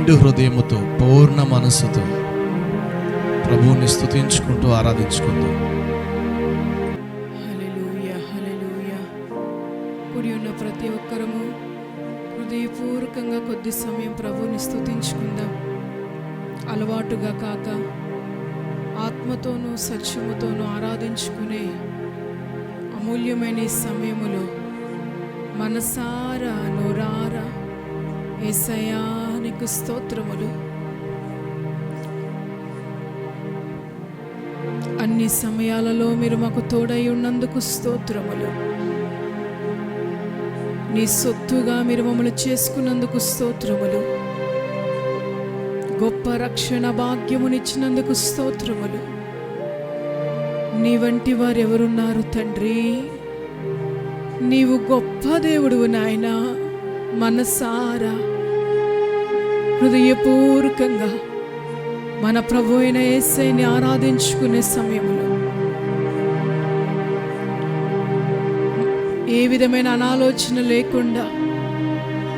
నిండు హృదయముతో పూర్ణ మనస్సుతో ప్రభువుని స్తుతించుకుంటూ ఆరాధించుకుందాం. హల్లెలూయా, హల్లెలూయా. కూడి ఉన్న ప్రతి ఒక్కరము హృదయపూర్వకంగా కొద్ది సమయం ప్రభువుని స్తుతించుకుందాం. అలవాటుగా కాక ఆత్మతోనూ సత్యముతోనూ ఆరాధించుకునే అమూల్యమైన ఈ సమయములో మనసారా నోరారా యేసయ్యా నీకు స్తోత్రములు. అన్ని సమయాలలో మీరు మాకు తోడై ఉన్నందుకు స్తోత్రములు. నీ సొత్తుగా మీరు మమ్మల్ని చేసుకున్నందుకు స్తోత్రములు. గొప్ప రక్షణ భాగ్యమునిచ్చినందుకు స్తోత్రములు. నీ వంటి వారు ఎవరున్నారు తండ్రి? నీవు గొప్ప దేవుడు నాయనా. మనసారా హృదయపూర్వకంగా మన ప్రభు అయిన యేసయ్యని ఆరాధించుకునే సమయంలో ఏ విధమైన అనాలోచన లేకుండా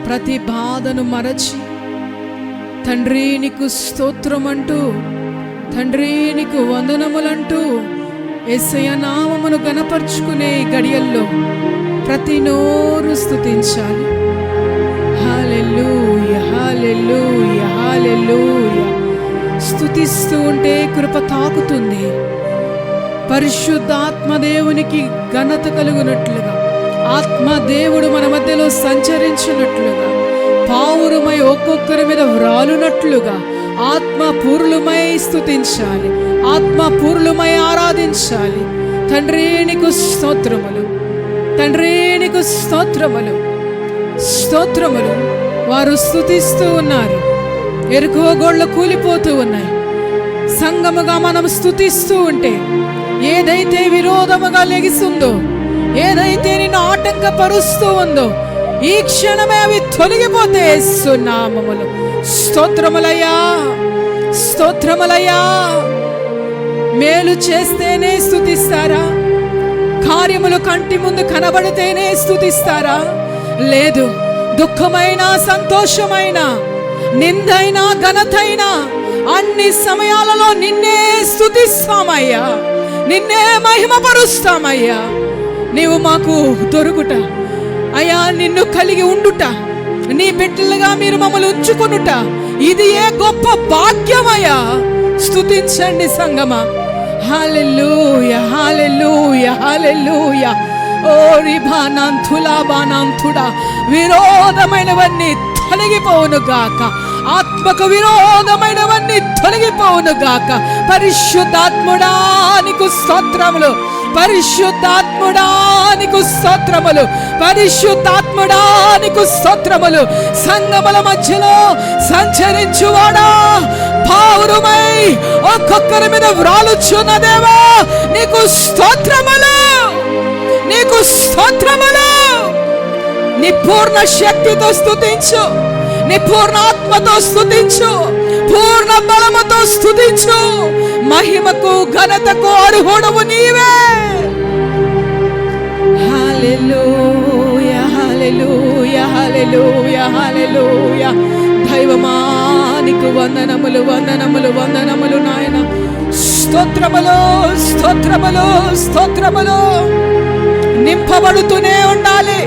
ప్రతి బాధను మరచి తండ్రి నీకు స్తోత్రం అంటూ, తండ్రి నీకు వందనములంటూ యేసయ్య నామమును గణపరుచుకునే గడియల్లో ప్రతి నోరు స్తుతించాలి. హల్లెలూయా, హల్లెలూయా, హల్లెలూయా. స్తుతిస్తూ ఉంటే కృప తాకుతుంది. పరిశుద్ధాత్మదేవునికి ఘనత కలుగునట్లుగా, ఆత్మదేవుడు మన మధ్యలో సంచరించినట్లుగా, పావురమై ఒక్కొక్కరి మీద వ్రాలునట్లుగా ఆత్మపూర్ణమై స్తుతించాలి, ఆత్మపూర్ణమై ఆరాధించాలి. తండ్రి నీకు స్తోత్రములు, తండ్రి నీకు స్తోత్రములు, స్తోత్రములు. వారు స్తుతిస్తూ ఉన్నారు. ఎరుకో గోళ్ళు కూలిపోతూ ఉన్నాయి. సంగముగా మనం స్తుతిస్తూ ఉంటే ఏదైతే విరోధముగా లెగిస్తుందో, ఏదైతే నిన్ను ఆటంకపరుస్తూ ఉందో ఈ క్షణమే అవి తొలగిపోతే యేసునామములో స్తోత్రములయ్యా, స్తోత్రములయ్యా. మేలు చేస్తేనే స్తుతిస్తారా? కార్యములు కంటి ముందు కనబడితేనే స్తుతిస్తారా? లేదు. దుఃఖమైన, సంతోషమైన, నిందైనా, ఘనతైనా అన్ని సమయాలలో నిన్నే స్తుతిస్తామయ్యా, నిన్నే మహిమపరుస్తామయ్యా. నీవు మాకు దొరుకుట అయ్యా, నిన్ను కలిగి ఉండుట, నీ బిడ్డలుగా మీరు మమ్మల్ని ఉంచుకొనుట, ఇది ఏ గొప్ప భాగ్యమయ్యా. స్తుతించండి సంగమా. హల్లెలూయా, హల్లెలూయా, హల్లెలూయా. ఓ రిభానాంతుడా, విరోధమైనవన్నీ తొలగిపోవును గాక, ఆత్మకు విరోధమైనవన్నీ తొలగిపోవును గాక. పరిశుద్ధాత్ముడా నీకు స్తోత్రములు, పరిశుద్ధాత్ముడా నీకు స్తోత్రములు, పరిశుద్ధాత్ముడా నీకు స్తోత్రములు. సంగముల మధ్యలో సంచరించువాడా, పావురమై ఒక్కొక్కరి మీద వ్రాలుచున్న దేవా నీకు స్తోత్రములు, నీకు స్తోత్రములు. నీ పూర్ణ శక్తితో స్తుతించు, నీ పూర్ణ ఆత్మతో స్తుతించు, పూర్ణ బలముతో స్తుతించు. మహిమకు ఘనతకు అర్హుడవు నీవే. హల్లెలూయా, హల్లెలూయా, హల్లెలూయా, హల్లెలూయా. దైవమా నీకు వందనములు, వందనములు, వందనములు నాయన. స్తోత్రములు, స్తోత్రములు, స్తోత్రములు. నింపబడుతూనే ఉండాలి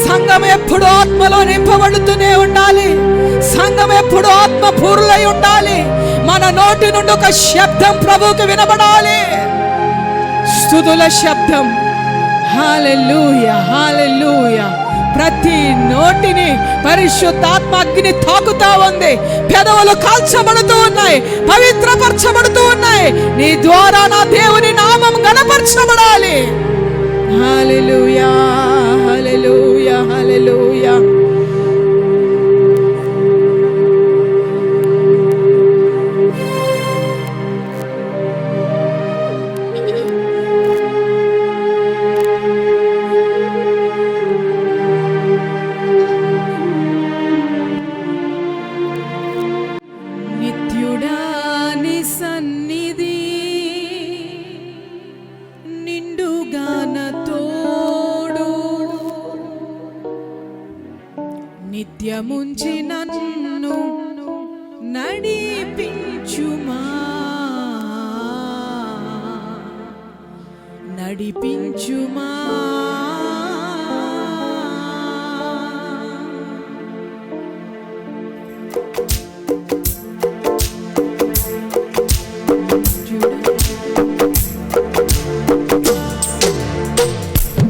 సంఘం, ఎప్పుడు ఆత్మలో నింపబడుతూనే ఉండాలి సంఘం, ఎప్పుడు ఆత్మ పూర్ణై ఉండాలి. మన నోటి నుండి ఒక శబ్దం ప్రభువుకి వినబడాలి, స్తుతుల శబ్దం. హల్లెలూయా, హల్లెలూయా. ప్రతి నోటిని పరిశుద్ధాత్మ అగ్ని తాకుతా ఉంది. పెదవులు కాల్చబడుతూ ఉన్నాయి, పవిత్రపరచబడుతూ ఉన్నాయి. నీ ద్వారా నా దేవుని నామం గణపరచబడాలి. హల్లెలూయా, హల్లెలూయా, హల్లెలూయా. నిత్యుడా నీ సన్నిధి నిండుగాన తోడు, నిత్యముంచి నన్ను నడిపించుమా నడిపించుమా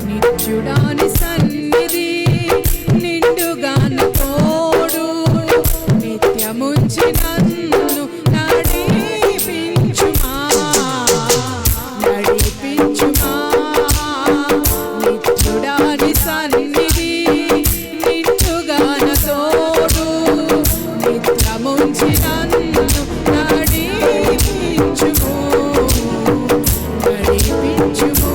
నిత్యుడాని సన్నిధి నిండుగాన తోడు నిత్యముంచి నన్ను నడిపించుమా నడిపించుమా నిత్యుడాని సన్నిధి నిండుగాన తోడు నిత్యముంచి నన్ను నడిపించుము నడిపించుము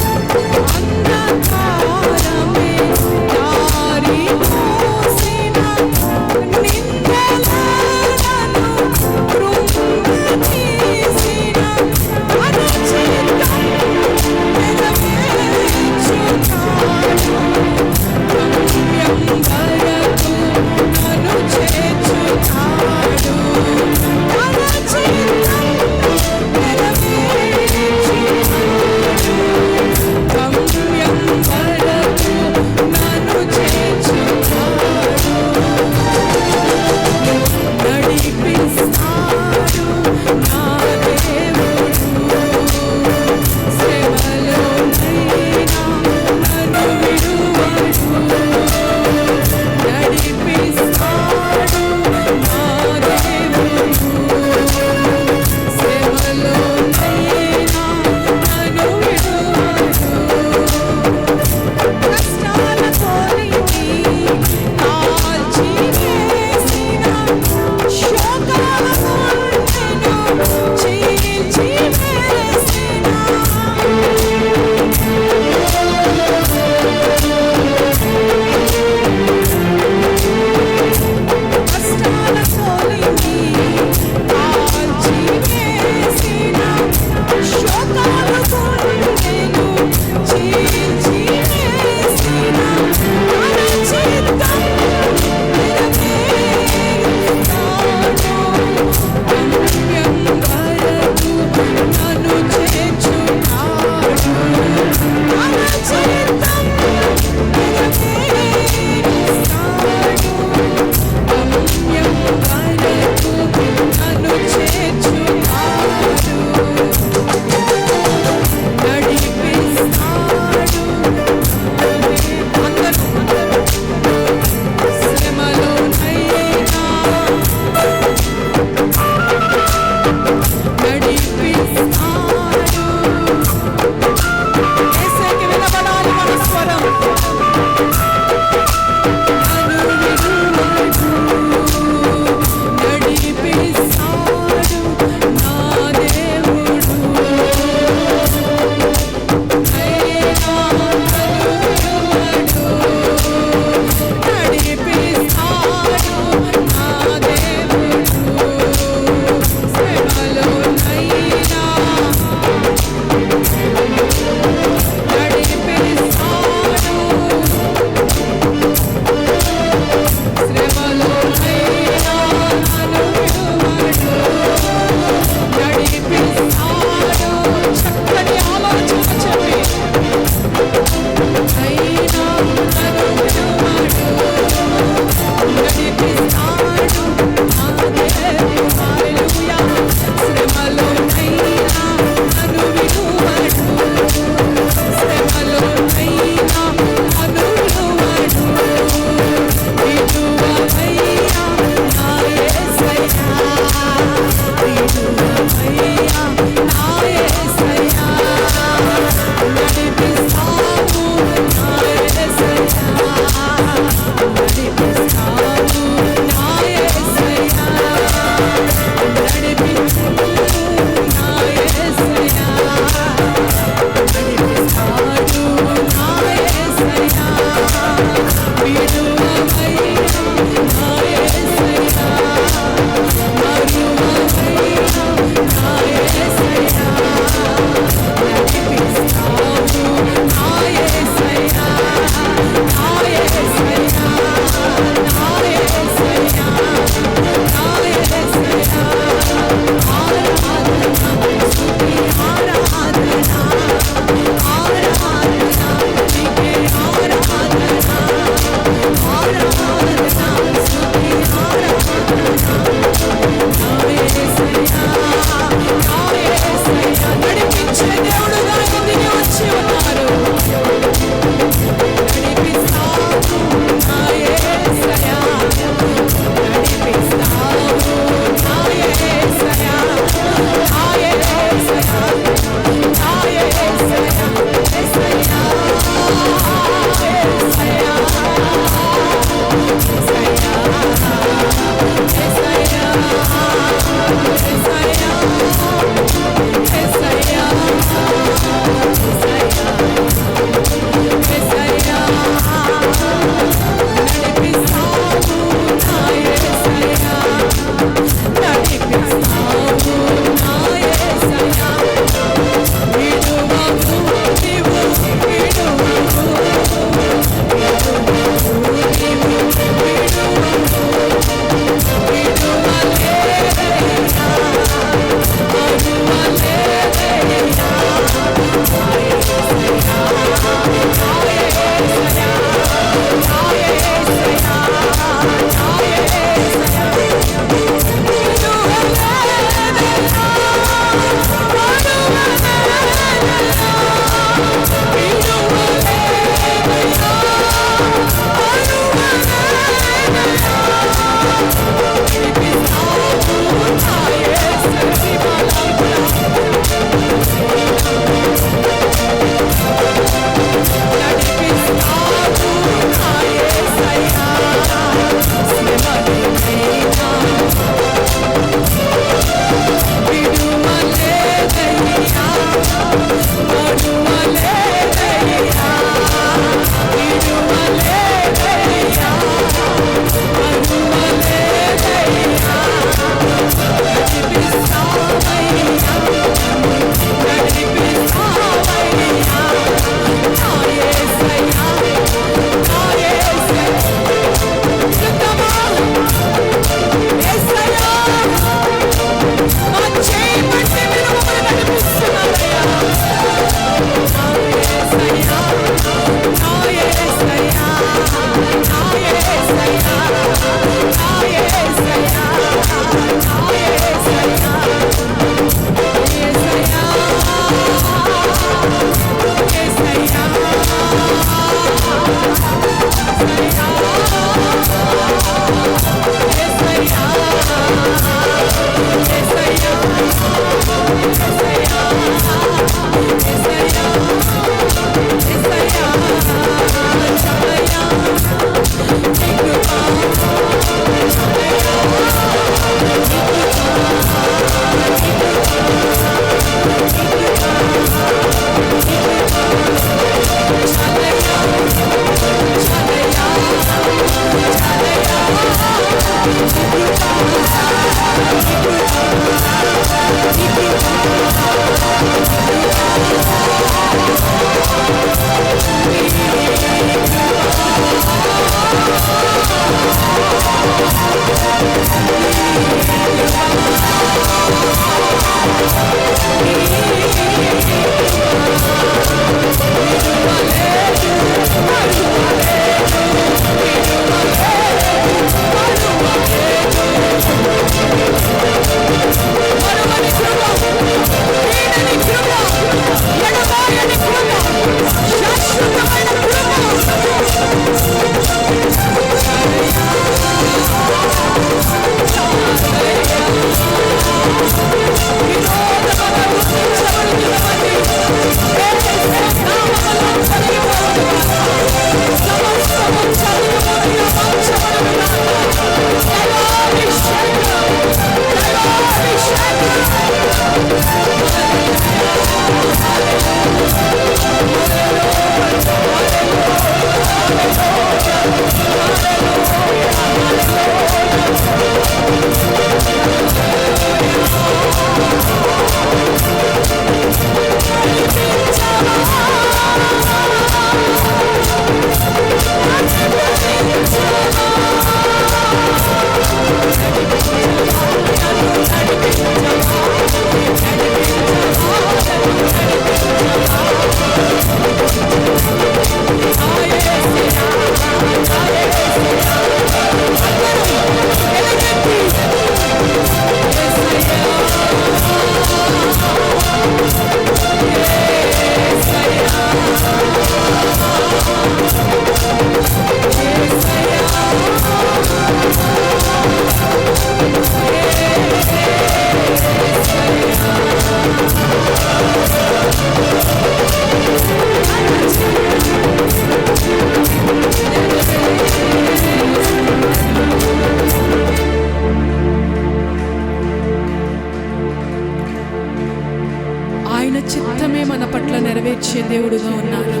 నెరవేర్చే దేవుడుగా ఉన్నారు.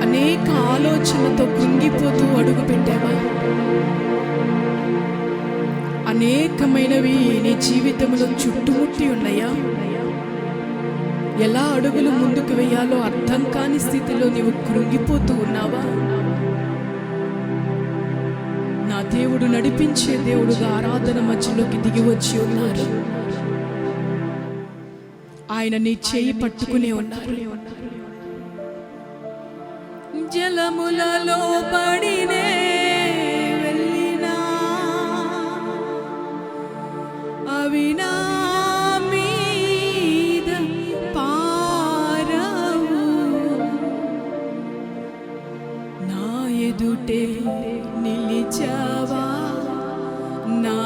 అనేక ఆలోచనలతో కృంగిపోతూ అడుగు పెట్టావా? అనేకమైనవి నీ జీవితంలో చుట్టుముట్టి ఉన్నాయా? ఎలా అడుగులు ముందుకు వేయాలో అర్థం కాని స్థితిలో నీవు కృంగిపోతూ ఉన్నావా? నా దేవుడు నడిపించే దేవుడుగా ఆరాధన మధ్యలోకి దిగి వచ్చి ఉన్నారు. ఆయన నీ చేయి పట్టుకునే ఉన్నారు. జలములలో పడినే వెళ్ళినా అవి నా మీద పారవు, నా ఎదుటే నిలిచావా నా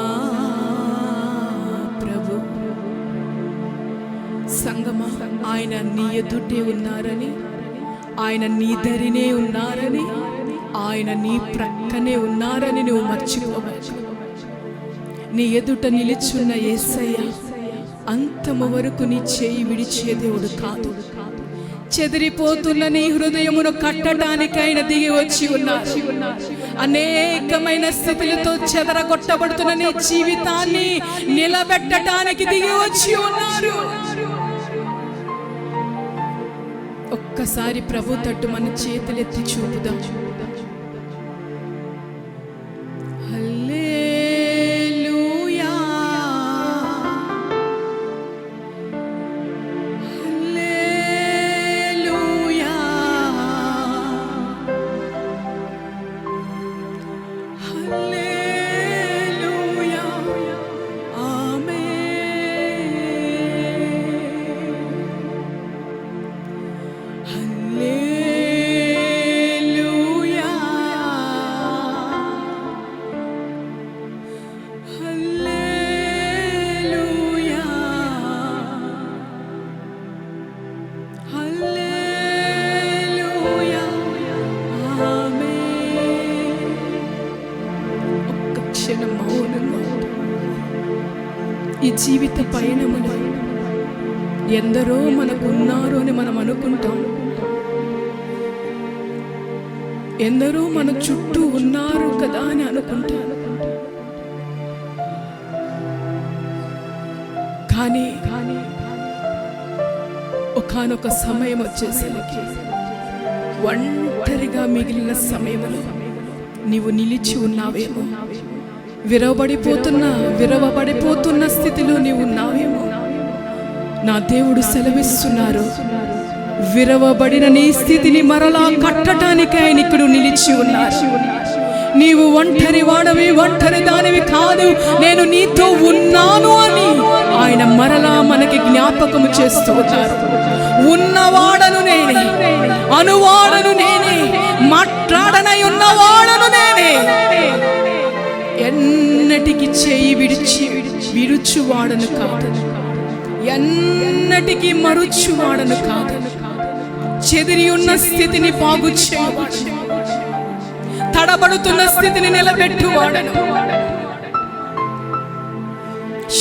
ప్రభు. సంగమా, ఆయన నీ ఎదుటే ఉన్నారని, ఆయన నీ దరినే ఉన్నారని, ఆయన నీ ప్రక్కనే ఉన్నారని నువ్వు మర్చిపోవచ్చు. నీ ఎదుట నిలిచున్న యేసయ్య అంతము వరకు నీ చేయి విడిచే దేవుడు కాదు. చెదిరిపోతున్న నీ హృదయమును కట్టడానికి ఆయన దిగి వచ్చి ఉన్నారు. అనేకమైన స్థితులతో చెదరగొట్టబడుతున్న నీ జీవితాన్ని నిలబెట్టడానికి దిగి వచ్చి ఉన్నారు. ఒక్కసారి ప్రభు తట్టు మన చేతులెత్తి చూపుదాం. హల్లెలూయా, హల్లెలూయా, హల్లెలూయా, ఆమేన్. హల్లెలూయా, హల్లెలూయా, హల్లెలూయా, ఆమేన్. ఒక్క క్షణం మౌనంగా ఉండు. ఈ జీవిత పయనములో ఎందరో మనకు ఉన్నారు అని మనం అనుకుంటాం. ఎందరో మన చుట్టూ ఉన్నారు కదా అని అనుకుంటాను. కానీ ఒకానొక సమయం వచ్చేసరికి ఒంటరిగా మిగిలిన సమయంలో నీవు నిలిచి ఉన్నావేమో, విరవబడిపోతున్న స్థితిలో నీవు ఉన్నావేమో. నా దేవుడు సెలవిస్తున్నారు, విరవబడిన నీ స్థితిని మరలా కట్టడానికి ఆయన ఇక్కడ నిలిచి ఉన్నారు. నీవు ఒంటరి వాడవి, ఒంటరి దానివి కాదు, నేను నీతో ఉన్నాను అని ఆయన మరలా మనకి జ్ఞాపకము చేస్తూ ఉన్నారు. ఉన్నవాడను నేనే, అనువాడను నేనే, మాట్లాడనై ఉన్నవాడను నేనే, ఎన్నటికి చేయి విడుచువాడను కాదు, ఎన్నటికి మరుచువాడను కాదు, చెదిరి ఉన్న స్థితిని బాగు చేయవాడను, తడబడుతున్న స్థితిని నిలబెట్టువాడను,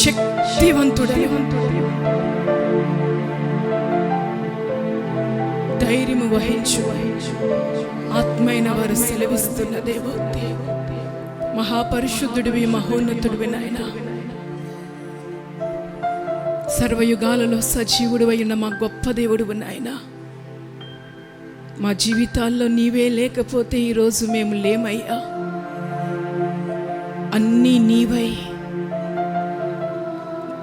శక్తివంతుడను, ధైర్యము వహించు ఆత్మైన వారు సెలవిస్తున్న దేవోక్తి. మహాపరిశుద్ధుడివి, మహోన్నతుడివి నాయన, సర్వయుగాలలో సజీవుడు అయిన మా గొప్ప దేవుడు నాయన. మా జీవితాల్లో నీవే లేకపోతే ఈరోజు మేము లేమయ్యా. అన్నీ నీవై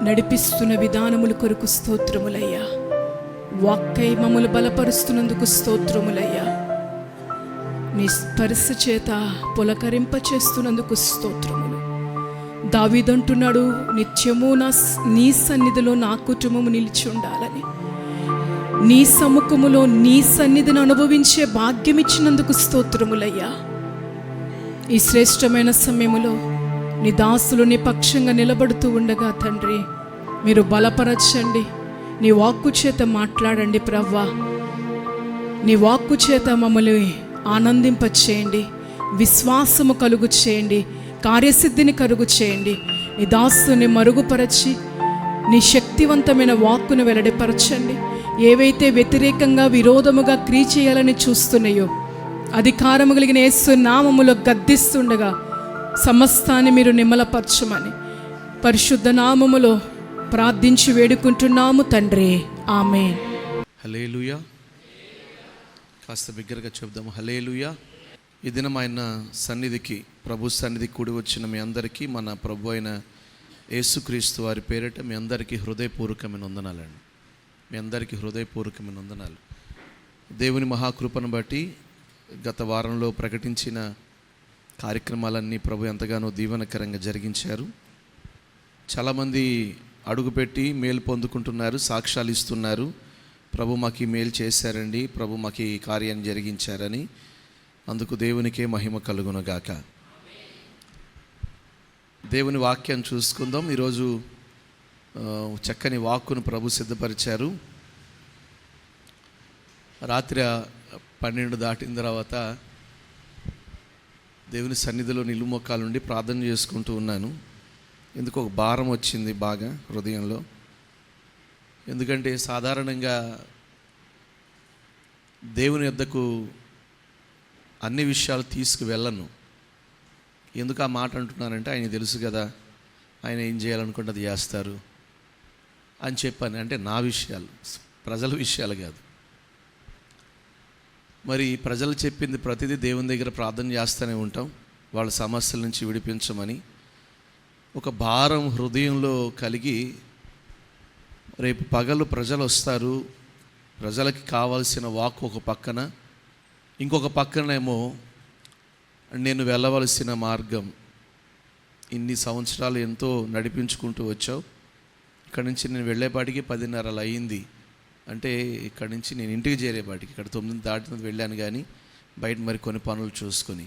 నడిపిస్తున్న విధానముల కొరకు స్తోత్రములయ్యా. వాక్కై మమ్మల్ని బలపరుస్తున్నందుకు స్తోత్రములయ్యా. నీ స్పర్శ చేత పులకరింప చేస్తున్నందుకు స్తోత్రములు. దావీదంటున్నాడు, నిత్యము నీ సన్నిధిలో నా కుటుంబము నిలిచి ఉండాలని. నీ సముఖములో నీ సన్నిధిని అనుభవించే భాగ్యం ఇచ్చినందుకు స్తోత్రములయ్యా. ఈ శ్రేష్టమైన సమయములో నీ దాసులు నీ పక్షంగా నిలబడుతూ ఉండగా తండ్రి, మీరు బలపరచండి. నీ వాక్కు చేత మాట్లాడండి ప్రవ్వా. నీ వాక్కు చేత మమ్మల్ని ఆనందింపచేయండి, విశ్వాసము కలుగు చేయండి, కార్యసిద్ధిని కలుగు చేయండి. నీ దాసుని మరుగుపరచి నీ శక్తివంతమైన వాక్కును వెల్లడిపరచండి. ఏవైతే వ్యతిరేకంగా విరోధముగా క్రియ చేయాలని చూస్తున్నాయో అధికారము కలిగిన యేసు నామములో గద్దిస్తుండగా సమస్తాన్ని మీరు నిమ్మలపరచమని పరిశుద్ధ నామములో ప్రార్థించి వేడుకుంటున్నాము తండ్రి, ఆమేన్. హల్లెలూయా. కాస్త బిగ్గరగా చెప్దాము, హల్లెలూయా. ఈ దినం ఆయన సన్నిధికి, ప్రభు సన్నిధికి కూడి వచ్చిన మీ అందరికీ మన ప్రభు అయిన యేసుక్రీస్తు వారి పేరిట మీ అందరికీ హృదయపూర్వకమైన వందనాలండి. మీ అందరికీ హృదయపూర్వకమైన వందనాలు. దేవుని మహాకృపను బట్టి గత వారంలో ప్రకటించిన కార్యక్రమాలన్నీ ప్రభు ఎంతగానో దీవెనకరంగా జరిగించారు. చాలామంది అడుగుపెట్టి మేలు పొందుకుంటున్నారు, సాక్ష్యాలు ఇస్తున్నారు. ప్రభు మాకు ఈ మేలు చేశారండి, ప్రభు మాకు ఈ కార్యాన్ని జరిగించారని. అందుకు దేవునికే మహిమ కలుగునుగాక. దేవుని వాక్యాన్ని చూసుకుందాం. ఈరోజు చక్కని వాక్కును ప్రభు సిద్ధపరిచారు. రాత్రి 12 దాటిన తర్వాత దేవుని సన్నిధిలో నిలుమొక్కాలుండి ప్రార్థన చేసుకుంటూ ఉన్నాను. ఎందుకు ఒక భారం వచ్చింది బాగా హృదయంలో. ఎందుకంటే సాధారణంగా దేవుని యొద్దకు అన్ని విషయాలు తీసుకువెళ్ళను. ఎందుకు ఆ మాట అంటున్నానంటే, ఆయన తెలుసు కదా, ఆయన ఏం చేయాలనుకుంటే అది చేస్తారు అని చెప్పాను. అంటే నా విషయాలు, ప్రజల విషయాలు కాదు. మరి ప్రజలు చెప్పింది ప్రతిదీ దేవుని దగ్గర ప్రార్థన చేస్తూనే ఉంటాం, వాళ్ళ సమస్యల నుంచి విడిపించమని. ఒక భారం హృదయంలో కలిగి, రేపు పగలు ప్రజలు వస్తారు, ప్రజలకి కావాల్సిన వాక్ ఒక పక్కన, ఇంకొక పక్కనేమో నేను వెళ్ళవలసిన మార్గం. ఇన్ని సంవత్సరాలు ఎంతో నడిపించుకుంటూ వచ్చావు, ఇక్కడి నుంచి నేను వెళ్ళేపాటికి 10:30 అయింది. అంటే ఇక్కడి నుంచి నేను ఇంటికి చేరేపాటికి ఇక్కడ 9 దాటిన వెళ్ళాను, కానీ బయట మరి కొన్ని పనులు చూసుకొని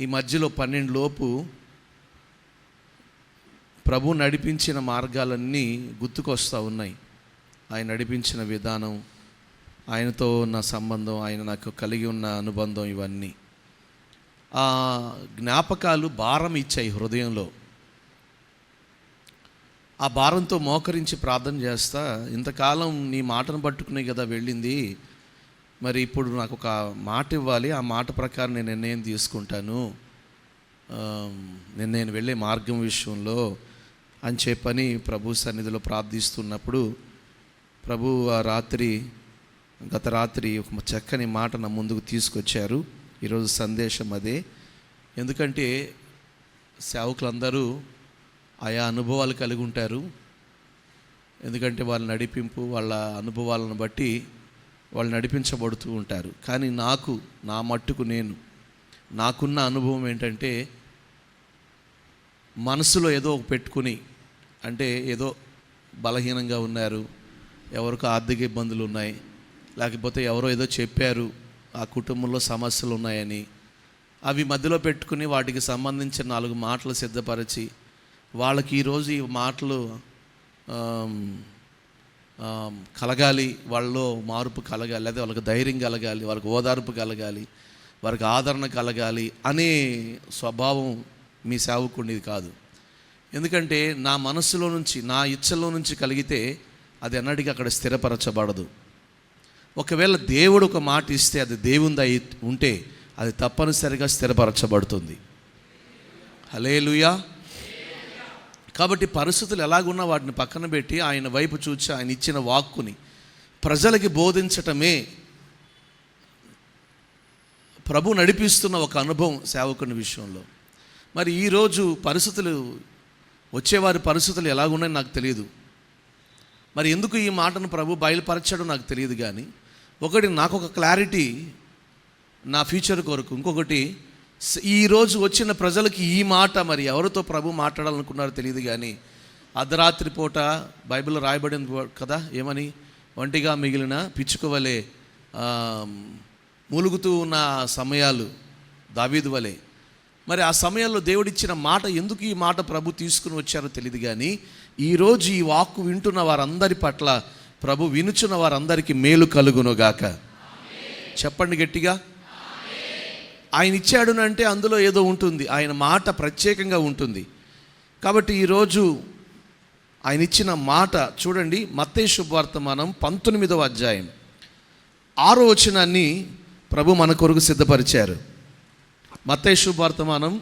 ఈ మధ్యలో 12 లోపు ప్రభు నడిపించిన మార్గాలన్నీ గుర్తుకొస్తూ ఉన్నాయి. ఆయన నడిపించిన విధానం, ఆయనతో ఉన్న సంబంధం, ఆయన నాకు కలిగి ఉన్న అనుబంధం, ఇవన్నీ ఆ జ్ఞాపకాలు భారం ఇచ్చాయి హృదయంలో. ఆ భారంతో మోకరించి ప్రార్థన చేస్తా, ఇంతకాలం నీ మాటను పట్టుకునే కదా వెళ్ళింది, మరి ఇప్పుడు నాకు ఒక మాట ఇవ్వాలి, ఆ మాట ప్రకారం నేను నిర్ణయం తీసుకుంటాను నేను వెళ్ళే మార్గం విషయంలో అని చెప్పని ప్రభు సన్నిధిలో ప్రార్థిస్తున్నప్పుడు ప్రభు గత రాత్రి ఒక చక్కని మాట నా ముందుకు తీసుకొచ్చారు. ఈరోజు సందేశం అదే. ఎందుకంటే సేవకులందరూ ఆయా అనుభవాలు కలిగి ఉంటారు. ఎందుకంటే వాళ్ళ నడిపింపు, వాళ్ళ అనుభవాలను బట్టి వాళ్ళు నడిపించబడుతూ ఉంటారు. కానీ నా మట్టుకు నాకున్న అనుభవం ఏంటంటే, మనసులో ఏదో పెట్టుకుని, అంటే ఏదో బలహీనంగా ఉన్నారు, ఎవరికో ఆర్థిక ఇబ్బందులు ఉన్నాయి, లేకపోతే ఎవరో ఏదో చెప్పారు ఆ కుటుంబంలో సమస్యలు ఉన్నాయని, అవి మధ్యలో పెట్టుకుని వాటికి సంబంధించిన 4 మాటలు సిద్ధపరిచి వాళ్ళకి ఈరోజు ఈ మాటలు కలగాలి, వాళ్ళలో మార్పు కలగాలి, లేదా వాళ్ళకి ధైర్యం కలగాలి, వాళ్ళకి ఓదార్పు కలగాలి, వారికి ఆదరణ కలగాలి అనే స్వభావం మీ సేవకుడిది కాదు. ఎందుకంటే నా మనస్సులో నుంచి, నా ఇచ్చలో నుంచి కలిగితే అది ఎన్నటికీ అక్కడ స్థిరపరచబడదు. ఒకవేళ దేవుడు ఒక మాట ఇస్తే అది దేవునిదై ఉంటే అది తప్పనిసరిగా స్థిరపరచబడుతుంది. హల్లెలూయా. కాబట్టి పరిస్థితులు ఎలాగున్నా వాటిని పక్కన పెట్టి ఆయన వైపు చూచి ఆయన ఇచ్చిన వాక్కుని ప్రజలకి బోధించటమే ప్రభు నడిపిస్తున్న ఒక అనుభవం సేవకుని విషయంలో. మరి ఈరోజు వచ్చేవారి పరిస్థితులు ఎలాగున్నాయో నాకు తెలియదు. మరి ఎందుకు ఈ మాటను ప్రభు బయలుపరచడం నాకు తెలియదు. కానీ ఒకటి, నాకు ఒక క్లారిటీ నా ఫ్యూచర్ కొరకు. ఇంకొకటి, ఈరోజు వచ్చిన ప్రజలకి ఈ మాట మరి ఎవరితో ప్రభు మాట్లాడాలనుకున్నారో తెలియదు. కానీ అర్ధరాత్రి పూట బైబిల్లో రాయబడింది కదా, ఏమని? ఒంటిగా మిగిలిన పిచ్చుక వలె మూలుగుతూ ఉన్న సమయాలు దావీదు వలె. మరి ఆ సమయంలో దేవుడిచ్చిన మాట, ఎందుకు ఈ మాట ప్రభు తీసుకుని వచ్చారో తెలియదు. కానీ ఈరోజు ఈ వాక్కు వింటున్న వారందరి పట్ల ప్రభు వినుచున్న వారందరికీ మేలు కలుగునుగాక. చెప్పండి గట్టిగా. ఆయన ఇచ్చాడునంటే అందులో ఏదో ఉంటుంది, ఆయన మాట ప్రత్యేకంగా ఉంటుంది. కాబట్టి ఈరోజు ఆయన ఇచ్చిన మాట చూడండి. మత్తయి శుభవర్తమానం 19వ అధ్యాయం 6వ వచనాన్ని ప్రభు మన కొరకు సిద్ధపరిచారు. మత్తయి శుభవర్తమానం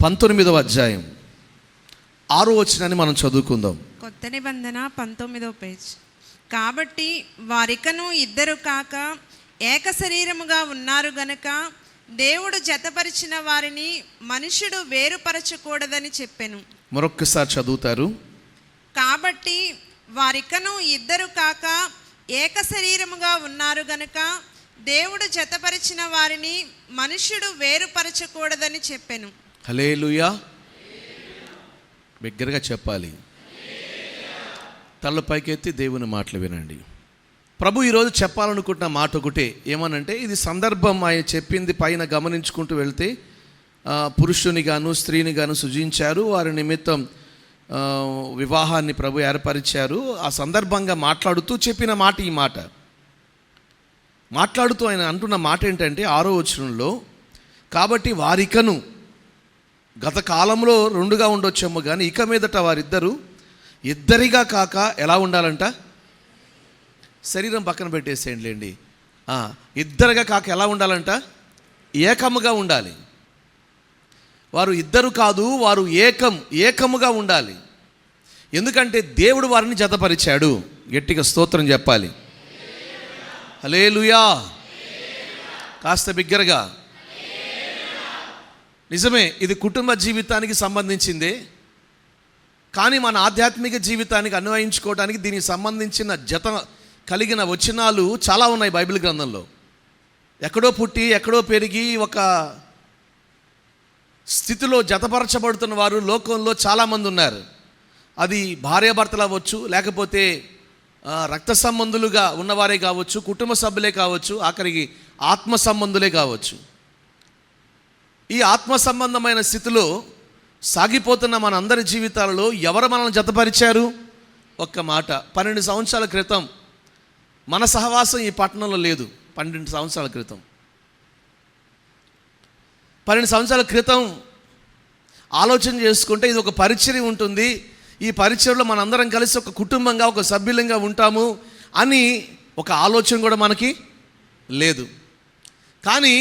19వ అధ్యాయం 6వ వచనాన్ని మనం చదువుకుందాం. కొత్త నిబంధన 19వ పేజ్. కాబట్టి వారికను ఇద్దరు కాక ఏక శరీరముగా ఉన్నారు గనక దేవుడు జతపరిచిన వారిని మనుషుడు వేరుపరచకూడదని చెప్పెను. మరొక్కసారి చదువుతారు. కాబట్టి వారికను ఇద్దరు కాక ఏక శరీరముగా ఉన్నారు గనక దేవుడు జతపరిచిన వారిని మనుషుడు వేరుపరచకూడదని చెప్పెను. హల్లెలూయా. బిగ్గరగా చెప్పాలి. తల పైకెత్తి దేవుని మాటలు వినండి. ప్రభు ఈరోజు చెప్పాలనుకుంటున్న మాట ఒకటే, ఏమనంటే ఇది సందర్భం. ఆయన చెప్పింది పైన గమనించుకుంటూ వెళ్తే పురుషుని గాను స్త్రీని గాను సృజించారు, వారి నిమిత్తం వివాహాన్ని ప్రభు ఏర్పరిచారు. ఆ సందర్భంగా మాట్లాడుతూ చెప్పిన మాట ఈ మాట. మాట్లాడుతూ ఆయన అంటున్న మాట ఏంటంటే 6వ వచనంలో, కాబట్టి వారికను, గత కాలంలో 2గా ఉండొచ్చేమో కానీ ఇక మీదట వారిద్దరూ ఇద్దరిగా కాక ఎలా ఉండాలంట? శరీరం పక్కన పెట్టేసేయండి. ఇద్దరుగా కాక ఎలా ఉండాలంట? ఏకముగా ఉండాలి. వారు ఇద్దరు కాదు, వారు ఏకముగా ఉండాలి. ఎందుకంటే దేవుడు వారిని జతపరిచాడు. గట్టిగా స్తోత్రం చెప్పాలి. హల్లెలూయా. కాస్త బిగ్గరగా. నిజమే, ఇది కుటుంబ జీవితానికి సంబంధించిందే. కానీ మన ఆధ్యాత్మిక జీవితానికి అన్వయించుకోవడానికి దీనికి సంబంధించిన జత కలిగిన వచనాలు చాలా ఉన్నాయి బైబిల్ గ్రంథంలో. ఎక్కడో పుట్టి ఎక్కడో పెరిగి ఒక స్థితిలో జతపరచబడుతున్న వారు లోకంలో చాలామంది ఉన్నారు. అది భార్యాభర్తలు అవ్వచ్చు, లేకపోతే రక్త సంబంధులుగా ఉన్నవారే కావచ్చు, కుటుంబ సభ్యులే కావచ్చు, ఆఖరికి ఆత్మ సంబంధులే కావచ్చు. ఈ ఆత్మ సంబంధమైన స్థితిలో సాగిపోతున్న మన అందరి జీవితాలలో ఎవరు మనల్ని జతపరిచారు? ఒక్క మాట. 12 సంవత్సరాల క్రితం మన సహవాసం ఈ పట్టణంలో లేదు. 12 సంవత్సరాల క్రితం 12 సంవత్సరాల క్రితం ఆలోచన చేసుకుంటే ఇది ఒక పరిచర్య ఉంటుంది, ఈ పరిచర్యలో మనందరం కలిసి ఒక కుటుంబంగా, ఒక సభ్యులంగా ఉంటాము అని ఒక ఆలోచన కూడా మనకి లేదు. కానీ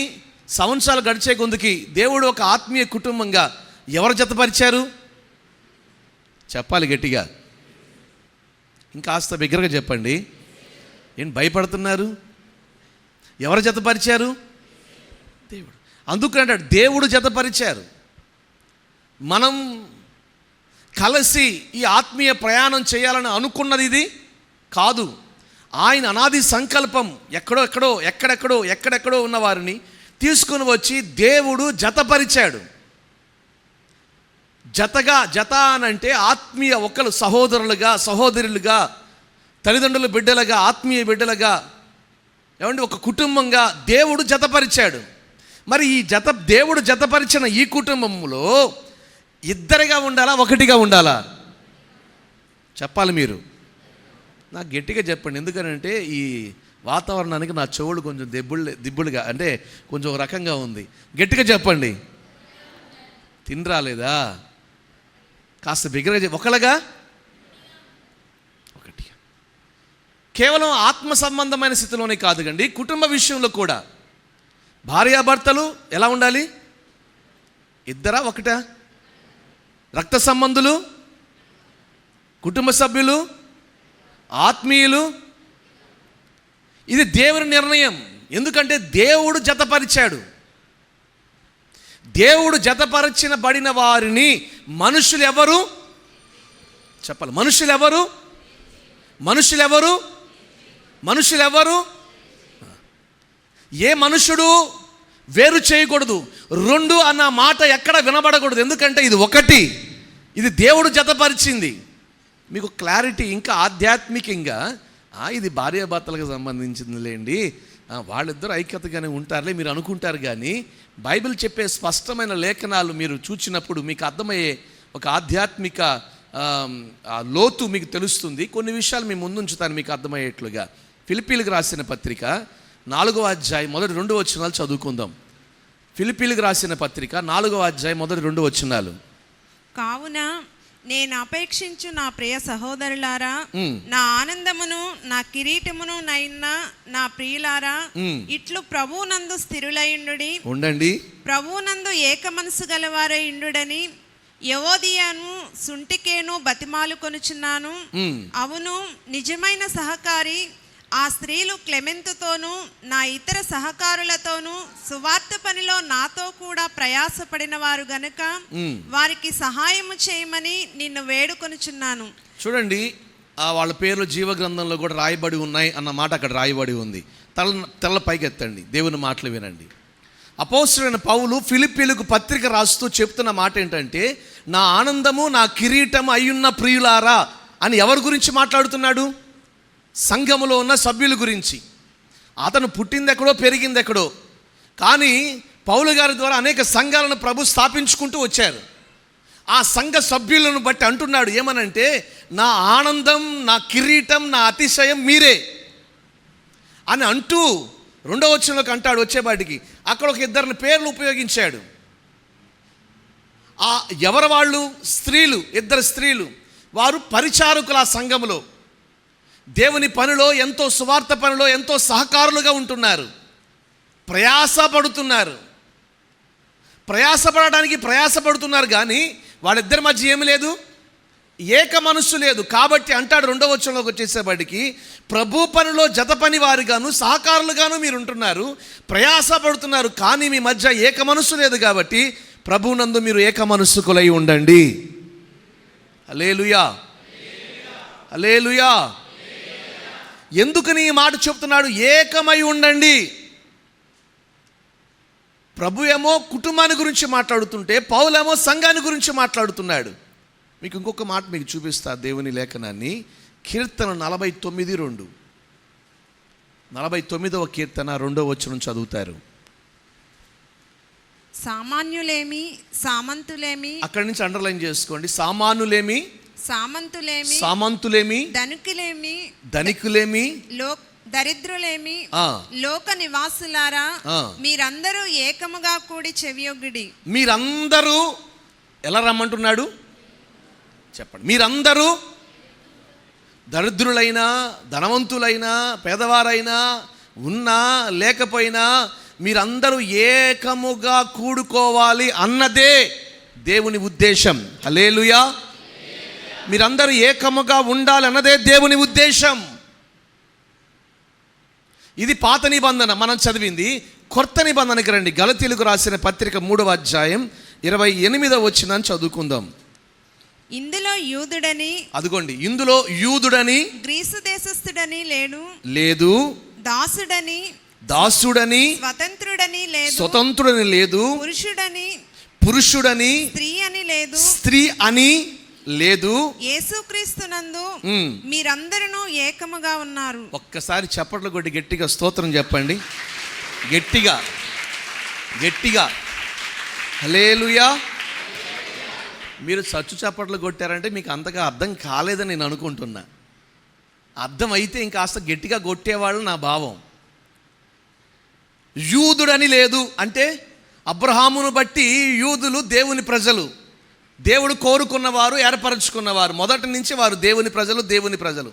సంవత్సరాలు గడిచే కొందుకి దేవుడు ఒక ఆత్మీయ కుటుంబంగా ఎవరు జతపరిచారు చెప్పాలి గట్టిగా, ఇంకాస్త బిగ్గరగా చెప్పండి. ఏం భయపడుతున్నారు? ఎవరు జతపరిచారు? దేవుడు. అందుకంటాడు దేవుడు జతపరిచారు. మనం కలిసి ఈ ఆత్మీయ ప్రయాణం చేయాలని అనుకున్నది ఇది కాదు. ఆయన అనాది సంకల్పం ఎక్కడెక్కడో ఉన్న వారిని తీసుకుని వచ్చి దేవుడు జతపరిచాడు. జత అనంటే ఆత్మీయ ఒకరు సహోదరులుగా, సహోదరులుగా, తల్లిదండ్రుల బిడ్డలుగా, ఆత్మీయ బిడ్డలుగా, ఏమంటే ఒక కుటుంబంగా దేవుడు జతపరిచాడు. మరి ఈ దేవుడు జతపరిచిన ఈ కుటుంబంలో ఇద్దరిగా ఉండాలా, ఒకటిగా ఉండాలా? చెప్పాలి మీరు. నాకు గట్టిగా చెప్పండి. ఎందుకనంటే ఈ వాతావరణానికి నా చెవులు కొంచెం దిబ్బులుగా అంటే కొంచెం ఒక రకంగా ఉంది. గట్టిగా చెప్పండి. తిని రాలేదా? కాస్త బిగ్గరగా ఒకళ్ళగా ఒకటిగా. కేవలం ఆత్మ సంబంధమైన స్థితిలోనే కాదు కండి, కుటుంబ విషయంలో కూడా భార్యాభర్తలు ఎలా ఉండాలి? ఇద్దరా ఒకటా? రక్త సంబంధులు, కుటుంబ సభ్యులు, ఆత్మీయులు, ఇది దేవుని నిర్ణయం. ఎందుకంటే దేవుడు జతపరిచాడు. దేవుడు జతపరచబడిన వారిని మనుషులు ఎవరు చెప్పాలి? మనుషులు ఎవరు? ఏ మనుషుడు వేరు చేయకూడదు. రెండు అన్న మాట ఎక్కడ వినబడకూడదు. ఎందుకంటే ఇది ఒకటి, ఇది దేవుడు జతపరిచింది. మీకు క్లారిటీ ఇంకా ఆధ్యాత్మికంగా ఇది భార్యాభర్తలకు సంబంధించిందిలేండి, వాళ్ళిద్దరూ ఐక్యతగానే ఉంటారులే మీరు అనుకుంటారు. కానీ బైబిల్ చెప్పే స్పష్టమైన లేఖనాలు మీరు చూచినప్పుడు మీకు అర్థమయ్యే ఒక ఆధ్యాత్మిక లోతు మీకు తెలుస్తుంది. కొన్ని విషయాలు మీ ముందుంచుతాను మీకు అర్థమయ్యేట్లుగా. ఫిలిప్పీలకు రాసిన పత్రిక 4వ అధ్యాయం మొదటి 2 వచనాలు చదువుకుందాం. ఫిలిప్పీలకు రాసిన పత్రిక 4వ అధ్యాయం మొదటి 2 వచనాలు. కావున నేను అపేక్షించు నా ప్రియ సహోదరులారా, నా ఆనందమును నా కిరీటమును నైన నా ప్రియులారా, ఇట్లు ప్రభువునందు స్థిరులైండుడి ఉండండి, ప్రభువునందు ఏక మనసు గలవారై ఇండుడని యెవోదియాను సుంటికేను బతిమాలు కొనుచున్నాను. అవును, నిజమైన సహకారి ఆ స్త్రీలు క్లెమెంతుతోనూ నా ఇతర సహకారులతోనూ సువార్త పనిలో నాతో కూడా ప్రయాసపడిన వారు గనుక వారికి సహాయము చేయమని నిన్ను వేడుకొనుచున్నాను. చూడండి, వాళ్ళ పేర్లు జీవ గ్రంథంలో కూడా రాయబడి ఉన్నాయి అన్న మాట అక్కడ రాయబడి ఉంది. తెల్ల పైకెత్తండి, దేవుని మాటలు వినండి. అపోస్తలుడైన పౌలు ఫిలిప్పీలకు పత్రిక రాస్తూ చెప్తున్న మాట ఏంటంటే, నా ఆనందము నా కిరీటం అయ్యున్న ప్రియులారా అని ఎవరి గురించి మాట్లాడుతున్నాడు? సంఘములో ఉన్న సభ్యుల గురించి. అతను పుట్టిందెక్కడో పెరిగిందెక్కడో, కానీ పౌలు గారి ద్వారా అనేక సంఘాలను ప్రభు స్థాపించుకుంటూ వచ్చారు. ఆ సంఘ సభ్యులను బట్టి అంటున్నాడు ఏమనంటే, నా ఆనందం నా కిరీటం నా అతిశయం మీరే అని అంటూ 2వ వచనంలోకి అంటాడు. వచ్చేపాటికి అక్కడ ఒక ఇద్దరిని పేర్లు ఉపయోగించాడు. ఎవరు వాళ్ళు? స్త్రీలు, 2 స్త్రీలు. వారు పరిచారకులు. ఆ సంఘములో దేవుని పనిలో ఎంతో, సువార్త పనిలో ఎంతో సహకారులుగా ఉంటున్నారు, ప్రయాసపడుతున్నారు. కానీ వాళ్ళిద్దరి మధ్య ఏమి లేదు, ఏక మనస్సు లేదు. కాబట్టి అంటాడు 2వ వచనంలోకి వచ్చేసేపటికి, ప్రభు పనిలో జత పని వారిగాను సహకారులుగాను మీరు ఉంటున్నారు, ప్రయాసపడుతున్నారు, కానీ మీ మధ్య ఏక మనస్సు లేదు. కాబట్టి ప్రభువునందు మీరు ఏక మనస్సుకులై ఉండండి. హల్లెలూయా, హల్లెలూయా. ఎందుకని ఈ మాట చెప్తున్నాడు? ఏకమై ఉండండి. ప్రభు ఏమో కుటుంబాన్ని గురించి మాట్లాడుతుంటే పౌలేమో సంఘాన్ని గురించి మాట్లాడుతున్నాడు. మీకు ఇంకొక మాట మీకు చూపిస్తా దేవుని లేఖనాన్ని. కీర్తన 49:2, 49వ కీర్తన 2వ వచనం చదువుతారు. సామాన్యులేమి సామంతులేమి, అక్కడి నుంచి అండర్లైన్ చేసుకోండి. సామాన్యులేమి సామంతులేమి, ధనికులేమి, దరిద్రులేమి, లోక నివాసులారా, మీరందరూ ఏకముగా కూడి చెవియొగ్గుడి. మీరందరూ ఎలా రమ్మంటున్నాడు చెప్పండి? మీరందరూ దరిద్రులైనా, ధనవంతులైనా, పేదవారైనా, ఉన్నా లేకపోయినా మీరందరూ ఏకముగా కూడుకోవాలి అన్నదే దేవుని ఉద్దేశం. హల్లెలూయా. మీరందరూ ఏకముగా ఉండాలి అన్నదే దేవుని ఉద్దేశం. ఇది పాత నిబంధన మనం చదివింది. కొత్త నిబంధనకి రండి. గలతీయులకు రాసిన పత్రిక 3వ అధ్యాయం 28వ వచనం చదువుకుందాం. ఇందులో యూదుడని, అదిగోండి, ఇందులో యూదుడని, గ్రీసు దేశస్థుడని లేదు, దాసుడని స్వతంత్రుడని లేదు, పురుషుడని స్త్రీ అని లేదు, యేసుక్రీస్తునందు మీరందరూ ఏకముగా ఉన్నారు. ఒక్కసారి చప్పట్లు కొట్టి గట్టిగా స్తోత్రం చెప్పండి. గట్టిగా గట్టిగా హల్లెలూయా. మీరు చచ్చు చప్పట్లు కొట్టారంటే మీకు అంతగా అర్థం కాలేదని నేను అనుకుంటున్నా. అర్థం అయితే ఇంకాస్త గట్టిగా కొట్టేవాళ్ళు నా భావం. యూదుడని లేదు అంటే అబ్రహామును బట్టి యూదులు దేవుని ప్రజలు, దేవుడు కోరుకున్నవారు, ఏర్పరచుకున్నవారు. మొదటి నుంచి వారు దేవుని ప్రజలు.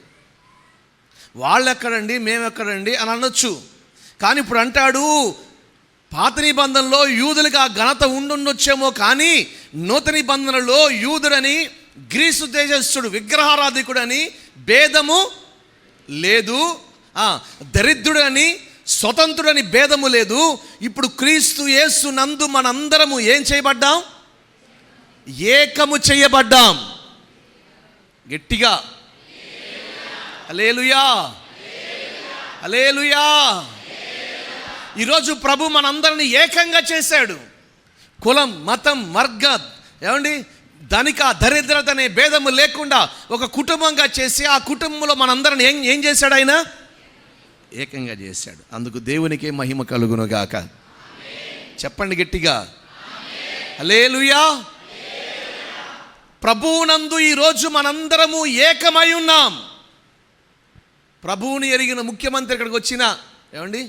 వాళ్ళు ఎక్కడండి, మేమెక్కడండి అని అనొచ్చు. కానీ ఇప్పుడు అంటాడు, పాత నిబంధనలో యూదులకు ఆ ఘనత ఉండుండొచ్చేమో, కానీ నూతన నిబంధనలో యూదుడని, గ్రీసు దేశస్థుడు, విగ్రహారాధికుడని భేదము లేదు, దరిద్రుడని, స్వతంత్రుడని భేదము లేదు. ఇప్పుడు క్రీస్తు యేసు నందు మనందరము ఏం చేయబడ్డాం? ఏకము చేయబడ్డాం. గట్టిగా హల్లెలూయా, హల్లెలూయా. ఈరోజు ప్రభు మనందరిని ఏకంగా చేశాడు. కులం, మతం, వర్గం, ఏమండి, ధనిక దరిద్రత అనే భేదము లేకుండా ఒక కుటుంబంగా చేసి ఆ కుటుంబంలో మనందరిని ఏం చేశాడు? ఆయన ఏకంగా చేశాడు. అందుకు దేవునికే మహిమ కలుగును గాక. చెప్పండి గట్టిగా హల్లెలూయా. ప్రభువునందు ఈరోజు మనందరము ఏకమై ఉన్నాం. ప్రభువుని ఎరిగిన ముఖ్యమంత్రి ఇక్కడికి వచ్చినా, ఏమండి,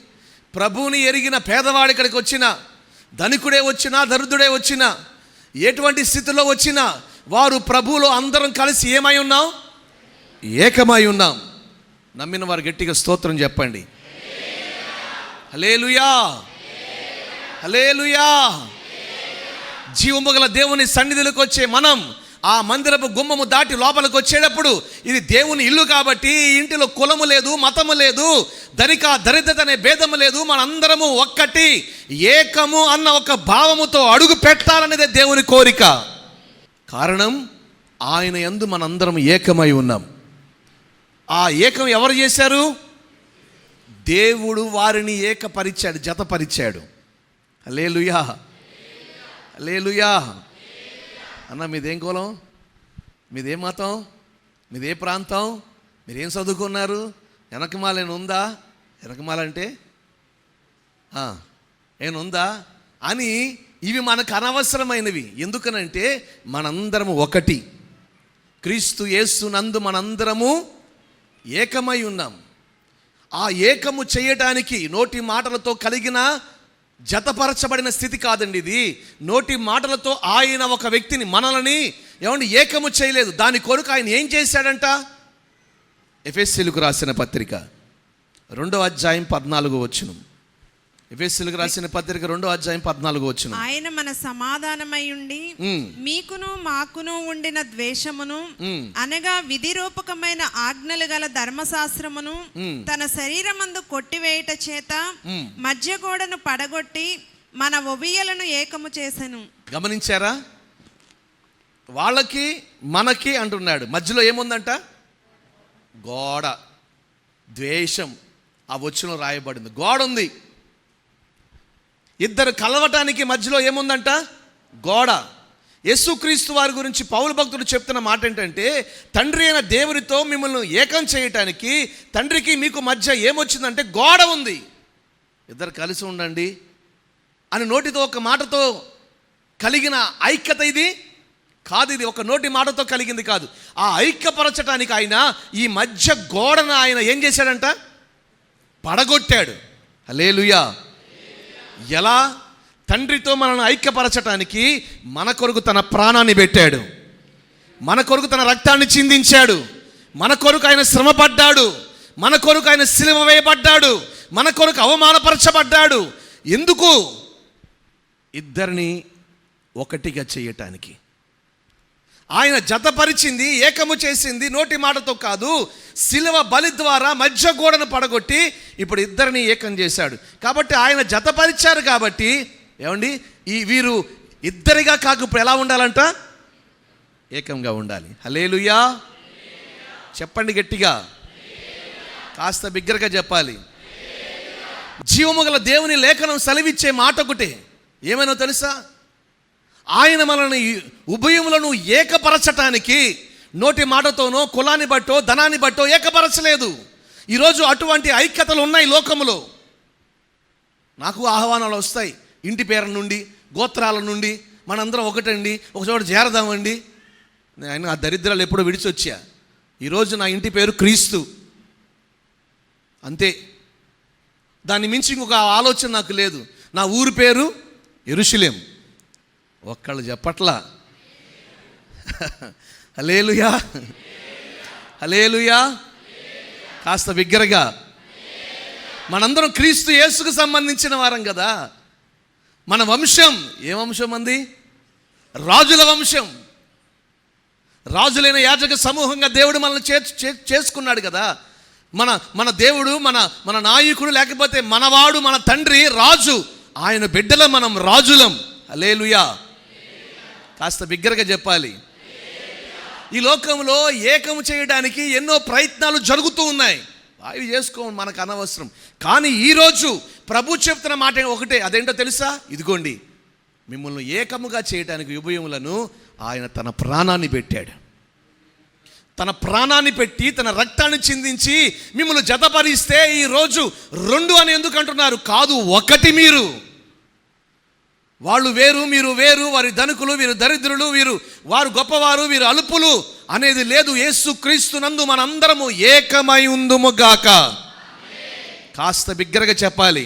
ప్రభువుని ఎరిగిన పేదవాడి ఇక్కడికి వచ్చినా, ధనికుడే వచ్చినా, దరిద్రుడే వచ్చినా, ఎటువంటి స్థితిలో వచ్చినా వారు ప్రభువులో అందరం కలిసి ఏమై ఉన్నాం? ఏకమై ఉన్నాం. నమ్మిన వారు గట్టిగా స్తోత్రం చెప్పండి. హల్లెలూయా, హల్లెలూయా. జీవము గల దేవుని సన్నిధిలోకి వచ్చే మనం ఆ మందిరపు గుమ్మము దాటి లోపలికి వచ్చేటప్పుడు ఇది దేవుని ఇల్లు కాబట్టి ఇంటిలో కులము లేదు, మతము లేదు, ధనిక దరిద్రత అనే భేదము లేదు. మనందరము ఒక్కటి, ఏకము అన్న ఒక భావముతో అడుగు పెట్టాలనేదే దేవుని కోరిక. కారణం ఆయన యందు మనందరం ఏకమై ఉన్నాం. ఆ ఏకం ఎవరు చేశారు? దేవుడు వారిని ఏకపరిచాడు, జతపరిచాడు. హల్లెలూయా, హల్లెలూయా. అన్న మీదేం కులం, మీదేం మతం, మీదే ప్రాంతం, మీరేం చదువుకున్నారు, వెనకమాలేను ఉందా, వెనకమాలంటే ఏనుందా అని ఇవి మనకు అనవసరమైనవి. ఎందుకనంటే మనందరము ఒకటి, క్రీస్తు యేసు నందు మనందరము ఏకమై ఉన్నాం. ఆ ఏకము చేయటానికి నోటి మాటలతో కలిగిన జతపరచబడిన స్థితి కాదండి ఇది. నోటి మాటలతో ఆయన ఒక వ్యక్తిని, మనల్ని ఏమండి ఏకము చేయలేదు. దాని కొరకు ఆయన ఏం చేశాడంట? ఎఫెసీయులకు రాసిన పత్రిక 2వ అధ్యాయం 14వ వచనం. ఎఫెసీయులకు రాసిన పత్రిక 2వ అధ్యాయం 14వ వచనం. ఆయన మన సమాధానమై ఉండి మీకును మాకును ఉండిన ద్వేషమును అనగా విధిరూపకమైన ఆజ్ఞలు గల ధర్మశాస్త్రమును తన శరీరమందు కొట్టివేయుట చేత మధ్య గోడను పడగొట్టి మన ఒబియలను ఏకము చేసెను. గమనించారా? వాళ్ళకి మనకి అంటున్నాడు. మధ్యలో ఏముందంట? గోడ, ద్వేషం. ఆ వచనం రాయబడింది, గోడ ఉంది. ఇద్దరు కలవటానికి మధ్యలో ఏముందంట? గోడ. యేసుక్రీస్తు వారి గురించి పౌలు భక్తుడు చెప్తున్న మాట ఏంటంటే, తండ్రి అయిన దేవునితో మిమ్మల్ని ఏకం చేయటానికి తండ్రికి మీకు మధ్య ఏమొచ్చిందంటే గోడ ఉంది. ఇద్దరు కలిసి ఉండండి అని నోటితో ఒక మాటతో కలిగిన ఐక్యత ఇది కాదు. ఇది ఒక నోటి మాటతో కలిగింది కాదు. ఆ ఐక్యపరచటానికి ఆయన ఈ మధ్య గోడను ఆయన ఏం చేశాడంట? పడగొట్టాడు. హల్లెలూయా. ఎలా? తండ్రితో మనల్ని ఐక్యపరచటానికి మన కొరకు తన ప్రాణాన్ని పెట్టాడు, మన కొరకు తన రక్తాన్ని చిందించాడు, మన కొరకు ఆయన శ్రమ పడ్డాడు, మన కొరకు ఆయన సిలువ వేయబడ్డాడు, మన కొరకు అవమానపరచబడ్డాడు. ఎందుకు? ఇద్దరిని ఒకటిగా చేయటానికి. ఆయన జతపరిచింది, ఏకము చేసింది నోటి మాటతో కాదు, సిలువ బలి ద్వారా మధ్య గోడను పడగొట్టి ఇప్పుడు ఇద్దరిని ఏకం చేశాడు. కాబట్టి ఆయన జతపరిచారు కాబట్టి ఏమండి, వీరు ఇద్దరిగా కాక ఇప్పుడు ఎలా ఉండాలంట? ఏకంగా ఉండాలి. హల్లెలూయా చెప్పండి గట్టిగా, కాస్త బిగ్గరగా చెప్పాలి. జీవము గల దేవుని లేఖనం సెలవిచ్చే మాట ఒకటే, ఏమైనా తెలుసా? ఆయన మనల్ని ఉభయములను ఏకపరచటానికి నోటి మాటతోనో కులాన్ని బట్టో ధనాన్ని బట్టో ఏకపరచలేదు. ఈరోజు అటువంటి ఐక్యతలు ఉన్నాయి లోకములో. నాకు ఆహ్వానాలు వస్తాయి ఇంటి పేరు నుండి, గోత్రాల నుండి, మనందరం ఒకటండి, ఒక చోట చేరదామండి. నేను ఆ దరిద్రాలు ఎప్పుడో విడిచొచ్చా. ఈరోజు నా ఇంటి పేరు క్రీస్తు, అంతే. దాన్ని మించి ఇంకొక ఆలోచన నాకు లేదు. నా ఊరి పేరు యెరూషలేం. ఒక్కళ్ళు చెప్పట్లా. హల్లెలూయా హల్లెలూయా కాస్త బిగ్గరగా. మనందరం క్రీస్తు యేసుకు సంబంధించిన వారం కదా. మన వంశం ఏ వంశం అంది? రాజుల వంశం. రాజులైన యాజక సమూహంగా దేవుడు మనల్ని చేసుకున్నాడు కదా. మన దేవుడు, మన నాయకుడు, లేకపోతే మనవాడు, మన తండ్రి రాజు. ఆయన బిడ్డల మనం రాజులం. హల్లెలూయా కాస్త బిగ్గరగా చెప్పాలి. ఈ లోకంలో ఏకము చేయడానికి ఎన్నో ప్రయత్నాలు జరుగుతూ ఉన్నాయి. అవి చేసుకోండి, మనకు అనవసరం. కానీ ఈరోజు ప్రభు చెప్తున్న మాట ఒకటే, అదేంటో తెలుసా? ఇదిగోండి, మిమ్మల్ని ఏకముగా చేయడానికి ఉభయములను ఆయన తన ప్రాణాన్ని పెట్టాడు. తన ప్రాణాన్ని పెట్టి తన రక్తాన్ని చిందించి మిమ్మల్ని జతపరిస్తే ఈరోజు రెండు అని ఎందుకు అంటున్నారు? కాదు, ఒకటి. వాళ్ళు వేరు, మీరు వేరు, వారి ధనికులు, వీరు దరిద్రులు, వారు గొప్పవారు, వీరు అల్పులు అనేది లేదు. యేసు క్రీస్తునందు మనందరము ఏకమై ఉందుముగాక. కాస్త బిగ్గరగా చెప్పాలి.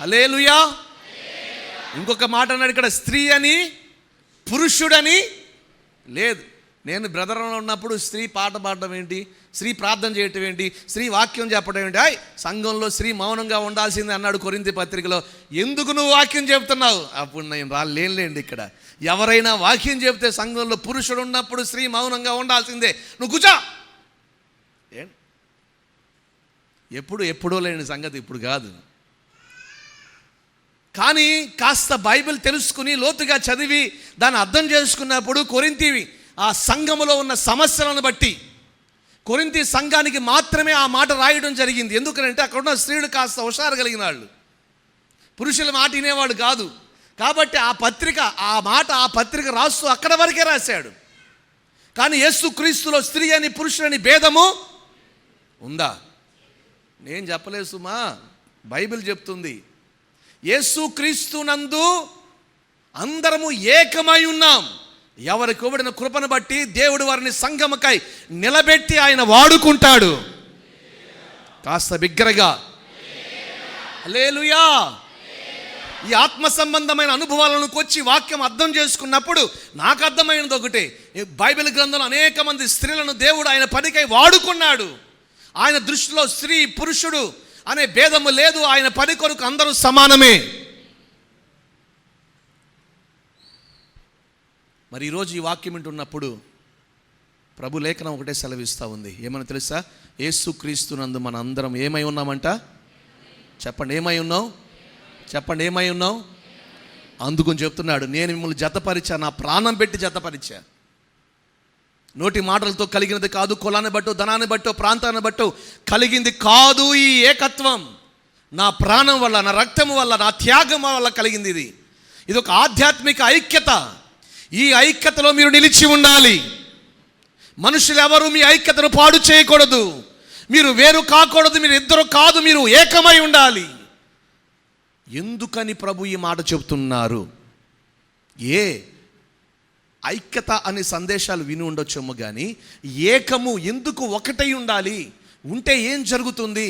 హల్లెలూయా. ఇంకొక మాట అన్నాడు ఇక్కడ, స్త్రీ అని పురుషుడని లేదు. నేను బ్రదర్లో ఉన్నప్పుడు స్త్రీ పాట పాడడం ఏంటి, స్త్రీ ప్రార్థన చేయటం ఏంటి, స్త్రీ వాక్యం చెప్పడం ఏంటి? సంఘంలో స్త్రీ మౌనంగా ఉండాల్సిందే అన్నాడు కొరింథీ పత్రికలో. ఎందుకు నువ్వు వాక్యం చెప్తున్నావు? అప్పుడు నేను లేనులేండి. ఇక్కడ ఎవరైనా వాక్యం చెప్తే సంఘంలో పురుషుడు ఉన్నప్పుడు స్త్రీ మౌనంగా ఉండాల్సిందే. నువ్వు కూర్చో. ఎప్పుడో లేని సంగతి ఇప్పుడు కాదు. కానీ కాస్త బైబిల్ తెలుసుకుని లోతుగా చదివి దాన్ని అర్థం చేసుకున్నప్పుడు కొరింథీ ఆ సంఘములో ఉన్న సమస్యలను బట్టి కొరింథీ సంఘానికి మాత్రమే ఆ మాట రాయడం జరిగింది. ఎందుకంటే అక్కడ ఉన్న స్త్రీలు కాస్త హుషారు కలిగిన వాళ్ళు, పురుషుల మాట వినేవాడు కాదు. కాబట్టి ఆ పత్రిక రాస్తూ అక్కడ వరకే రాశాడు. కానీ యేసుక్రీస్తులో స్త్రీ అని పురుషులని భేదము ఉందా? నేను చెప్పలేదు సుమా, బైబిల్ చెప్తుంది. యేసుక్రీస్తునందు అందరము ఏకమై ఉన్నాం. ఎవరికి ఇవ్వడిన కృపను బట్టి దేవుడు వారిని సంఘముకై నిలబెట్టి ఆయన వాడుకుంటాడు. కాస్త బిగ్గరగా హల్లెలూయా. ఈ ఆత్మ సంబంధమైన అనుభవాలను వచ్చి వాక్యం అర్థం చేసుకున్నప్పుడు నాకు అర్థమైనది ఒకటే, బైబిల్ గ్రంథంలో అనేక మంది స్త్రీలను దేవుడు ఆయన పనికై వాడుకున్నాడు. ఆయన దృష్టిలో స్త్రీ పురుషుడు అనే భేదము లేదు. ఆయన పని కొరకు అందరూ సమానమే. మరి ఈరోజు ఈ వాక్యం వింటున్నప్పుడు ప్రభు లేఖనం ఒకటే సెలవిస్తూ ఉంది. ఏమని తెలుసా? యేసుక్రీస్తునందు మన అందరం ఏమై ఉన్నామంట? చెప్పండి, ఏమై ఉన్నావు? చెప్పండి, ఏమై ఉన్నావు? అందుకని చెప్తున్నాడు, నేను మిమ్మల్ని జతపరిచా, నా ప్రాణం పెట్టి జతపరిచా. నోటి మాటలతో కలిగినది కాదు, కులాన్ని బట్టో ధనాన్ని బట్టో ప్రాంతాన్ని బట్టో కలిగింది కాదు. ఈ ఏకత్వం నా ప్రాణం వల్ల, నా రక్తం వల్ల, నా త్యాగం వల్ల కలిగింది. ఇది ఒక ఆధ్యాత్మిక ఐక్యత. ఈ ఐక్యతలో మీరు నిలిచి ఉండాలి. మనుషులు ఎవరు మీ ఐక్యతను పాడు చేయకూడదు. మీరు వేరు కాకూడదు. మీరు ఇద్దరు కాదు, మీరు ఏకమై ఉండాలి. ఎందుకని ప్రభు ఈ మాట చెబుతున్నారు? ఐక్యత అనే సందేశాలు విని ఉండొచ్చేమో కానీ ఏకము ఎందుకు ఒకటై ఉండాలి? ఉంటే ఏం జరుగుతుంది?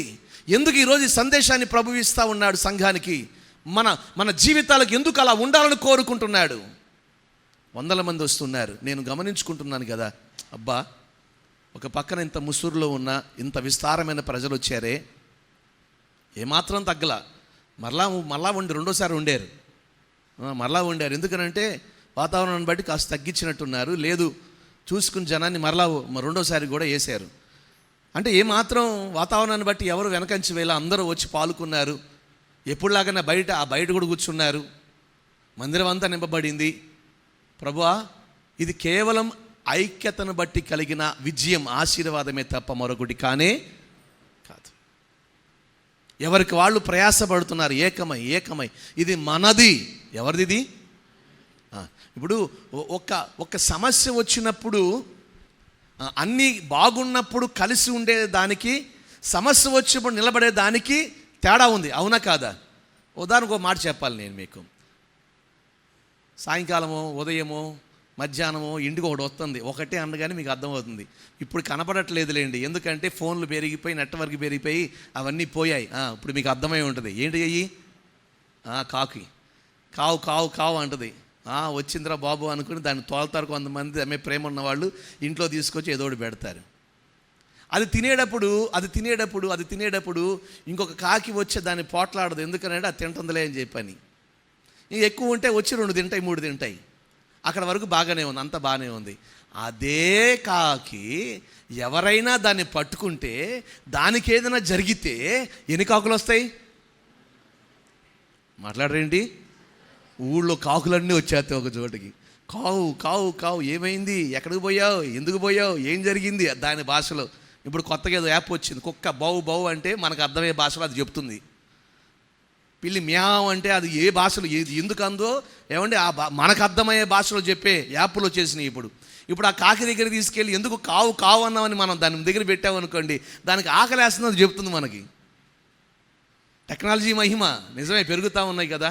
ఎందుకు ఈరోజు ఈ సందేశాన్ని ప్రభు ఇస్తూ ఉన్నాడు సంఘానికి? మన జీవితాలకు ఎందుకు అలా ఉండాలని కోరుకుంటున్నాడు? వందల మంది వస్తున్నారు, నేను గమనించుకుంటున్నాను కదా. అబ్బా, ఒక పక్కన ఇంత ముసురులో ఉన్న ఇంత విస్తారమైన ప్రజలు వచ్చారే, ఏమాత్రం తగ్గల. మరలా రెండోసారి వండారు. ఎందుకనంటే వాతావరణాన్ని బట్టి కాస్త తగ్గించినట్టున్నారు. లేదు, చూసుకుని జనాన్ని మరలా రెండోసారి కూడా వేశారు. అంటే ఏమాత్రం వాతావరణాన్ని బట్టి ఎవరు వెనకంచి వేళ అందరూ వచ్చి పాల్గొన్నారు. ఎప్పుడులాగానే బయట కూడా కూర్చున్నారు. మందిరం అంతా నింపబడింది. ప్రభువా, ఇది కేవలం ఐక్యతను బట్టి కలిగిన విజయం, ఆశీర్వాదమే తప్ప మరొకటి కానే కాదు. ఎవరికి వాళ్ళు ప్రయాసపడుతున్నారు, ఏకమై. ఇది మనది. ఎవరిది ఇది? ఇప్పుడు ఒక సమస్య వచ్చినప్పుడు, అన్నీ బాగున్నప్పుడు కలిసి ఉండే దానికి, సమస్య వచ్చినప్పుడు నిలబడే దానికి తేడా ఉంది, అవునా కాదా? ఉదాహరణకు ఒక మాట చెప్పాలి నేను మీకు. సాయంకాలమో ఉదయమో మధ్యాహ్నమో ఇంటికి ఒకటి వస్తుంది, ఒకటే అనగానే మీకు అర్థమవుతుంది. ఇప్పుడు కనపడట్లేదులేండి, ఎందుకంటే ఫోన్లు పెరిగిపోయి, నెట్వర్క్ పెరిగిపోయి అవన్నీ పోయాయి. ఇప్పుడు మీకు అర్థమై ఉంటుంది. ఏంటి అయ్యి? కాకి కావు అంటుంది. వచ్చిందిరా బాబు అనుకుని దాన్ని తోలుతారు కొంతమంది. ఆమె ప్రేమ ఉన్నవాళ్ళు ఇంట్లో తీసుకొచ్చి ఏదోటి పెడతారు. అది తినేటప్పుడు ఇంకొక కాకి వచ్చి దాన్ని పోట్లాడదు. ఎందుకంటే అది తింటుందిలే అని చెప్పని. ఎక్కువ ఉంటే వచ్చి 2 తింటాయి, 3 తింటాయి. అక్కడ వరకు బాగానే ఉంది, అంత బాగానే ఉంది. అదే కాకి ఎవరైనా దాన్ని పట్టుకుంటే, దానికి ఏదైనా జరిగితే ఎన్ని కాకులు వస్తాయి? మాట్లాడరేంటి? ఊళ్ళో కాకులన్నీ వచ్చేస్తాయి ఒక చోటికి. కావు ఏమైంది, ఎక్కడికి పోయావు, ఎందుకు పోయావు, ఏం జరిగింది, దాని భాషలో. ఇప్పుడు కొత్తగా ఏదో యాప్ వచ్చింది, కుక్క బౌ అంటే మనకు అర్థమయ్యే భాషలో అది చెప్తుంది. పిల్లి మ్యావ్ అంటే అది ఏ భాషలో ఎందుకు అందో ఏమంటే మనకు అర్థమయ్యే భాషలో చెప్పే యాప్లు వచ్చేసినాయి. ఇప్పుడు ఆ కాకి దగ్గర తీసుకెళ్ళి ఎందుకు కావు అన్నామని మనం దాని దగ్గర పెట్టామనుకోండి, దానికి ఆకలేస్తుంది, అది చెప్తుంది మనకి. టెక్నాలజీ మహిమ నిజమే పెరుగుతూ ఉన్నాయి కదా.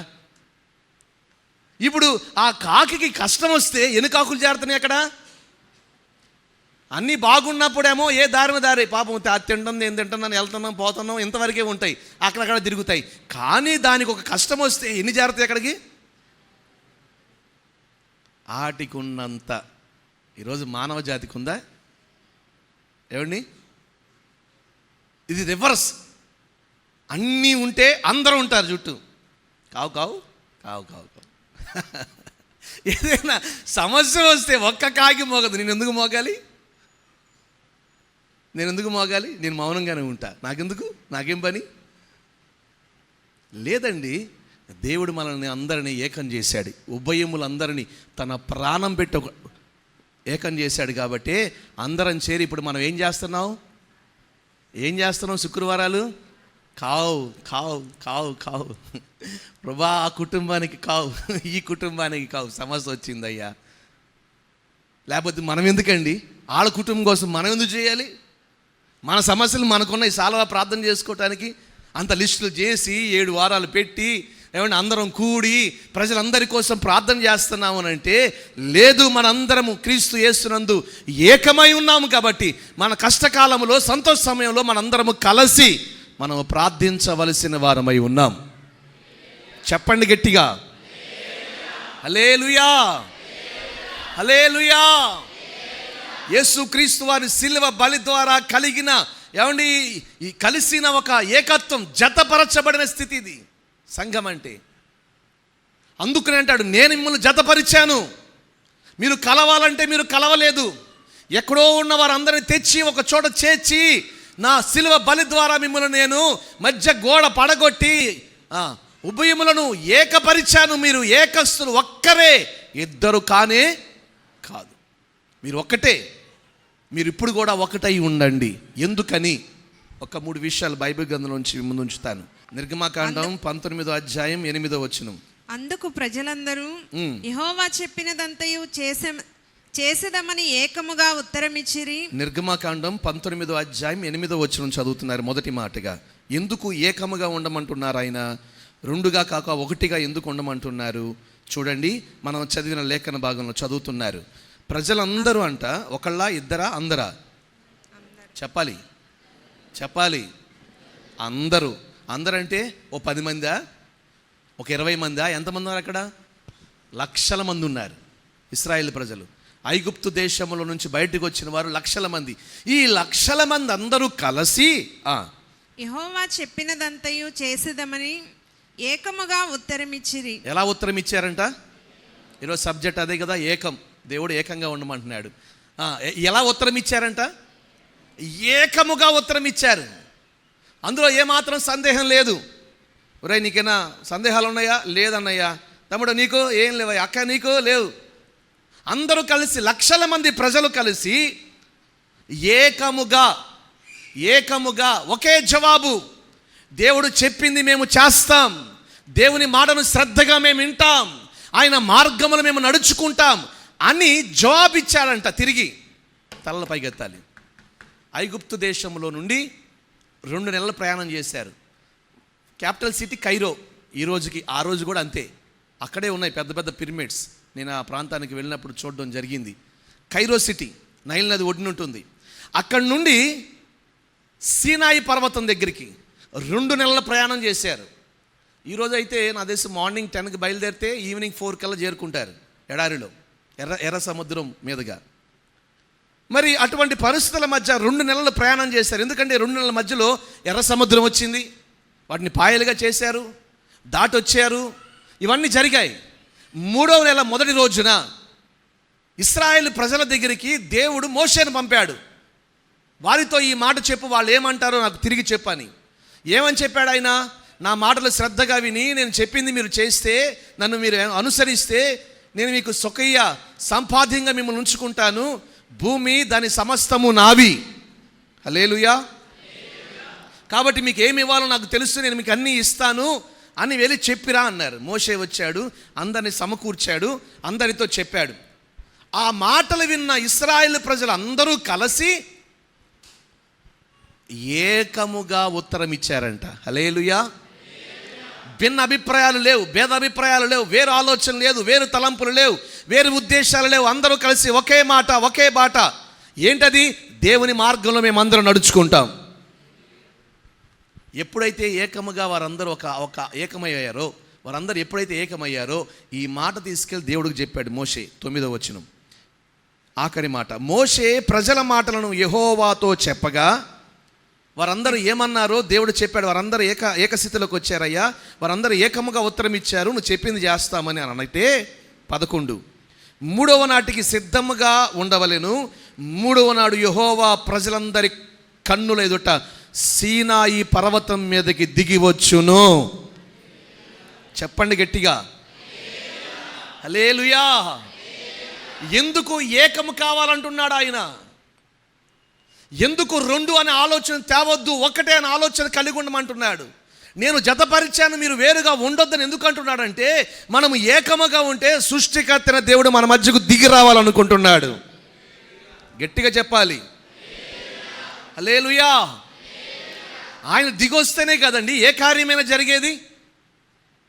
ఇప్పుడు ఆ కాకి కష్టం వస్తే ఎన్ని కాకులు చేరుతున్నాయి అక్కడ? అన్నీ బాగున్నప్పుడేమో ఏ దారి పాపం తింటుంది, ఏం తింటున్నాను, వెళ్తున్నాం, పోతున్నాం, ఇంతవరకే ఉంటాయి, అక్కడక్కడ తిరుగుతాయి. కానీ దానికి ఒక కష్టం వస్తే ఎన్ని చేరుతాయి అక్కడికి? ఆటికున్నంత ఈరోజు మానవ జాతికి ఉందా? ఏమండి, ఇది రివర్స్. అన్నీ ఉంటే అందరూ ఉంటారు చుట్టూ. కావు ఏదైనా సమస్య వస్తే ఒక్క కాకి మోగదు. నేను ఎందుకు మోగాలి? నేను మౌనంగానే ఉంటా. నాకేం పని? లేదండి, దేవుడు మనల్ని అందరినీ ఏకం చేశాడు. ఉభయములందరినీ తన ప్రాణం పెట్టి ఏకం చేశాడు. కాబట్టి అందరం చేరి ఇప్పుడు మనం ఏం చేస్తున్నాం? శుక్రవారాలు కావు ప్రభా, ఆ కుటుంబానికి కావు, ఈ కుటుంబానికి కావు, సమస్య వచ్చిందయ్యా. లేకపోతే మనం ఎందుకండి? వాళ్ళ కుటుంబం కోసం మనం ఎందుకు చేయాలి? మన సమస్యలు మనకున్నాయి, చాలా ప్రార్థన చేసుకోవటానికి అంత లిస్టులు చేసి 7 వారాలు పెట్టి ఏమంటే అందరం కూడి ప్రజలందరి కోసం ప్రార్థన చేస్తున్నాము అని అంటే, లేదు, మనందరము క్రీస్తు యేసునందు ఏకమై ఉన్నాము. కాబట్టి మన కష్టకాలంలో, సంతోష సమయంలో మనందరము కలిసి మనం ప్రార్థించవలసిన వారమై ఉన్నాం. చెప్పండి గట్టిగా, హల్లెలూయా, హల్లెలూయా. యేసుక్రీస్తు వారి సిలువ బలి ద్వారా కలిగిన ఈ కలిసిన ఒక ఏకత్వం, జతపరచబడిన స్థితి ఇది సంఘం అంటే. అందుకనే అంటాడు, నేను మిమ్మల్ని జతపరిచాను. మీరు కలవాలంటే మీరు కలవలేదు. ఎక్కడో ఉన్న వారందరినీ తెచ్చి ఒక చోట చేర్చి నా సిలువ బలి ద్వారా మిమ్మల్ని నేను మధ్య గోడ పడగొట్టి ఉభయములను ఏకపరిచాను. మీరు ఏకస్తులు, ఒక్కరే, ఇద్దరు కానే కాదు, మీరు ఒక్కటే. మీరు ఇప్పుడు కూడా ఒకటై ఉండండి. ఎందుకని? ఒక 3 విషయాలు బైబిల్ గ్రంథం నుంచి ముందు ఉంచుతాను. నిర్గమకాండం 19వ అధ్యాయం 8వ వచనం. అందుకు ప్రజలందరూ యెహోవా చెప్పినదంతయు చేసేదమని ఏకముగా ఉత్తరమిచ్చిరి. నిర్గమకాండం 19వ అధ్యాయం 8వ వచనం చదువుతున్నారు మొదటి మాటగా. ఎందుకు ఏకముగా ఉండమంటున్నారు ఆయన? 2గా కాక 1గా ఎందుకు ఉండమంటున్నారు? చూడండి, మనం చదివిన లేఖన భాగంలో చదువుతున్నారు. ప్రజలందరూ అంట ఒకళ్ళ, ఇద్దరా, అందరా? చెప్పాలి. అందరంటే ఓ 10 మందా, ఒక 20 మందా? ఎంతమంది ఉన్నారు అక్కడ? లక్షల మంది ఉన్నారు ఇశ్రాయేలు ప్రజలు. ఐగుప్తు దేశంలో నుంచి బయటకు వచ్చిన వారు లక్షల మంది. ఈ లక్షల మంది అందరూ కలిసి యెహోవా చెప్పినదంతయు చేసేదమని ఏకముగా ఉత్తరమిచ్చిరి. ఎలా ఉత్తరం ఇచ్చారంట? ఈరోజు సబ్జెక్ట్ అదే కదా, ఏకం. దేవుడు ఏకంగా ఉండమంటున్నాడు. ఎలా ఉత్తరం ఇచ్చారంట? ఏకముగా ఉత్తరం ఇచ్చారు. అందులో ఏమాత్రం సందేహం లేదు. ఒరేయ్, నీకేనా సందేహాలు ఉన్నాయా? లేదన్నయ్యా. తమ్ముడు, నీకు ఏం లేవయ్యా? అక్క, నీకు లేవు. అందరూ కలిసి, లక్షల మంది ప్రజలు కలిసి ఏకముగా ఒకే జవాబు. దేవుడు చెప్పింది మేము చేస్తాం, దేవుని మాటను శ్రద్ధగా మేము వింటాం, ఆయన మార్గములు మేము నడుచుకుంటాం అని జవాబిచ్చారంట. తిరిగి తలల పైకెత్తాలి. ఐగుప్తు దేశంలో నుండి 2 నెలల ప్రయాణం చేశారు. Capital city Cairo. ఆ రోజు కూడా అంతే. అక్కడే ఉన్నాయి పెద్ద పెద్ద పిరమిడ్స్. నేను ఆ ప్రాంతానికి వెళ్ళినప్పుడు చూడడం జరిగింది. కైరో సిటీ నైల్ నది ఒడ్డున ఉంటుంది. అక్కడి నుండి సీనాయి పర్వతం దగ్గరికి 2 నెలల ప్రయాణం చేశారు. ఈరోజు అయితే నా దేశం మార్నింగ్ 10కి బయలుదేరితే ఈవినింగ్ 4 కల్లా చేరుకుంటారు ఎడారిలో, ఎర్ర సముద్రం మీదుగా. మరి అటువంటి పరిస్థితుల మధ్య 2 నెలలు ప్రయాణం చేశారు. ఎందుకంటే 2 నెలల మధ్యలో ఎర్ర సముద్రం వచ్చింది, వాటిని పాయలుగా చేశారు, దాటొచ్చారు, ఇవన్నీ జరిగాయి. 3వ నెల మొదటి రోజున ఇశ్రాయేలు ప్రజల దగ్గరికి దేవుడు మోషేను పంపాడు. వారితో ఈ మాట చెప్పు, వాళ్ళు ఏమంటారో నాకు తిరిగి చెప్పని. ఏమని చెప్పాడు ఆయన? నా మాటలు శ్రద్ధగా విని నేను చెప్పింది మీరు చేస్తే, నన్ను మీరు అనుసరిస్తే, నేను మీకు స్వకీయ సంపాద్యంగా మిమ్మల్ని ఉంచుకుంటాను, భూమి దాని సమస్తము నావి. హల్లెలూయా. కాబట్టి మీకు ఏమి ఇవ్వాలో నాకు తెలుసు, నేను మీకు అన్నీ ఇస్తాను అని వెళ్ళి చెప్పిరా అన్నారు. మోషే వచ్చాడు, అందరిని సమకూర్చాడు, అందరితో చెప్పాడు. ఆ మాటలు విన్న ఇశ్రాయేలు ప్రజలు అందరూ కలిసి ఏకముగా ఉత్తరం ఇచ్చారంట. హల్లెలూయా. భిన్న అభిప్రాయాలు లేవు, భేదాభిప్రాయాలు లేవు, వేరు ఆలోచన లేదు, వేరు తలంపులు లేవు, వేరు ఉద్దేశాలు లేవు. అందరూ కలిసి ఒకే మాట, ఒకే బాట. ఏంటది? దేవుని మార్గంలో మేమందరం నడుచుకుంటాం. ఎప్పుడైతే ఏకముగా వారందరూ ఒక ఏకమయ్యారో, వారందరూ ఎప్పుడైతే ఏకమయ్యారో ఈ మాట తీసుకెళ్ళి దేవుడికి చెప్పాడు మోషే. 9వ వచనం ఆఖరి మాట. మోషే ప్రజల మాటలను యెహోవాతో చెప్పగా వారందరూ ఏమన్నారో దేవుడు చెప్పాడు. వారందరూ ఏకస్థితిలోకి వచ్చారయ్యా, వారందరూ ఏకముగా ఉత్తరం ఇచ్చారు, నువ్వు చెప్పింది చేస్తామని అని అంటే. 11 3వ నాటికి సిద్ధముగా ఉండవలెను. 3వ నాడు యెహోవా ప్రజలందరి కన్నుల ఎదుట సీనాయి పర్వతం మీదకి దిగివచ్చును. చెప్పండి గట్టిగా, హల్లెలూయా. ఎందుకు ఏకము కావాలంటున్నాడు ఆయన? ఎందుకు 2 అనే ఆలోచన తేవద్దు, ఒకటే అనే ఆలోచన కలిగి ఉండమంటున్నాడు. నేను జతపరిచాను, మీరు వేరుగా ఉండొద్దని ఎందుకు అంటున్నాడంటే, మనము ఏకముగా ఉంటే సృష్టికర్తైన దేవుడు మన మధ్యకు దిగి రావాలనుకుంటున్నాడు. గట్టిగా చెప్పాలి, హల్లెలూయా. ఆయన దిగొస్తేనే కదండి ఏ కార్యమైనా జరిగేది.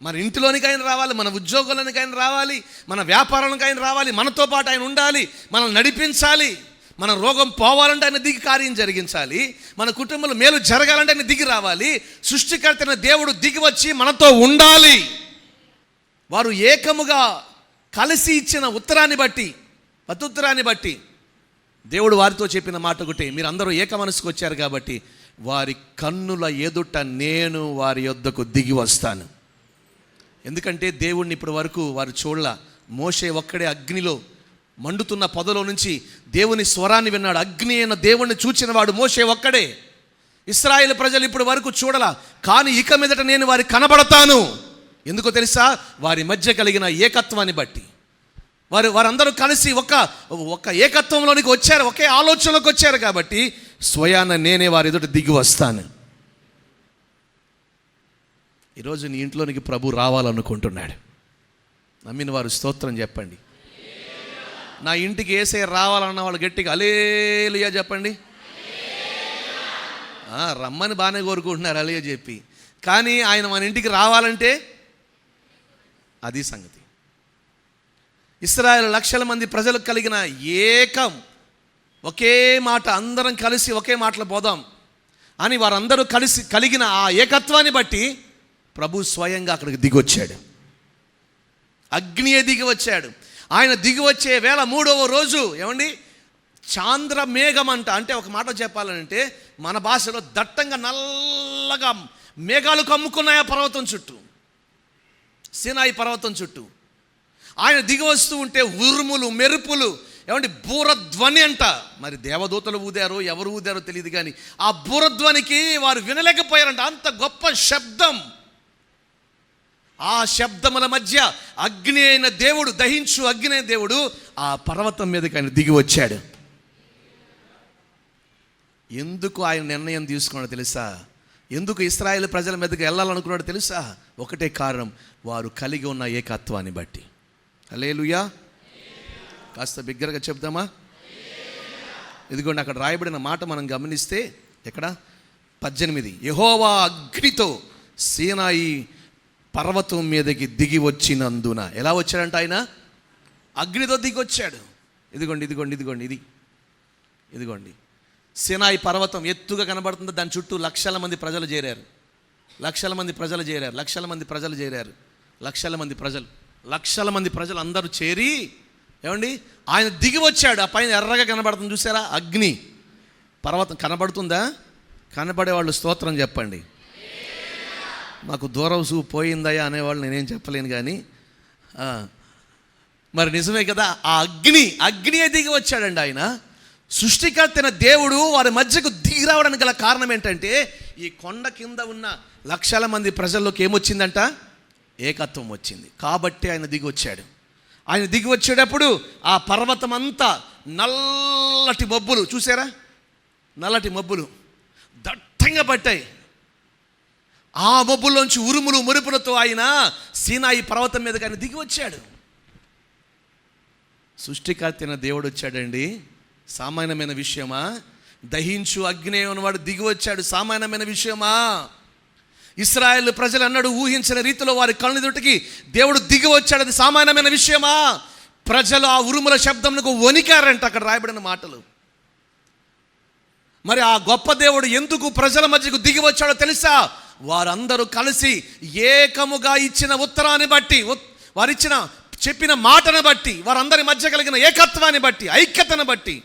మన ఇంటిలోనికి ఆయన రావాలి, మన ఉద్యోగాలకు ఆయన రావాలి, మన వ్యాపారానికి ఆయన రావాలి, మనతో పాటు ఆయన ఉండాలి, మనల్ని నడిపించాలి. మన రోగం పోవాలంటే ఆయన దిగి కార్యం జరిగించాలి, మన కుటుంబంలో మేలు జరగాలంటే ఆయన దిగి రావాలి. సృష్టికర్తైన దేవుడు దిగి వచ్చి మనతో ఉండాలి. వారు ఏకముగా కలిసి ఇచ్చిన ఉత్తరాన్ని బట్టి, ప్రత్యుత్తరాన్ని బట్టి దేవుడు వారితో చెప్పిన మాట ఒకటి, మీరందరూ ఏక మనసుకు వచ్చారు కాబట్టి వారి కన్నుల ఎదుట నేను వారి యొద్దకు దిగి వస్తాను. ఎందుకంటే దేవుణ్ణి ఇప్పటి వరకు వారు చూడలా. మోషే ఒక్కడే అగ్నిలో మండుతున్న పొదలో నుంచి దేవుని స్వరాన్ని విన్నాడు. అగ్ని అయిన దేవుణ్ణి చూచిన వాడు మోషే ఒక్కడే. ఇశ్రాయేలు ప్రజలు ఇప్పటి వరకు చూడలా, కానీ ఇక మీదట నేను వారికి కనబడతాను. ఎందుకో తెలుసా? వారి మధ్య కలిగిన ఏకత్వాన్ని బట్టి. వారందరూ కలిసి ఒక ఏకత్వంలోనికి వచ్చారు, ఒకే ఆలోచనలోకి వచ్చారు కాబట్టి స్వయాన నేనే వారి ఎదుట దిగి వస్తాను. ఈరోజు నీ ఇంట్లోనికి ప్రభు రావాలనుకుంటున్నాడు. నమ్మిన వారు స్తోత్రం చెప్పండి. నా ఇంటికి యేసయ్య రావాలన్న వాళ్ళు గట్టిగా హల్లెలూయా చెప్పండి. రమ్మని బాగానే కోరుకుంటున్నారు హల్లెలూయా చెప్పి, కానీ ఆయన మన ఇంటికి రావాలంటే అది సంగతి. ఇశ్రాయేలు లక్షల మంది ప్రజలకు కలిగిన ఏకం, ఒకే మాట, అందరం కలిసి ఒకే మాటలు పోదాం అని వారందరూ కలిసి కలిగిన ఆ ఏకత్వాన్ని బట్టి ప్రభు స్వయంగా అక్కడికి దిగొచ్చాడు. అగ్నియే దిగి వచ్చాడు. ఆయన దిగి వచ్చే వేళ 3వ రోజు ఏమండి చాంద్ర మేఘం అంట. అంటే ఒక మాట చెప్పాలంటే మన భాషలో దట్టంగా నల్లగా మేఘాలు కమ్ముకున్నాయి ఆ పర్వతం చుట్టూ, సీనాయి పర్వతం చుట్టూ. ఆయన దిగి వస్తూ ఉంటే ఉరుములు మెరుపులు, ఏమంటే బూరధ్వని అంట. మరి దేవదూతలు ఊదారో ఎవరు ఊదారో తెలియదు, కానీ ఆ బూరధ్వనికి వారు వినలేకపోయారంట. అంత గొప్ప శబ్దం. ఆ శబ్దముల మధ్య అగ్ని అయిన దేవుడు, దహించు అగ్ని అయిన దేవుడు ఆ పర్వతం మీదకి ఆయన దిగి వచ్చాడు. ఎందుకు ఆయన నిర్ణయం తీసుకున్నాడో తెలుసా? ఎందుకు ఇశ్రాయేలు ప్రజల మీదకి వెళ్ళాలనుకున్నాడో తెలుసా? ఒకటే కారణం, వారు కలిగి ఉన్న ఏకత్వాన్ని బట్టి. హల్లెలూయా. కాస్త బిగ్గరగా చెప్దామా? ఇదిగోండి అక్కడ రాయబడిన మాట మనం గమనిస్తే, ఎక్కడ 18, యెహోవా అగ్నితో సీనాయి పర్వతం మీదకి దిగి వచ్చినందున. ఎలా వచ్చాడంట ఆయన? అగ్నితో దిగి వచ్చాడు. ఇదిగోండి ఇదిగోండి ఇదిగోండి ఇదిగోండి సీనాయి పర్వతం ఎత్తుగా కనబడుతుంది. దాని చుట్టూ లక్షల మంది ప్రజలు చేరారు. లక్షల మంది ప్రజలు అందరూ చేరి, ఏమండి ఆయన దిగి వచ్చాడు. ఆ పైన ఎర్రగా కనబడుతుంది చూసారా? అగ్ని పర్వతం కనబడుతుందా? కనబడే వాళ్ళు స్తోత్రం చెప్పండి. మాకు దూరం చూపు పోయిందయ్యా అనేవాళ్ళు నేనేం చెప్పలేను, కానీ మరి నిజమే కదా. ఆ అగ్నియే దిగి వచ్చాడండి ఆయన. సృష్టికర్తైన దేవుడు వారి మధ్యకు దిగి రావడానికి గల కారణం ఏంటంటే, ఈ కొండ కింద ఉన్న లక్షల మంది ప్రజల్లోకి ఏమొచ్చిందంట? ఏకత్వం వచ్చింది. కాబట్టి ఆయన దిగి వచ్చాడు. ఆయన దిగి వచ్చేటప్పుడు ఆ పర్వతం అంతా నల్లటి మబ్బులు చూసారా? నల్లటి మబ్బులు దట్టంగా పట్టాయి. ఆ మబ్బుల్లోంచి ఉరుములు మెరుపులతో ఆయన సీనాయి పర్వతం మీదకి ఆయన దిగి వచ్చాడు. సృష్టికర్తైన దేవుడు వచ్చాడండి. సామాన్యమైన విషయమా? దహించు అగ్ని ఉన్నవాడు దిగి వచ్చాడు. సామాన్యమైన విషయమా? ఇశ్రాయేలు ప్రజలు అన్నాడు ఊహించిన రీతిలో వారి కళ్ళెదుటికి దేవుడు దిగి వచ్చాడు. అది సామాన్యమైన విషయమా? ప్రజలు ఆ ఉరుముల శబ్దంకు వణికారంట. అక్కడ రాయబడిన మాటలు. మరి ఆ గొప్ప దేవుడు ఎందుకు ప్రజల మధ్యకు దిగి వచ్చాడో తెలుసా? వారందరూ కలిసి ఏకముగా ఇచ్చిన ఉత్తరాన్ని బట్టి, వారిచ్చిన చెప్పిన మాటను బట్టి, వారందరి మధ్య కలిగిన ఏకత్వాన్ని బట్టి, ఐక్యతను బట్టి,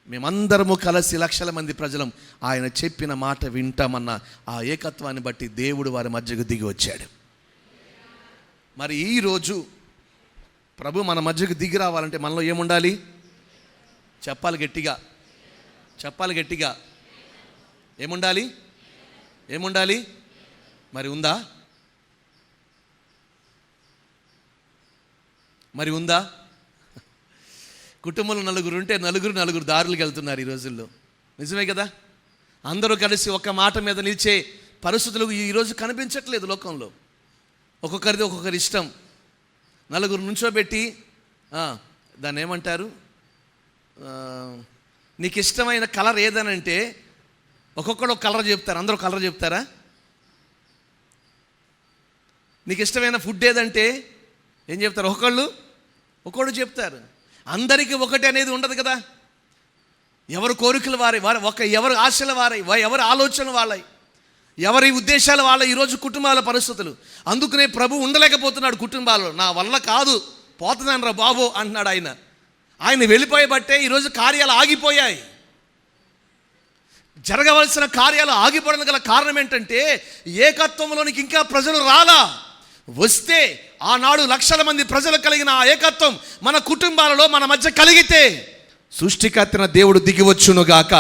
మేమందరము కలిసి లక్షల మంది ప్రజలం ఆయన చెప్పిన మాట వింటామన్న ఆ ఏకత్వాన్ని బట్టి దేవుడు వారి మధ్యకు దిగి వచ్చాడు. మరి ఈరోజు ప్రభు మన మధ్యకు దిగి రావాలంటే మనలో ఏముండాలి? చెప్పాలి గట్టిగా. ఏముండాలి? మరి ఉందా? కుటుంబంలో నలుగురు ఉంటే నలుగురు దారులకు వెళ్తున్నారు ఈ రోజుల్లో. నిజమే కదా? అందరూ కలిసి ఒక్క మాట మీద నిలిచే పరిస్థితులు ఈరోజు కనిపించట్లేదు లోకంలో. ఒక్కొక్కరిది ఒక్కొక్కరి ఇష్టం. నలుగురు నుంచోబెట్టి దాన్ని ఏమంటారు, నీకు ఇష్టమైన కలర్ ఏదనంటే ఒక్కొక్కడు ఒక కలర్ చెప్తారు. అందరూ కలర్ చెప్తారా? నీకు ఇష్టమైన ఫుడ్ ఏదంటే ఏం చెప్తారు? ఒక్కొక్కడు చెప్తారు. అందరికీ ఒకటి అనేది ఉండదు కదా. ఎవరు కోరికలు ఎవరు ఆశలు ఎవరి ఆలోచన వాళ్ళవి, ఎవరి ఉద్దేశాలు వాళ్ళ. ఈరోజు కుటుంబాల పరిస్థితులు. అందుకనే ప్రభు ఉండలేకపోతున్నాడు కుటుంబాల్లో. నా వల్ల కాదు, పోతున్నాను రా బాబు అంటున్నాడు ఆయన. ఆయన వెళ్ళిపోయబట్టే ఈరోజు కార్యాలు ఆగిపోయాయి. జరగవలసిన కార్యాలు ఆగిపోవడం గల కారణం ఏంటంటే, ఏకత్వంలోనికి ఇంకా ప్రజలు రాలా. వస్తే ఆనాడు లక్షల మంది ప్రజలు కలిగిన ఆ ఏకత్వం మన కుటుంబాలలో మన మధ్య కలిగితే సృష్టికర్తైన దేవుడు దిగివచ్చునుగాక.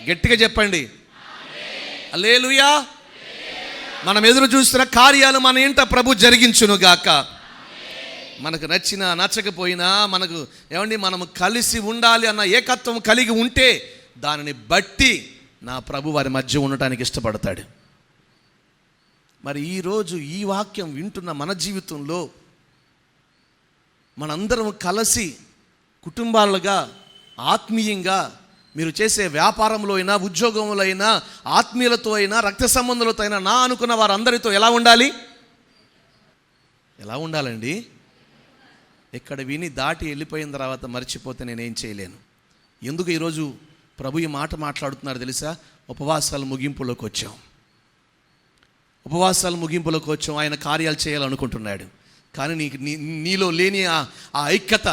గట్టిగా చెప్పండి హల్లెలూయా. మనం ఎదురు చూస్తున్న కార్యాలు మన ఇంట ప్రభు జరిగించునుగాక. మనకు నచ్చినా నచ్చకపోయినా మనకు మనము కలిసి ఉండాలి అన్న ఏకత్వం కలిగి ఉంటే దానిని బట్టి నా ప్రభు వారి మధ్య ఉండటానికి ఇష్టపడతాడు. మరి ఈరోజు ఈ వాక్యం వింటున్న మన జీవితంలో మనందరం కలిసి కుటుంబాలుగా ఆత్మీయంగా, మీరు చేసే వ్యాపారంలో అయినా, ఉద్యోగంలో అయినా, ఆత్మీయులతో అయినా, రక్త సంబంధులతో అయినా, నా అనుకున్న వారందరితో ఎలా ఉండాలండి? ఇక్కడ విని దాటి వెళ్ళిపోయిన తర్వాత మర్చిపోతే నేనేం చేయలేను. ఎందుకు ఈరోజు ప్రభు ఈ మాట మాట్లాడుతున్నారు తెలుసా? ఉపవాసాల ముగింపులోకి వచ్చాం. ఆయన కార్యాలు చేయాలనుకుంటున్నాడు. కానీ నీలో లేని ఆ ఐక్యత,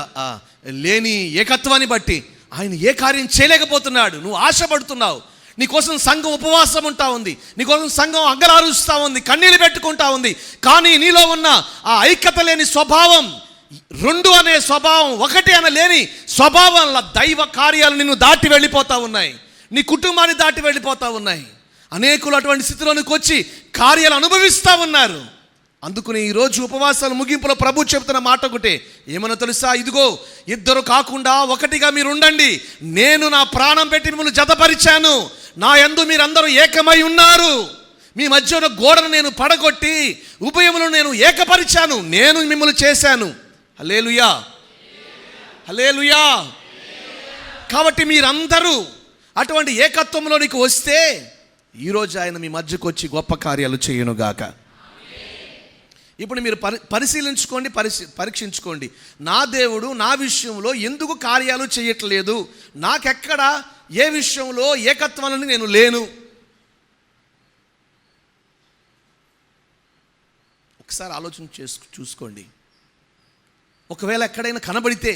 లేని ఏకత్వాన్ని బట్టి ఆయన ఏ కార్యం చేయలేకపోతున్నాడు. నువ్వు ఆశపడుతున్నావు, నీకోసం సంఘం ఉపవాసం ఉంటా ఉంది, నీకోసం సంఘం అగ్గరారుస్తూ ఉంది, కన్నీళ్ళు పెట్టుకుంటా ఉంది. కానీ నీలో ఉన్న ఆ ఐక్యత లేని స్వభావం, రెండు అనే స్వభావం, ఒకటి అనలేని స్వభావంలో దైవ కార్యాలు నిన్ను దాటి వెళ్ళిపోతూ ఉన్నాయి, నీ కుటుంబాన్ని దాటి వెళ్ళిపోతూ ఉన్నాయి. అనేకులు అటువంటి స్థితిలోనికి వచ్చి కార్యాలు అనుభవిస్తూ ఉన్నారు. అందుకని ఈరోజు ఉపవాసాల ముగింపులో ప్రభు చెబుతున్న మాట ఒకటే, ఏమన్నా తెలుసా? ఇదిగో, ఇద్దరు కాకుండా ఒకటిగా మీరు ఉండండి. నేను నా ప్రాణం పెట్టి మిమ్మల్ని జతపరిచాను, నా యందు మీరందరూ ఏకమై ఉన్నారు. మీ మధ్య ఉన్న గోడను నేను పడగొట్టి ఉభయములను నేను ఏకపరిచాను, నేను మిమ్మల్ని చేశాను. హల్లెలూయా, హల్లెలూయా. కాబట్టి మీరందరూ అటువంటి ఏకత్వంలోనికి వస్తే ఈరోజు ఆయన మీ మధ్యకు వచ్చి గొప్ప కార్యాలు చేయునుగాక. ఇప్పుడు మీరు పరిశీలించుకోండి, పరీక్షించుకోండి. నా దేవుడు నా విషయంలో ఎందుకు కార్యాలు చేయట్లేదు? నాకెక్కడ ఏ విషయంలో ఏకత్వాలని నేను లేను? ఒకసారి ఆలోచన చూసుకోండి. ఒకవేళ ఎక్కడైనా కనబడితే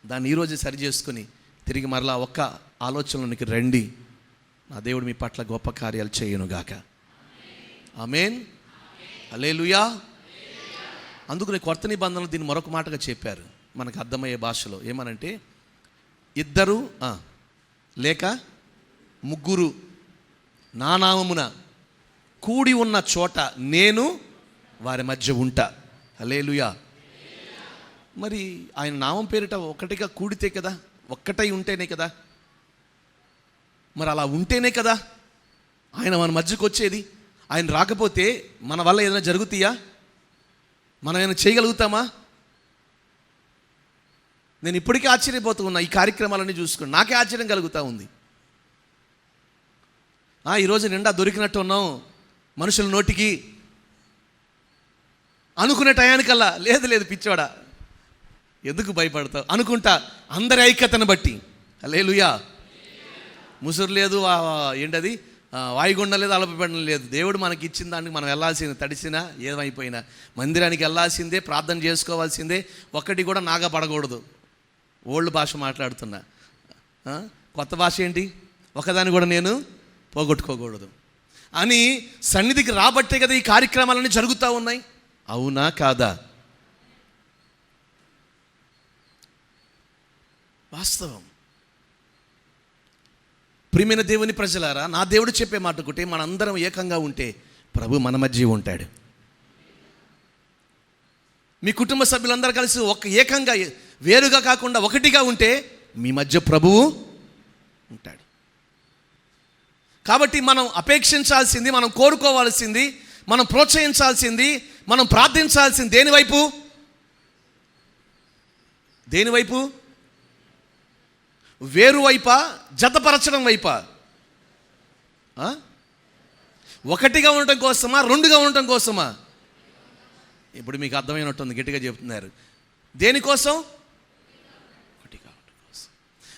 దాన్ని ఈరోజే సరి చేసుకొని తిరిగి మరలా ఒక్క ఆలోచనలోనికి రండి. నా దేవుడు మీ పట్ల గొప్ప కార్యాలు చేయునుగాక. ఆమేన్, హల్లెలూయా. అందుకని కొత్త నిబంధనలు దీన్ని మరొక మాటగా చెప్పారు మనకు అర్థమయ్యే భాషలో. ఏమనంటే, ఇద్దరు లేక ముగ్గురు నా నామమున కూడి ఉన్న చోట నేను వారి మధ్య ఉంటా. హల్లెలూయా. మరి ఆయన నామం పేరిట ఒకటిగా కూడితే కదా, ఒక్కటై ఉంటేనే కదా, మరి అలా ఉంటేనే కదా ఆయన మన మధ్యకు వచ్చేది. ఆయన రాకపోతే మన వల్ల ఏదైనా జరుగుతాయా? మనం ఏమైనా చేయగలుగుతామా? నేను ఇప్పటికీ ఆశ్చర్యపోతూ ఉన్నా ఈ కార్యక్రమాలన్నీ చూసుకుని, నాకే ఆశ్చర్యం కలుగుతూ ఉంది. ఈరోజు నిండా దొరికినట్టు ఉన్నాం మనుషుల నోటికి అనుకునే టయానికల్లా. లేదు పిచ్చోడా, ఎందుకు భయపడతావు అనుకుంటా, అందరి ఐక్యతను బట్టి. హల్లెలూయా. ముసురు లేదు, ఏంటది, వాయుగుండం లేదు, అలపబెట్టడం లేదు. దేవుడు మనకి ఇచ్చిన దానికి మనం వెళ్ళాల్సిందే. తడిసినా ఏమైపోయినా మందిరానికి వెళ్ళాల్సిందే, ప్రార్థన చేసుకోవాల్సిందే. ఒక్కటి కూడా నాగా పడకూడదు. ఓల్డ్ భాష మాట్లాడుతున్నా, కొత్త భాష ఏంటి, ఒకదాన్ని కూడా నేను పోగొట్టుకోకూడదు అని సన్నిధికి రాబట్టే కదా ఈ కార్యక్రమాలన్నీ జరుగుతూ ఉన్నాయి. అవునా కాదా? వాస్తవం. ప్రియమైన దేవుని ప్రజలారా, నా దేవుడు చెప్పే మాట ఒకటి, మనందరం ఏకంగా ఉంటే ప్రభు మన మధ్య ఉంటాడు. మీ కుటుంబ సభ్యులందరూ కలిసి ఏకంగా, వేరుగా కాకుండా ఒకటిగా ఉంటే మీ మధ్య ప్రభువు ఉంటాడు. కాబట్టి మనం అపేక్షించాల్సింది, మనం కోరుకోవాల్సింది, మనం ప్రోత్సహించాల్సింది, మనం ప్రార్థించాల్సింది దేని వైపు? వేరు వైపా, జతపరచడం వైపా? ఒకటిగా ఉండటం కోసమా, రెండుగా ఉండటం కోసమా? ఇప్పుడు మీకు అర్థమైనట్టుంది, గట్టిగా చెప్తున్నారు. దేనికోసం? ఒకటిగా ఉండటం కోసం.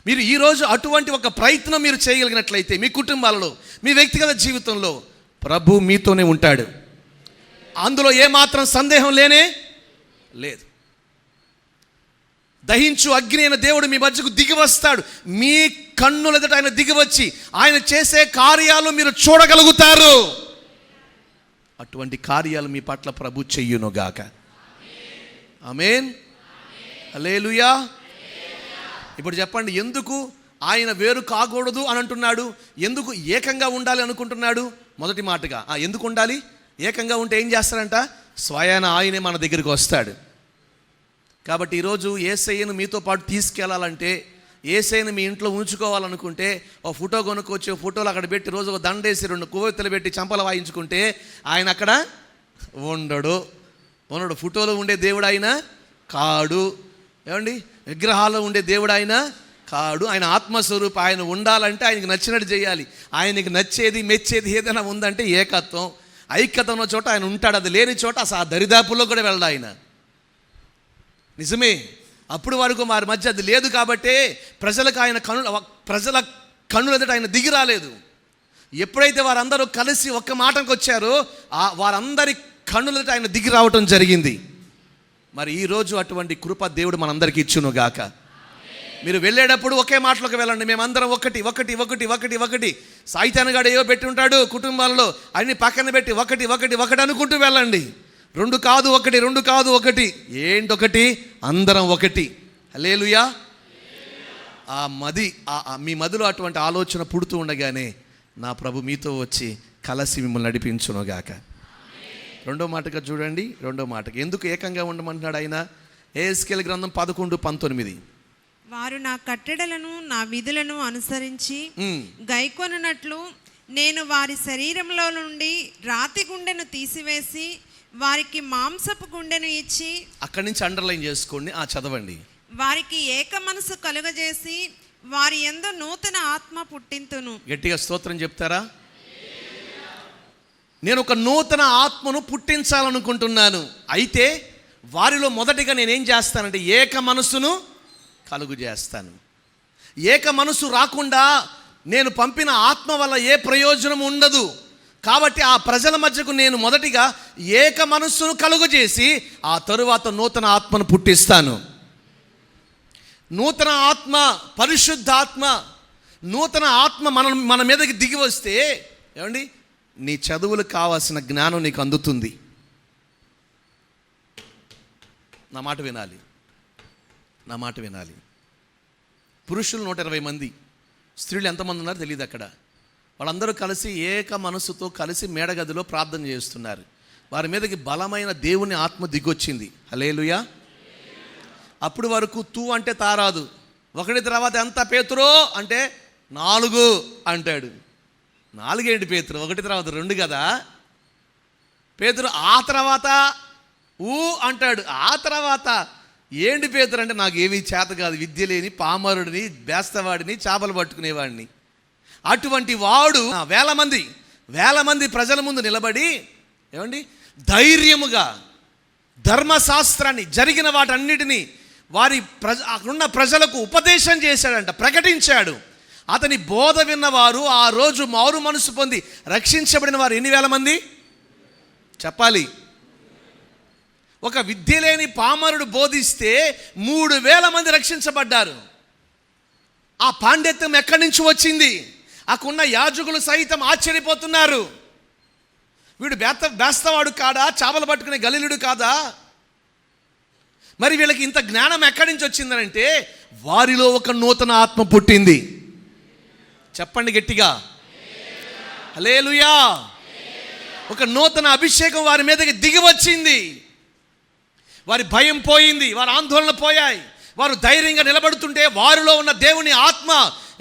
మీరు ఈరోజు అటువంటి ఒక ప్రయత్నం మీరు చేయగలిగినట్లయితే మీ కుటుంబాలలో, మీ వ్యక్తిగత జీవితంలో ప్రభు మీతోనే ఉంటాడు. అందులో ఏమాత్రం సందేహం లేనే లేదు. దహించు అగ్ని అయిన దేవుడు మీ మధ్యకు దిగి వస్తాడు. మీ కన్నుల ఎదుట ఆయన దిగి వచ్చి ఆయన చేసే కార్యాలు మీరు చూడగలుగుతారు. అటువంటి కార్యాలు మీ పట్ల ప్రభు చెయ్యునుగాక. ఆమేన్, హల్లెలూయా. ఇప్పుడు చెప్పండి, ఎందుకు ఆయన వేరు కాకూడదు అని అంటున్నాడు? ఎందుకు ఏకంగా ఉండాలి అనుకుంటున్నాడు? మొదటి మాటగా ఎందుకు ఉండాలి? ఏకంగా ఉంటే ఏం చేస్తారంట? స్వయాన ఆయనే మన దగ్గరికి వస్తాడు. కాబట్టి ఈరోజు యేసయ్యను మీతో పాటు తీసుకెళ్లాలంటే, యేసయ్యను మీ ఇంట్లో ఉంచుకోవాలనుకుంటే, ఓ ఫోటో కొనుక్కొచ్చి ఫోటోలు అక్కడ పెట్టి రోజు ఒక దండేసి 2 కొవ్వొత్తులు పెట్టి చంపలు వాయించుకుంటే ఆయన అక్కడ ఉండడు. ఫోటోలో ఉండే దేవుడు ఆయన కాడు. ఏమండి, విగ్రహాల్లో ఉండే దేవుడు ఆయన కాడు. ఆయన ఆత్మస్వరూపం. ఆయన ఉండాలంటే ఆయనకి నచ్చినట్టు చేయాలి. ఆయనకి నచ్చేది, మెచ్చేది ఏదైనా ఉందంటే ఏకత్వం, ఐక్యత ఉన్న చోట ఆయన ఉంటాడు. అది లేని చోట అసలు ఆ దరిదాపుల్లో కూడా వెళ్ళడు ఆయన. నిజమే, అప్పుడు వరకు వారి మధ్య అది లేదు కాబట్టే ప్రజల కన్నుల ఎదుట ఆయన దిగి రాలేదు. ఎప్పుడైతే వారందరూ కలిసి ఒక్క మాటకు వచ్చారో వారందరి కన్నుల ఎదుట ఆయన దిగి రావటం జరిగింది. మరి ఈరోజు అటువంటి కృప దేవుడు మనందరికీ ఇచ్చును గాక. మీరు వెళ్ళేటప్పుడు ఒకే మాటలోకి వెళ్ళండి, మేమందరం ఒకటి ఒకటి ఒకటి ఒకటి ఒకటి. సాయితానగాడు ఏవో పెట్టి ఉంటాడు కుటుంబాలలో, అన్ని పక్కన పెట్టి ఒకటి ఒకటి ఒకటి అనుకుంటూ వెళ్ళండి. రెండు కాదు ఒకటి, రెండు కాదు ఒకటి. ఏంటొకటి? అందరం ఒకటి. హల్లెలూయా. మీ మదిలో అటువంటి ఆలోచన పుడుతూ ఉండగానే నా ప్రభు మీతో వచ్చి కలసి మిమ్మల్ని నడిపించునుగాక. రెండో మాటగా చూడండి, రెండో మాటకి ఎందుకు ఏకంగా ఉండమంటున్నాడు ఆయన? యెహెజ్కేలు గ్రంథం 11:19. వారు నా కట్టడలను నా విధులను అనుసరించి గైకొనున్నట్లు నేను వారి శరీరంలో నుండి రాతి గుండెను తీసివేసి వారికి మాంసపు గుండెను ఇచ్చి. అక్కడి నుంచి అండర్లైన్ చేసుకోండి, చదవండి. వారికి ఏక మనసు కలుగజేసి వారి యందు నూతన ఆత్మ పుట్టింతును. గట్టిగా స్తోత్రం చెప్తారా? నేను ఒక నూతన ఆత్మను పుట్టించాలనుకుంటున్నాను. అయితే వారిలో మొదటిగా నేనేం చేస్తానంటే ఏక మనసును కలుగు చేస్తాను. ఏక మనసు రాకుండా నేను పంపిన ఆత్మ వల్ల ఏ ప్రయోజనం ఉండదు. కాబట్టి ఆ ప్రజల మధ్యకు నేను మొదటిగా ఏక మనస్సును కలుగు చేసి ఆ తరువాత నూతన ఆత్మను పుట్టిస్తాను. నూతన ఆత్మ, పరిశుద్ధాత్మ, నూతన ఆత్మ మన మీదకి దిగి వస్తే ఏమండి, నీ చదువులకు కావాల్సిన జ్ఞానం నీకు అందుతుంది. నా మాట వినాలి, నా మాట వినాలి. పురుషులు 120 మంది, స్త్రీలు ఎంతమంది ఉన్నారో తెలియదు అక్కడ. వాళ్ళందరూ కలిసి ఏక మనసుతో కలిసి మేడగదిలో ప్రార్థన చేస్తున్నారు. వారి మీదకి బలమైన దేవుని ఆత్మ దిగొచ్చింది. హల్లెలూయా. అప్పుడు వరకు తూ అంటే తారాదు. ఒకటి తర్వాత ఎంత పేతురో అంటే 4 అంటాడు. 4 ఏంటి పేతురు? ఒకటి తర్వాత 2 కదా. పేతురు ఆ తర్వాత అంటాడు. ఆ తర్వాత ఏంటి పేతురు అంటే నాకు ఏమీ చేత కాదు, విద్య లేని పామరుడిని, బేస్తవాడిని, చేపలు పట్టుకునేవాడిని. అటువంటి వాడు వేల మంది ప్రజల ముందు నిలబడి ఏమండి ధైర్యముగా ధర్మశాస్త్రాన్ని, జరిగిన వాటన్నిటినీ అక్కడున్న ప్రజలకు ఉపదేశం చేశాడంట, ప్రకటించాడు. అతని బోధ విన్నవారు ఆ రోజు మారు మనసు పొంది రక్షించబడిన వారు ఎన్ని వేల మంది చెప్పాలి? ఒక విద్య లేని పామరుడు బోధిస్తే 3000 మంది రక్షించబడ్డారు. ఆ పాండిత్యం ఎక్కడి నుంచి వచ్చింది? అక్కడున్న యాజకులు సైతం ఆశ్చర్యపోతున్నారు. వీడు బేస్తవాడు కాదా? చేపలు పట్టుకునే గలీలుడు కాదా? మరి వీళ్ళకి ఇంత జ్ఞానం ఎక్కడి నుంచి వచ్చిందంటే వారిలో ఒక నూతన ఆత్మ పుట్టింది. చెప్పండి గట్టిగా, హల్లెలూయా. ఒక నూతన అభిషేకం వారి మీదకి దిగి వచ్చింది. వారి భయం పోయింది, వారి ఆందోళన పోయాయి. వారు ధైర్యంగా నిలబడుతుంటే వారిలో ఉన్న దేవుని ఆత్మ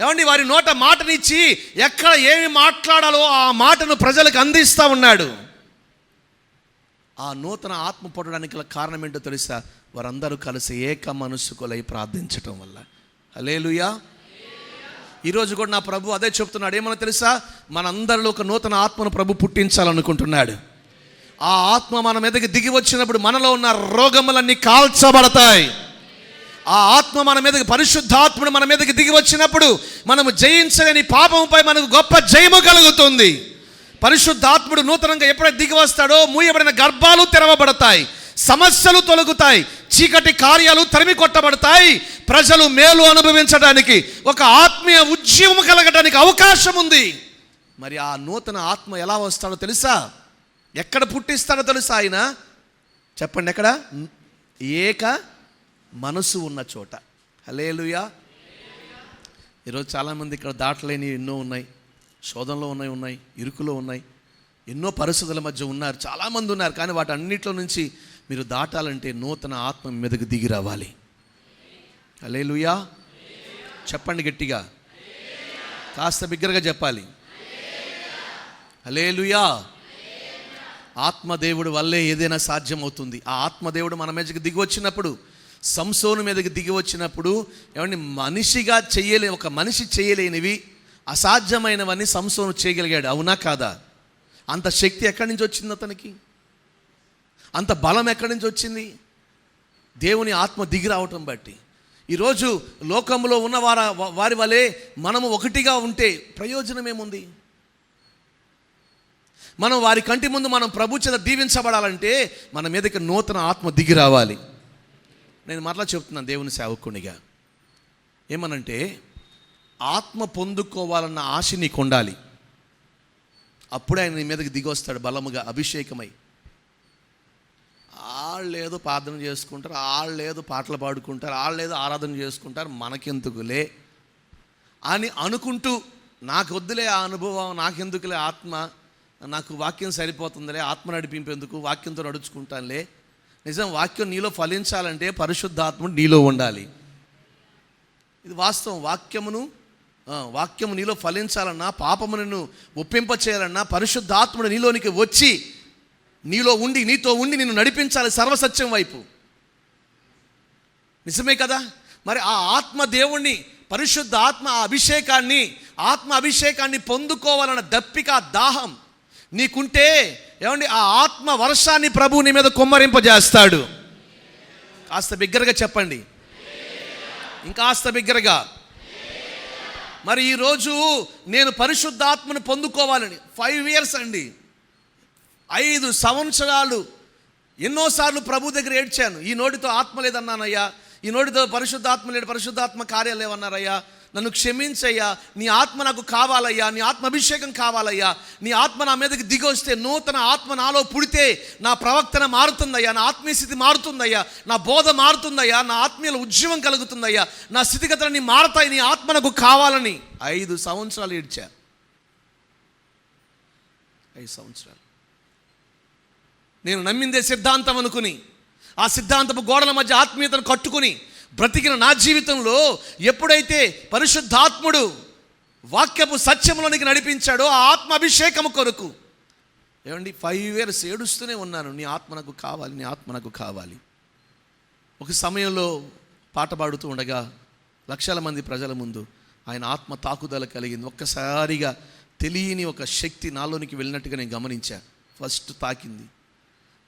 ఏమండి వారి నోట మాటనిచ్చి ఎక్కడ ఏమి మాట్లాడాలో ఆ మాటను ప్రజలకు అందిస్తూ ఉన్నాడు. ఆ నూతన ఆత్మ పుట్టడానికి గల కారణం ఏంటో తెలుసా? వారందరూ కలిసి ఏక మనస్సు కొలై ప్రార్థించటం వల్ల. హల్లెలూయా. ఈరోజు కూడా నా ప్రభు అదే చెప్తున్నాడు. ఏమన్నా తెలుసా? మనందరిలో ఒక నూతన ఆత్మను ప్రభు పుట్టించాలనుకుంటున్నాడు. ఆ ఆత్మ మన మీదకి దిగి వచ్చినప్పుడు మనలో ఉన్న రోగములన్నీ కాల్చబడతాయి. ఆ ఆత్మ మన మీదకి, పరిశుద్ధాత్ముడు మన మీదకి దిగి వచ్చినప్పుడు మనము జయించలేని పాపంపై మనకు గొప్ప జయము కలుగుతుంది. పరిశుద్ధాత్ముడు నూతనంగా ఎప్పుడైతే దిగి వస్తాడో మూయబడిన గర్భాలు తెరవబడతాయి, సమస్యలు తొలగుతాయి, చీకటి కార్యాలు తరిమి కొట్టబడతాయి. ప్రజలు మేలు అనుభవించడానికి, ఒక ఆత్మీయ ఉద్యమం కలగడానికి అవకాశం ఉంది. మరి ఆ నూతన ఆత్మ ఎలా వస్తాడో తెలుసా? ఎక్కడ పుట్టిస్తాడో తెలుసా? ఆయన చెప్పండి, ఎక్కడ? ఏక మనసు ఉన్న చోట. హల్లెలూయా. ఈరోజు చాలామంది ఇక్కడ దాటలేని ఎన్నో ఉన్నాయి, శోధనలో ఉన్నాయి, ఇరుకులో ఉన్నాయి, ఎన్నో పరిస్థితుల మధ్య ఉన్నారు, చాలామంది ఉన్నారు. కానీ వాటి అన్నిట్లో నుంచి మీరు దాటాలంటే నూతన ఆత్మ మీదకు దిగి రావాలి. హల్లెలూయా. చెప్పండి గట్టిగా, కాస్త బిగ్గరగా చెప్పాలి. హల్లెలూయా. ఆత్మదేవుడు వల్లే ఏదైనా సాధ్యమవుతుంది. ఆ ఆత్మదేవుడు మన మీదకి దిగి వచ్చినప్పుడు, సంసోను మీదకి దిగి వచ్చినప్పుడు ఏమండి మనిషిగా ఒక మనిషి చేయలేనివి, అసాధ్యమైనవన్నీ సంసోను చేయగలిగాడు. అవునా కాదా? అంత శక్తి ఎక్కడి నుంచి వచ్చింది అతనికి? అంత బలం ఎక్కడి నుంచి వచ్చింది? దేవుని ఆత్మ దిగి రావటం బట్టి. ఈరోజు లోకంలో ఉన్న వారి వలె మనము ఒకటిగా ఉంటే ప్రయోజనం ఏముంది? మనం వారి కంటి ముందు మనం ప్రభు చేత దీవించబడాలంటే మన మీదకి నూతన ఆత్మ దిగి రావాలి. నేను మరలా చెప్తున్నాను దేవుని సేవకునిగా, ఏమనంటే ఆత్మ పొందుకోవాలన్న ఆశ నీకు ఉండాలి. అప్పుడే ఆయన నీ మీదకి దిగి వస్తాడు బలముగా, అభిషేకమై. వాళ్ళు ఏదో ప్రార్థన చేసుకుంటారు, వాళ్ళు ఏదో పాటలు పాడుకుంటారు, వాళ్ళు ఏదో ఆరాధన చేసుకుంటారు, మనకెందుకులే అని అనుకుంటూ, నాకు వద్దులే ఆ అనుభవం, నాకెందుకులే ఆత్మ, నాకు వాక్యం సరిపోతుందిలే, ఆత్మ నడిపింపేందుకు వాక్యంతో నడుచుకుంటానులే. నిజం, వాక్యం నీలో ఫలించాలంటే పరిశుద్ధాత్ముడు నీలో ఉండాలి. ఇది వాస్తవం. వాక్యము నీలో ఫలించాలన్నా, పాపము నిన్ను ఒప్పింప చేయాలన్నా పరిశుద్ధాత్ముడు నీలోనికి వచ్చి నీలో ఉండి నీతో ఉండి నిన్ను నడిపించాలి సర్వసత్యం వైపు. నిజమే కదా? మరి ఆ ఆత్మ దేవుణ్ణి, పరిశుద్ధ ఆత్మ ఆత్మ అభిషేకాన్ని పొందుకోవాలన్న దప్పిక, దాహం నీకుంటే ఏమండి, ఆ ఆత్మ వర్షాన్ని ప్రభువు నీ మీద కుమ్మరింపజేస్తాడు. కాస్త బిగ్గరగా చెప్పండి, ఇంకాస్త బిగ్గరగా. మరి ఈరోజు నేను పరిశుద్ధాత్మను పొందుకోవాలని 5 years అండి, 5 సంవత్సరాలు ఎన్నోసార్లు ప్రభు దగ్గర ఏడ్చాను. ఈ నోటితో ఆత్మ లేదన్నానయ్యా, ఈ నోటితో పరిశుద్ధాత్మ లేడు, పరిశుద్ధాత్మ కార్యాలు లేవన్నారయ్యా, నన్ను క్షమించయ్యా, నీ ఆత్మ నాకు కావాలయ్యా, నీ ఆత్మ అభిషేకం కావాలయ్యా, నీ ఆత్మ నా మీదకి దిగి వస్తే, నూతన ఆత్మ నాలో పుడితే నా ప్రవక్తన మారుతుందయ్యా, నా ఆత్మీయ స్థితి మారుతుందయ్యా, నా బోధ మారుతుందయ్యా, నా ఆత్మీయ ఉద్యమం కలుగుతుందయ్యా, నా స్థితిగతులన్నీ మారతాయి, నీ ఆత్మ నాకు కావాలని 5 సంవత్సరాలు ఏడ్చా. 5 సంవత్సరాలు నేను నమ్మిందే సిద్ధాంతం అనుకుని, ఆ సిద్ధాంతపు గోడల మధ్య ఆత్మీయతను కట్టుకుని బ్రతికిన నా జీవితంలో ఎప్పుడైతే పరిశుద్ధాత్ముడు వాక్యపు సత్యములోనికి నడిపించాడో, ఆ ఆత్మ అభిషేకము కొరకు ఏమండి 5 years ఏడుస్తూనే ఉన్నాను, నీ ఆత్మ నాకు కావాలి, నీ ఆత్మ నాకు కావాలి. ఒక సమయంలో పాట పాడుతూ ఉండగా లక్షల మంది ప్రజల ముందు ఆయన ఆత్మ తాకుదల కలిగింది. ఒక్కసారిగా తెలియని ఒక శక్తి నాలోనికి వెళ్ళినట్టుగా నేను గమనించా. ఫస్ట్ తాకింది,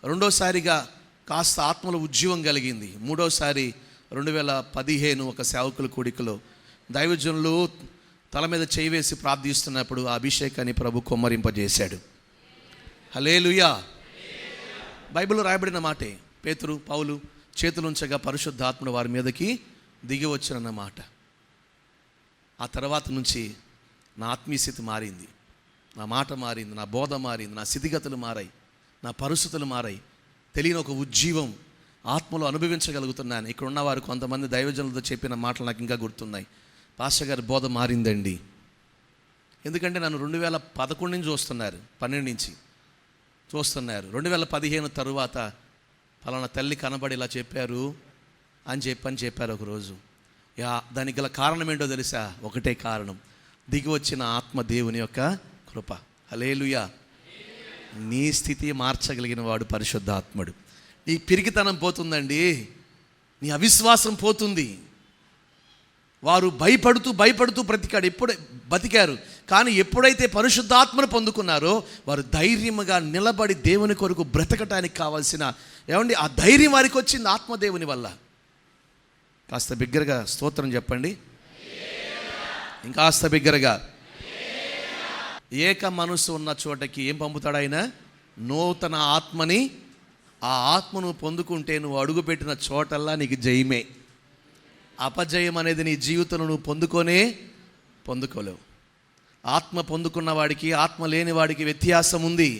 రెండోసారిగా కాస్త ఆత్మలో ఉజ్జీవం కలిగింది, మూడోసారి 2015 ఒక సేవకుల కూడికలో దైవజనులు తల మీద చేయి వేసి ప్రార్థిస్తున్నప్పుడు ఆ అభిషేకాన్ని ప్రభు కొమ్మరింపజేశాడు. హల్లెలూయా. బైబిల్లో రాయబడిన మాటే, పేతురు పౌలు చేతులుంచగా పరిశుద్ధాత్ముడు వారి మీదకి దిగి వచ్చినన్న మాట. ఆ తర్వాత నుంచి నా ఆత్మీయ స్థితి మారింది, నా మాట మారింది, నా బోధ మారింది, నా స్థితిగతులు మారాయి, నా పరిస్థితులు మారాయి. తెలియని ఒక ఉజ్జీవం ఆత్మలో అనుభవించగలుగుతున్నాను. ఇక్కడ ఉన్నవారు కొంతమంది దైవజనులతో చెప్పిన మాటలు నాకు ఇంకా గుర్తున్నాయి. పాస్టర్ గారి బోధ మారిందండి. ఎందుకంటే నన్ను 2011 నుంచి చూస్తున్నారు, 12 నుంచి చూస్తున్నారు. 2015 తరువాత పలానా తల్లి కనబడి ఇలా చెప్పారు అని చెప్పారు ఒకరోజు. దానికి గల కారణం ఏంటో తెలుసా? ఒకటే కారణం, దిగి వచ్చిన ఆత్మ దేవుని యొక్క కృప. హల్లెలూయా. నీ స్థితి మార్చగలిగిన వాడు పరిశుద్ధాత్ముడు. నీ పిరికితనం పోతుందండి, నీ అవిశ్వాసం పోతుంది. వారు భయపడుతూ బతికారు. కానీ ఎప్పుడైతే పరిశుద్ధాత్మను పొందుకున్నారో వారు ధైర్యముగా నిలబడి దేవుని కొరకు బ్రతకటానికి కావాల్సిన ఏమండి ఆ ధైర్యం వారికి వచ్చింది ఆత్మదేవుని వల్ల. కాస్త బిగ్గరగా స్తోత్రం చెప్పండి, ఇంకాస్త బిగ్గరగా. ఏక మనసు ఉన్న చోటకి ఏం పంపుతాడు ఆయన? నూతన ఆత్మని. ఆ ఆత్మను పొందుకుంటే నువ్వు అడుగుపెట్టిన చోటల్లా నీకు జయమే. అపజయం అనేది నీ జీవితంలో నువ్వు పొందుకోలేవు. ఆత్మ పొందుకున్న వాడికి ఆత్మ లేని వాడికి వ్యత్యాసం ఉంది.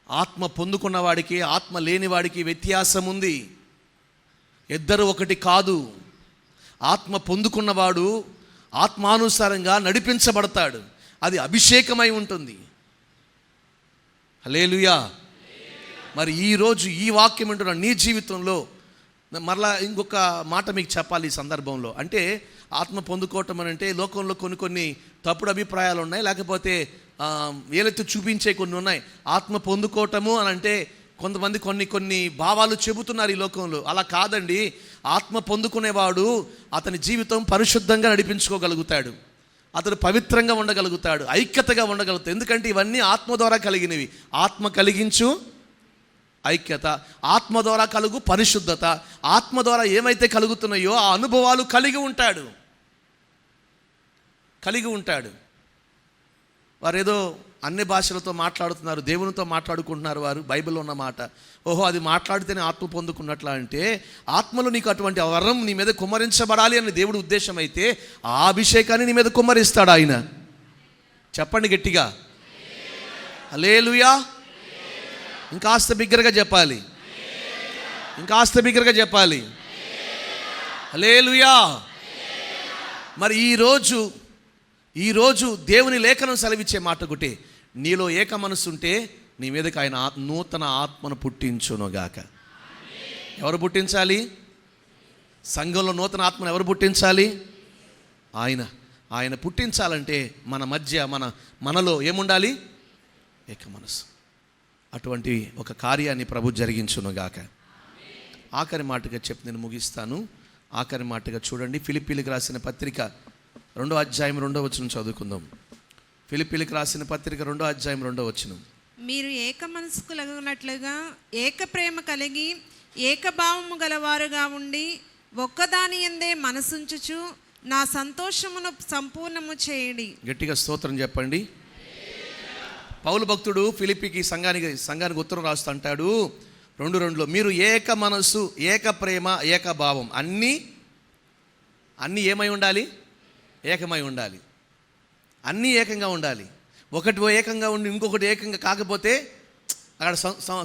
ఆత్మ పొందుకున్న వాడికి ఆత్మ లేని వాడికి వ్యత్యాసం ఉంది. ఇద్దరు ఒకటి కాదు. ఆత్మ పొందుకున్నవాడు ఆత్మానుసారంగా నడిపించబడతాడు, అది అభిషేకమై ఉంటుంది. హల్లెలూయా. మరి ఈరోజు ఈ వాక్యం వింటున్న నీ జీవితంలో మరలా ఇంకొక మాట మీకు చెప్పాలి ఈ సందర్భంలో. అంటే ఆత్మ పొందుకోవటం అని అంటే లోకంలో కొన్ని తప్పుడు అభిప్రాయాలు ఉన్నాయి, లేకపోతే ఏలెత్తి చూపించే కొన్ని ఉన్నాయి. ఆత్మ పొందుకోవటము అని అంటే కొంతమంది కొన్ని భావాలు చెబుతున్నారు ఈ లోకంలో. అలా కాదండి. ఆత్మ పొందుకునేవాడు అతని జీవితం పరిశుద్ధంగా నడిపించుకోగలుగుతాడు, అతడు పవిత్రంగా ఉండగలుగుతాడు, ఐక్యతగా ఉండగలుగుతాడు. ఎందుకంటే ఇవన్నీ ఆత్మ ద్వారా కలిగినవి. ఆత్మ కలిగించు ఐక్యత, ఆత్మ ద్వారా కలుగు పరిశుద్ధత. ఆత్మ ద్వారా ఏమైతే కలుగుతున్నాయో ఆ అనుభవాలు కలిగి ఉంటాడు. వారేదో అన్ని భాషలతో మాట్లాడుతున్నారు, దేవునితో మాట్లాడుకుంటున్నారు వారు, బైబిల్లో ఉన్న మాట. ఓహో, అది మాట్లాడితేనే ఆత్మ పొందుకున్నట్లా అంటే, ఆత్మలో నీకు అటువంటి వరం నీ మీద కుమ్మరించబడాలి అని దేవుడి ఉద్దేశం అయితే, ఆ అభిషేకాన్ని నీ మీద కుమ్మరిస్తాడు ఆయన. చెప్పండి గట్టిగా హల్లెలూయా. ఇంకాస్త బిగ్గరగా చెప్పాలి, ఇంకాస్త బిగ్గరగా చెప్పాలి హల్లెలూయా. మరి ఈరోజు దేవుని లేఖనం సెలవిచ్చే మాట ఒకటి, నీలో ఏక మనసు ఉంటే నీ మీదకి ఆయన నూతన ఆత్మను పుట్టించునుగాక. ఎవరు పుట్టించాలి? సంఘంలో నూతన ఆత్మను ఎవరు పుట్టించాలి? ఆయన పుట్టించాలంటే మన మధ్య మనలో ఏముండాలి? ఏక మనసు. అటువంటి ఒక కార్యాన్ని ప్రభు జరిగించునుగాక. ఆఖరి మాటగా చెప్పి నేను ముగిస్తాను. ఆఖరి మాటగా చూడండి, ఫిలిప్పీలకు రాసిన పత్రిక 2వ అధ్యాయం 2వ వచనం చదువుకుందాం. ఫిలిప్పీలకు రాసిన పత్రిక 2వ అధ్యాయం 2వ వచనం. మీరు ఏక మనసుకులగునట్లుగా ఏక ప్రేమ కలిగి ఏకభావము గలవారుగా ఉండి ఒక్కదాని యందే మనసుంచుచు నా సంతోషమును సంపూర్ణము చేయండి. గట్టిగా స్తోత్రం చెప్పండి. పౌలు భక్తుడు ఫిలిప్పీకి సంఘానికి ఉత్తరం రాస్తూ అంటాడు 2:2లో, మీరు ఏక మనసు, ఏక ప్రేమ, ఏక భావం, అన్నీ ఏమై ఉండాలి? ఏకమై ఉండాలి. అన్నీ ఏకంగా ఉండాలి. ఒకటి ఏకంగా ఉండి ఇంకొకటి ఏకంగా కాకపోతే అక్కడ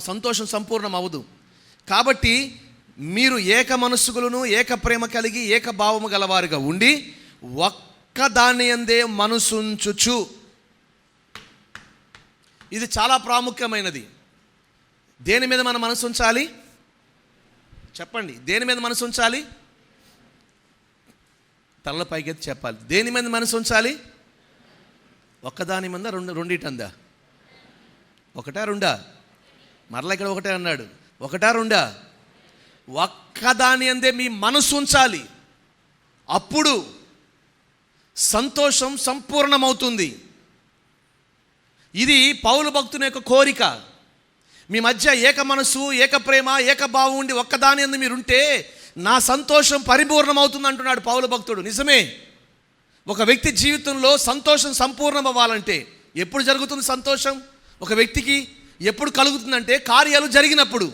సంతోషం సంపూర్ణం అవ్వదు. కాబట్టి మీరు ఏక మనస్సులను ఏక ప్రేమ కలిగి ఏక భావము గలవారుగా ఉండి ఒక్క దాని యందే మనసుంచుచు. ఇది చాలా ప్రాముఖ్యమైనది. దేని మీద మన మనసు ఉంచాలి? చెప్పండి, దేని మీద మనసు ఉంచాలి? తల పైకెత్తి చెప్పాలి. దేని మీద మనసు ఉంచాలి? ఒక్కదాని మీద రెండిటందా? ఒకటా రెండా? మరలా ఇక్కడ ఒకటే అన్నాడు. ఒకటా రెండా? ఒక్కదాని అందే మీ మనసు ఉంచాలి. అప్పుడు సంతోషం సంపూర్ణమవుతుంది. ఇది పౌలు భక్తుని యొక్క కోరిక. మీ మధ్య ఏక మనసు, ఏక ప్రేమ, ఏక భావం ఉండి ఒక్కదాని అందు మీరుంటే నా సంతోషం పరిపూర్ణమవుతుంది అంటున్నాడు పౌలు భక్తుడు. నిజమే. ఒక వ్యక్తి జీవితంలో సంతోషం సంపూర్ణం అవ్వాలంటే ఎప్పుడు జరుగుతుంది సంతోషం? ఒక వ్యక్తికి ఎప్పుడు కలుగుతుందంటే కార్యాలు జరిగినప్పుడు.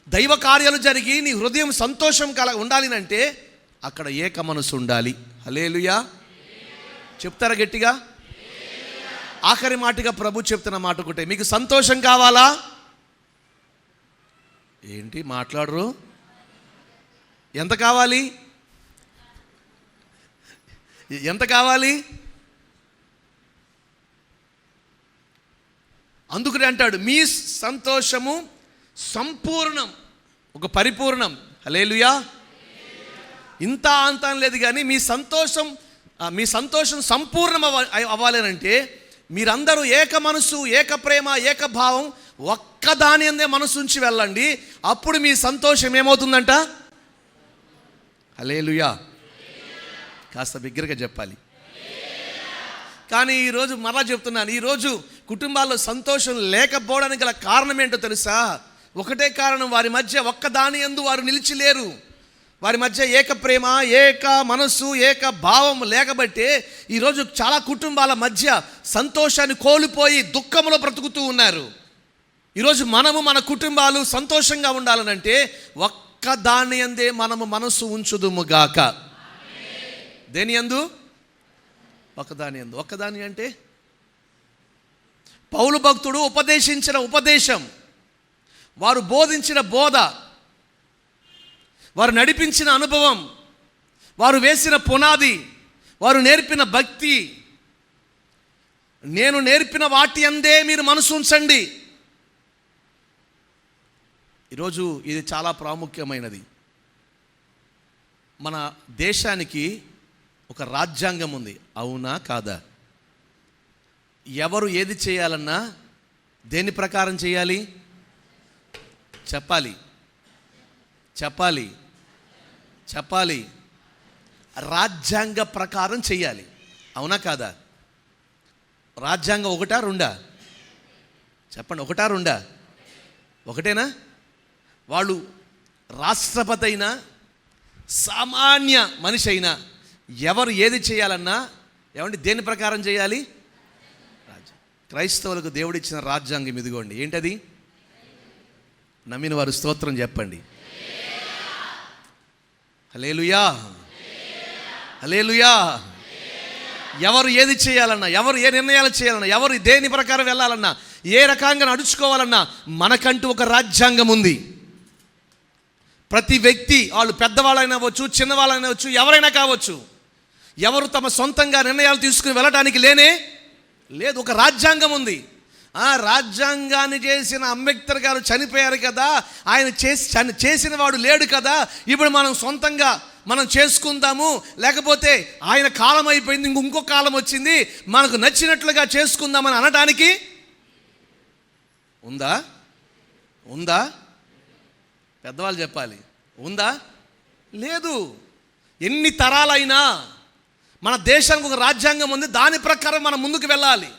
దైవ కార్యాలు జరిగి నీ హృదయం సంతోషం ఉండాలి అంటే అక్కడ ఏక మనసు ఉండాలి. హల్లెలూయా. చెప్తారా గట్టిగా? ఆఖరి మాటగా ప్రభు చెప్తున్న మాట ఒకటే, మీకు సంతోషం కావాలా? ఏంటి మాట్లాడరు? ఎంత కావాలి? ఎంత కావాలి? అందుకని అంటాడు మీ సంతోషము సంపూర్ణం, ఒక పరిపూర్ణం. హల్లెలూయా. ఇంత అంతం లేదు కానీ మీ సంతోషం సంపూర్ణం అవ్వాలేనంటే మీరందరూ ఏక మనసు, ఏక ప్రేమ, ఏక భావం, ఒక్కదాని అందే మనసు ఉంచి వెళ్ళండి. అప్పుడు మీ సంతోషం ఏమవుతుందంట? హల్లెలూయా. కాస్త బిగ్గరగా చెప్పాలి. కానీ ఈరోజు మరలా చెప్తున్నాను, ఈరోజు కుటుంబాల్లో సంతోషం లేకపోవడానికి గల కారణం ఏంటో తెలుసా? ఒకటే కారణం, వారి మధ్య ఒక్కదాని యందు వారు నిలిచి లేరు. వారి మధ్య ఏక ప్రేమ, ఏక మనస్సు, ఏక భావం లేకబట్టే ఈరోజు చాలా కుటుంబాల మధ్య సంతోషాన్ని కోల్పోయి దుఃఖంలో బ్రతుకుతూ ఉన్నారు. ఈరోజు మన కుటుంబాలు సంతోషంగా ఉండాలనంటే ఒక్కదాని యందే మనము మనసు ఉంచుదుముగాక. దేని యందు? ఒక్కదాని యందు. ఒక్కదాని అంటే పౌలు భక్తుడు ఉపదేశించిన ఉపదేశం, వారు బోధించిన బోధ, వారు నడిపించిన అనుభవం, వారు వేసిన పునాది, వారు నేర్పిన భక్తి, నేను నేర్పిన వాటి అందే మీరు మనసు ఉంచండి. ఈరోజు ఇది చాలా ప్రాముఖ్యమైనది. మన దేశానికి ఒక రాజ్యాంగం ఉంది, అవునా కాదా? ఎవరు ఏది చేయాలన్నా దేని ప్రకారం చేయాలి? చెప్పాలి. రాజ్యాంగ ప్రకారం చేయాలి, అవునా కాదా? రాజ్యాంగం ఒకటా రెండా? చెప్పండి, ఒకటా రెండా? ఒకటేనా? వాళ్ళు రాష్ట్రపతి అయినా సామాన్య మనిషి అయినా ఎవరు ఏది చేయాలన్నా ఏమంటే దేని ప్రకారం చేయాలి? క్రైస్తవులకు దేవుడిచ్చిన రాజ్యాంగం ఇదిగోండి. ఏంటది? నమ్మిన వారు స్తోత్రం చెప్పండి. హల్లెలూయా, హల్లెలూయా. ఎవరు ఏది చేయాలన్నా, ఎవరు ఏ నిర్ణయాలు చేయాలన్నా, ఎవరు దేని ప్రకారం వెళ్ళాలన్నా, ఏ రకంగా నడుచుకోవాలన్నా మనకంటూ ఒక రాజ్యాంగం ఉంది. ప్రతి వ్యక్తి, వాళ్ళు పెద్దవాళ్ళైనా అవ్వచ్చు, చిన్నవాళ్ళైనా అవ్వచ్చు, ఎవరైనా కావచ్చు, ఎవరు తమ సొంతంగా నిర్ణయాలు తీసుకుని వెళ్ళడానికి లేదు. ఒక రాజ్యాంగం ఉంది. ఆ రాజ్యాంగాన్ని చేసిన అంబేద్కర్ గారు చనిపోయారు కదా, ఆయన చేసిన వాడు లేడు కదా, ఇప్పుడు మనం సొంతంగా మనం చేసుకుందాము, లేకపోతే ఆయన కాలం అయిపోయింది, ఇంకో కాలం వచ్చింది, మనకు నచ్చినట్లుగా చేసుకుందామని అనడానికి ఉందా? పెద్దవాళ్ళు చెప్పాలి. ఉందా? లేదు. ఎన్ని తరాలైనా మన దేశానికి ఒక రాజ్యాంగం ఉంది, దాని ప్రకారం మనం ముందుకు వెళ్ళాలి.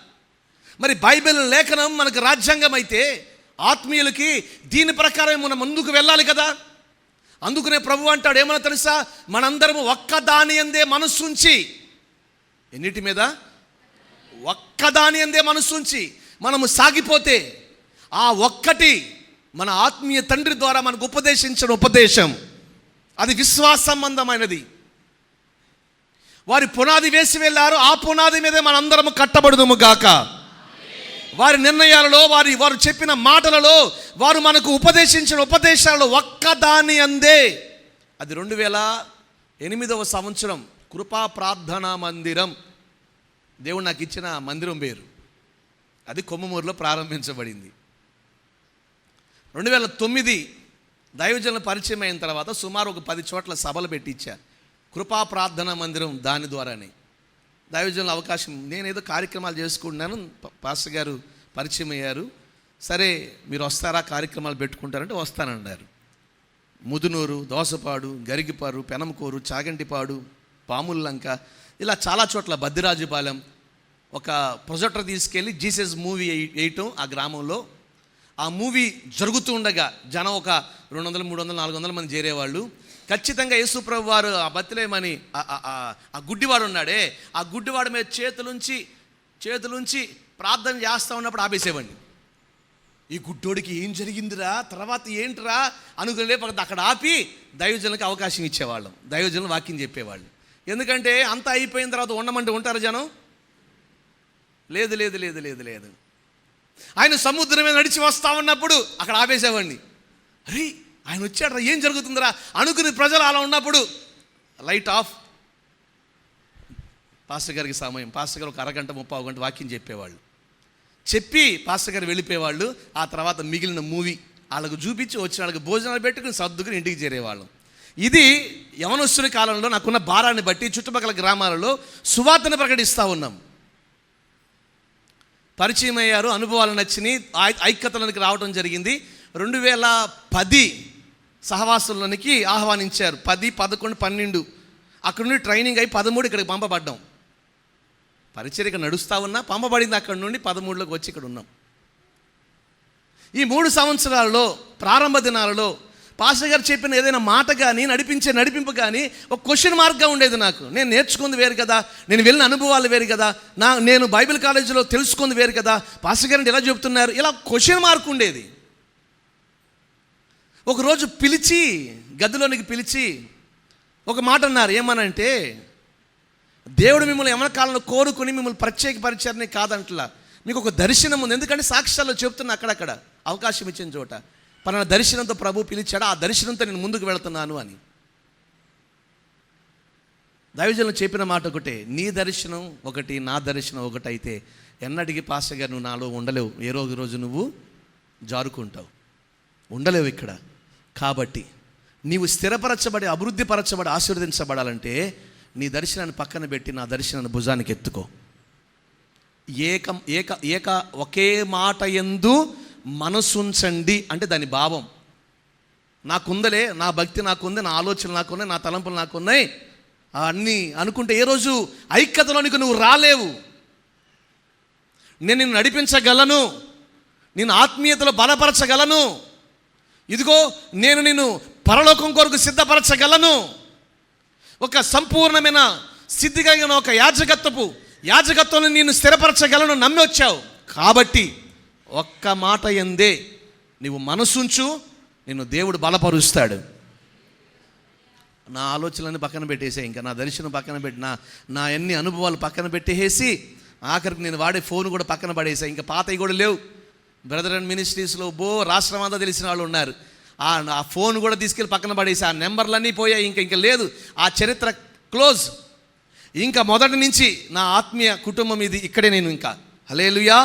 మరి బైబిల్ లేఖనం మనకు రాజ్యాంగం అయితే ఆత్మీయులకి దీని ప్రకారం మనం ముందుకు వెళ్ళాలి కదా. అందుకనే ప్రభు అంటాడు, ఏమన్నా తెలుసా, మనందరము ఒక్కదాని యందే మనస్సుంచి, ఎన్నిటి మీద? ఒక్కదాని యందే మనస్సుంచి మనము సాగిపోతే ఆ ఒక్కటి మన ఆత్మీయ తండ్రి ద్వారా మనకు ఉపదేశించిన ఉపదేశం, అది విశ్వాస సంబంధమైనది. వారి పునాది వేసి వెళ్ళారు, ఆ పునాది మీదే మనందరము కట్టబడుదుము గాక. వారి నిర్ణయాలలో, వారు చెప్పిన మాటలలో, వారు మనకు ఉపదేశించిన ఉపదేశాలలో ఒక్కదాని అందే, అది 2008వ సంవత్సరం కృపా ప్రార్థనా మందిరం, దేవుడు నాకు ఇచ్చిన మందిరం పేరు. అది కొమ్మమూరులో ప్రారంభించబడింది. 2009 దైవజనుల పరిచయం అయిన తర్వాత సుమారు ఒక 10 చోట్ల సభలు పెట్టించా. కృపా ప్రార్థనా మందిరం దాని ద్వారానే దైవజనుల అవకాశం. నేనేదో కార్యక్రమాలు చేసుకుంటున్నాను, పాస్టర్ గారు పరిచయం అయ్యారు. సరే మీరు వస్తారా, కార్యక్రమాలు పెట్టుకుంటారంటే వస్తానన్నారు. ముదునూరు, దోసపాడు, గరిగిపారు, పెనంకూరు, చాగంటిపాడు, పాముల్లంక, ఇలా చాలా చోట్ల, బద్దిరాజుపాలెం, ఒక ప్రొజెక్టర్ తీసుకెళ్ళి జీసస్ మూవీ వేయటం ఆ గ్రామంలో. ఆ మూవీ జరుగుతూ ఉండగా జనం ఒక 200, 300, 400 మంది చేరేవాళ్ళు. ఖచ్చితంగా యేసుప్రభు వారు ఆ బత్తిలేమని ఆ గుడ్డివాడు ఉన్నాడే, ఆ గుడ్డివాడి మీద చేతులుంచి ప్రార్థన చేస్తూ ఉన్నప్పుడు ఆపేసేవాడిని. ఈ గుడ్డోడికి ఏం జరిగిందిరా, తర్వాత ఏంటిరా అనుకునే అక్కడ ఆపి దైవజనులకు అవకాశం ఇచ్చేవాళ్ళం. దైవజనులు వాక్యం చెప్పేవాళ్ళు. ఎందుకంటే అంతా అయిపోయిన తర్వాత ఉండమంటే ఉంటారు జనం? లేదు. ఆయన సముద్రం మీద నడిచి వస్తా ఉన్నప్పుడు అక్కడ ఆపేసేవాడిని. అరే ఆయన వచ్చాడరా, ఏం జరుగుతుందిరా అనుకుని ప్రజలు అలా ఉన్నప్పుడు లైట్ ఆఫ్. పాస్టర్ గారికి సమయం, పాస్టర్ గారు ఒక అరగంట 30 గంట వాక్యం చెప్పేవాళ్ళు. చెప్పి పాస్టర్ గారు వెళ్ళిపోయేవాళ్ళు. ఆ తర్వాత మిగిలిన మూవీ వాళ్ళకు చూపించి వచ్చిన వాళ్ళకి భోజనాలు పెట్టుకుని సర్దుకుని ఇంటికి చేరేవాళ్ళం. ఇది యవనస్తుని కాలంలో నాకున్న భారాన్ని బట్టి చుట్టుపక్కల గ్రామాలలో సువార్తను ప్రకటిస్తూ ఉన్నాం. పరిచయం అయ్యారు, అనుభవాలు నచ్చినాయి, ఐక్యతలోనికి రావడం జరిగింది. 2010 సహవాసులకి ఆహ్వానించారు. 10, 11, 12 అక్కడ నుండి ట్రైనింగ్ అయి 13 ఇక్కడికి పంపబడ్డాం. పరిచర్య ఇక్కడ నడుస్తూ ఉన్నా, పంపబడింది అక్కడ నుండి 13లోకి వచ్చి ఇక్కడ ఉన్నాం. ఈ 3 సంవత్సరాలలో ప్రారంభ దినాలలో పాస్టర్ గారు చెప్పిన ఏదైనా మాట కానీ నడిపింపు కానీ ఒక క్వశ్చన్ మార్క్గా ఉండేది నాకు. నేను నేర్చుకుంది వేరు కదా, నేను వెళ్ళిన అనుభవాలు వేరు కదా, నేను బైబిల్ కాలేజీలో తెలుసుకుంది వేరు కదా, పాస్టర్ గారిని ఎలా చెప్తున్నారు, ఇలా క్వశ్చన్ మార్క్ ఉండేది. ఒకరోజు గదిలోనికి పిలిచి ఒక మాట అన్నారు. ఏమనంటే, దేవుడు మిమ్మల్ని యవన కాలంలో కోరుకుని మిమ్మల్ని ప్రత్యేకపరిచారని కాదంటలా, మీకు ఒక దర్శనం ఉంది. ఎందుకంటే సాక్ష్యాల్లో చెప్తున్నా అక్కడక్కడ అవకాశం ఇచ్చిన చోట, పలానా దర్శనంతో ప్రభు పిలిచాడు, ఆ దర్శనంతో నేను ముందుకు వెళుతున్నాను అని. దైవజనులు చెప్పిన మాట ఒకటే, నీ దర్శనం ఒకటి, నా దర్శనం ఒకటి అయితే ఎన్నటికీ పాస్టర్ గారు నువ్వు నాలో ఉండలేవు. ఏ రోజు నువ్వు జారుకుంటావు, ఉండలేవు ఇక్కడ. కాబట్టి నీవు స్థిరపరచబడి, అభివృద్ధిపరచబడి, ఆశీర్వదించబడాలంటే నీ దర్శనాన్ని పక్కన పెట్టి నా దర్శనాన్ని భుజానికి ఎత్తుకో. ఒకే మాట యందు మనసుంచండి అంటే దాని భావం, నాకుందలే, నా భక్తి నాకుంది, నా ఆలోచనలు నాకున్నాయి, నా తలంపులు నాకున్నాయి అన్నీ అనుకుంటే ఏ రోజు ఐక్యతలోనికి నువ్వు రాలేవు. నేను నిన్ను నడిపించగలను, నేను ఆత్మీయతలో బలపరచగలను, ఇదిగో నేను నిన్ను పరలోకం కొరకు సిద్ధపరచగలను, ఒక సంపూర్ణమైన సిద్ధి కలిగిన ఒక యాజకత్వం నేను స్థిరపరచగలను నమ్మి వచ్చావు. కాబట్టి ఒక్క మాట యందే నీవు మనసుంచు, నిన్ను దేవుడు బలపరుస్తాడు. నా ఆలోచనలన్నీ పక్కన పెట్టేసే, ఇంకా నా దర్శనం పక్కన పెట్టి, నా అన్ని అనుభవాలు పక్కన పెట్టేసి, ఆఖరికి నేను వాడే ఫోన్ కూడా పక్కన పడేసా. ఇంకా పాతవి కూడా లేవు. బ్రదర్ అండ్ మినిస్ట్రీస్లో రాష్ట్రం అంతా తెలిసిన వాళ్ళు ఉన్నారు. ఆ ఫోన్ కూడా తీసుకెళ్ళి పక్కన పడేసి, ఆ నెంబర్లన్నీ పోయాయి. ఇంకా లేదు, ఆ చరిత్ర క్లోజ్. ఇంకా మొదటి నుంచి నా ఆత్మీయ కుటుంబం ఇది ఇక్కడే. నేను ఇంకా హల్లెలూయా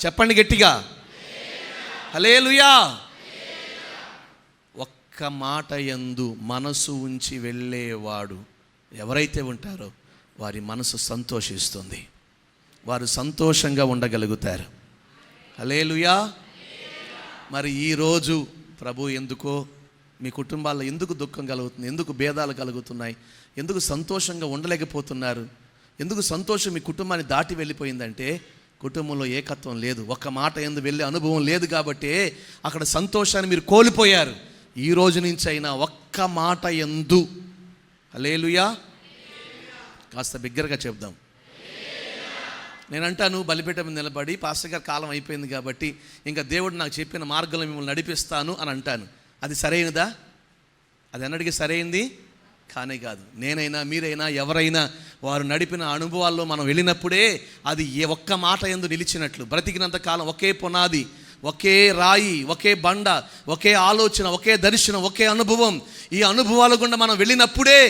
చెప్పండి గట్టిగా, హల్లెలూయా. ఒక్క మాట యందు మనసు ఉంచి వెళ్ళేవాడు ఎవరైతే ఉంటారో వారి మనసు సంతోషిస్తుంది, వారు సంతోషంగా ఉండగలుగుతారు. హల్లెలూయా. మరి ఈరోజు ప్రభు ఎందుకో మీ కుటుంబాల్లో ఎందుకు దుఃఖం కలుగుతుంది, ఎందుకు భేదాలు కలుగుతున్నాయి, ఎందుకు సంతోషంగా ఉండలేకపోతున్నారు, ఎందుకు సంతోషం మీ కుటుంబాన్ని దాటి వెళ్ళిపోయిందంటే కుటుంబంలో ఏకత్వం లేదు, ఒక్క మాట యందు వెళ్ళే అనుభవం లేదు. కాబట్టి అక్కడ సంతోషాన్ని మీరు కోల్పోయారు. ఈ రోజు నుంచి అయినా ఒక్క మాట యందు, హల్లెలూయా, కాస్త బిగ్గరగా చెప్దాం. నేనంటాను, బలిపీఠం మీద నిలబడి పాస్టర్ గారి కాలం అయిపోయింది కాబట్టి ఇంకా దేవుడు నాకు చెప్పిన మార్గంలో మిమ్మల్ని నడిపిస్తాను అని అంటాను. అది సరైనదా? అది అన్నటికీ సరైంది కానే కాదు. నేనైనా మీరైనా ఎవరైనా వారు నడిపిన అనుభవాల్లో మనం వెళ్ళినప్పుడే అది ఏ ఒక్క మాట యందు నిలిచినట్లు. బ్రతికినంత కాలం ఒకే పునాది, ఒకే రాయి, ఒకే బండ, ఒకే ఆలోచన, ఒకే దర్శనం, ఒకే అనుభవం. ఈ అనుభవాల గుండా మనం వెళ్ళినప్పుడే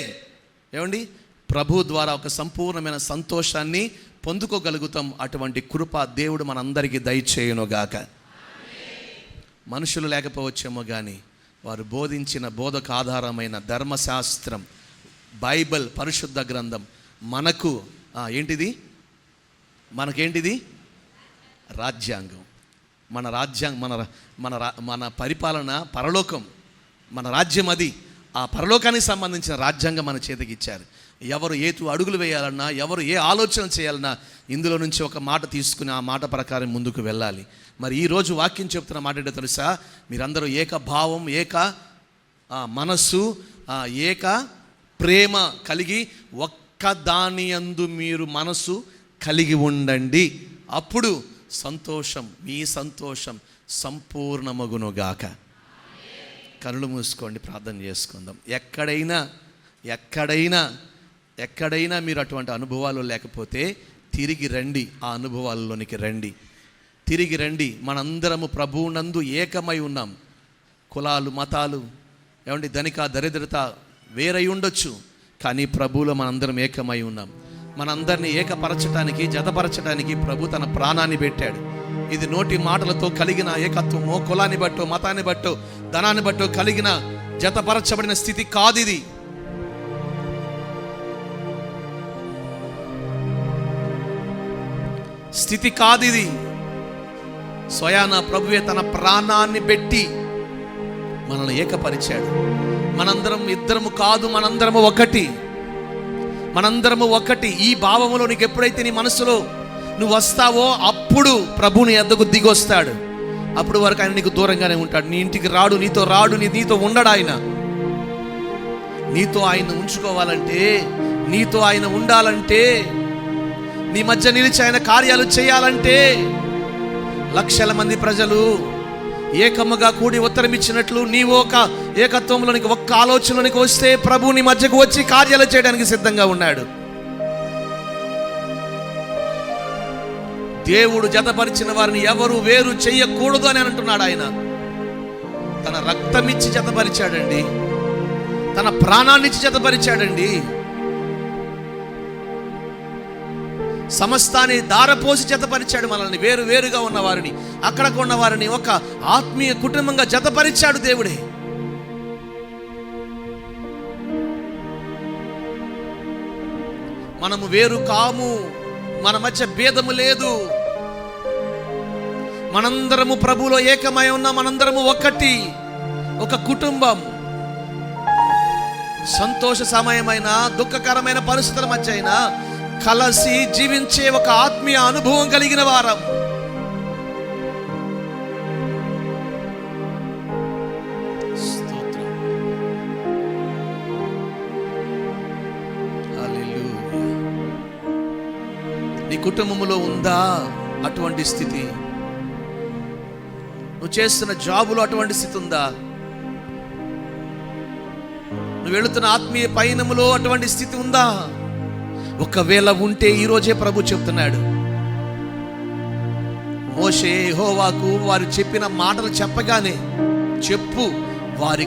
ఏమండి ప్రభు ద్వారా ఒక సంపూర్ణమైన సంతోషాన్ని పొందుకోగలుగుతాం. అటువంటి కృప దేవుడు మనందరికీ దయచేయునుగాక. మనుషులు లేకపోవచ్చేమో కానీ వారు బోధించిన బోధకు ఆధారమైన ధర్మశాస్త్రం, బైబిల్, పరిశుద్ధ గ్రంథం మనకు ఏంటిది? మనకేంటిది? రాజ్యాంగం. మన రాజ్యాంగం, మన పరిపాలన పరలోకం, మన రాజ్యం అది. ఆ పరలోకానికి సంబంధించిన రాజ్యాంగం మన చేతికి ఇచ్చారు. ఎవరు ఏ అడుగులు వేయాలన్నా, ఎవరు ఏ ఆలోచన చేయాలన్నా ఇందులో నుంచి ఒక మాట తీసుకుని ఆ మాట ప్రకారం ముందుకు వెళ్ళాలి. మరి ఈరోజు వాక్యం చెప్తున్న మాట ఏంటో తెలుసా? మీరందరూ ఏక భావం, ఏక మనస్సు, ఏక ప్రేమ కలిగి ఒక్క దాని యందు మీరు మనసు కలిగి ఉండండి. అప్పుడు సంతోషం, మీ సంతోషం సంపూర్ణమగునుగాక. కనులు మూసుకోండి, ప్రార్థన చేసుకుందాం. ఎక్కడైనా మీరు అటువంటి అనుభవాలు లేకపోతే తిరిగి రండి, ఆ అనుభవాల్లోనికి రండి, తిరిగి రండి. మనందరము ప్రభువునందు ఏకమై ఉన్నాం. కులాలు, మతాలు, ఏమండి ధనిక దరిద్రత వేరై ఉండొచ్చు, కానీ ప్రభువులో మనందరం ఏకమై ఉన్నాం. మనందరినీ ఏకపరచటానికి, జతపరచడానికి ప్రభు తన ప్రాణాన్ని పెట్టాడు. ఇది నోటి మాటలతో కలిగిన ఏకత్వమో, కులాన్ని బట్టో, మతాన్ని బట్టో, ధనాన్ని బట్టో కలిగిన జతపరచబడిన స్థితి కాదు. ఇది స్థితి కాదు. ఇది స్వయాన ప్రభువే తన ప్రాణాన్ని పెట్టి మనల్ని ఏకపరిచాడు. మనందరం ఇద్దరము కాదు, మనందరము ఒకటి, మనందరము ఒకటి. ఈ భావములో నీకు ఎప్పుడైతే నీ మనసులో నువ్వు వస్తావో అప్పుడు ప్రభుని ఎద్దకు దిగొస్తాడు. అప్పుడు వరకు ఆయన నీకు దూరంగానే ఉంటాడు. నీ ఇంటికి రాడు, నీతో రాడు, నీతో ఉండడు. ఆయన నీతో ఆయన ఉంచుకోవాలంటే, నీతో ఆయన ఉండాలంటే, నీ మధ్య నిలిచి ఆయన కార్యాలు చేయాలంటే, లక్షల మంది ప్రజలు ఏకముగా కూడి ఉత్తరం ఇచ్చినట్లు నీవు ఒక ఏకత్వంలోనికి, ఒక్క ఆలోచనలోనికి వస్తే ప్రభు నీ మధ్యకు వచ్చి కార్యాలు చేయడానికి సిద్ధంగా ఉన్నాడు. దేవుడు జతపరిచిన వారిని ఎవరు వేరు చెయ్యకూడదు అని అంటున్నాడు. ఆయన తన రక్తమిచ్చి జతపరిచాడండి, తన ప్రాణాన్నిచ్చి జతపరిచాడండి, సమస్తాన్ని దారపోసి జతపరిచాడు. మనల్ని వేరు వేరుగా ఉన్న వారిని, అక్కడకు ఉన్న వారిని ఒక ఆత్మీయ కుటుంబంగా జతపరిచాడు దేవుడే. మనము వేరు కాము, మన మధ్య భేదము లేదు, మనందరము ప్రభువులో ఏకమై ఉన్నాం. మనందరము ఒకటి, ఒక కుటుంబం. సంతోష సమయమైన, దుఃఖకరమైన పరిస్థితుల మధ్య అయినా కలిసి జీవించే ఒక ఆత్మీయ అనుభవం కలిగిన వారం. స్తోత్రం. హల్లెలూయా. నీ కుటుంబములో ఉందా అటువంటి స్థితి? నువ్వు చేస్తున్న జాబులో అటువంటి స్థితి ఉందా? నువ్వు వెళుతున్న ఆత్మీయ పయనములో అటువంటి స్థితి ఉందా? ఒకవేళ ఉంటే ఈరోజే ప్రభు చెప్తున్నాడు, మోషే యెహోవాకు వారు చెప్పిన మాటలు చెప్పగానే చెప్పు, వారి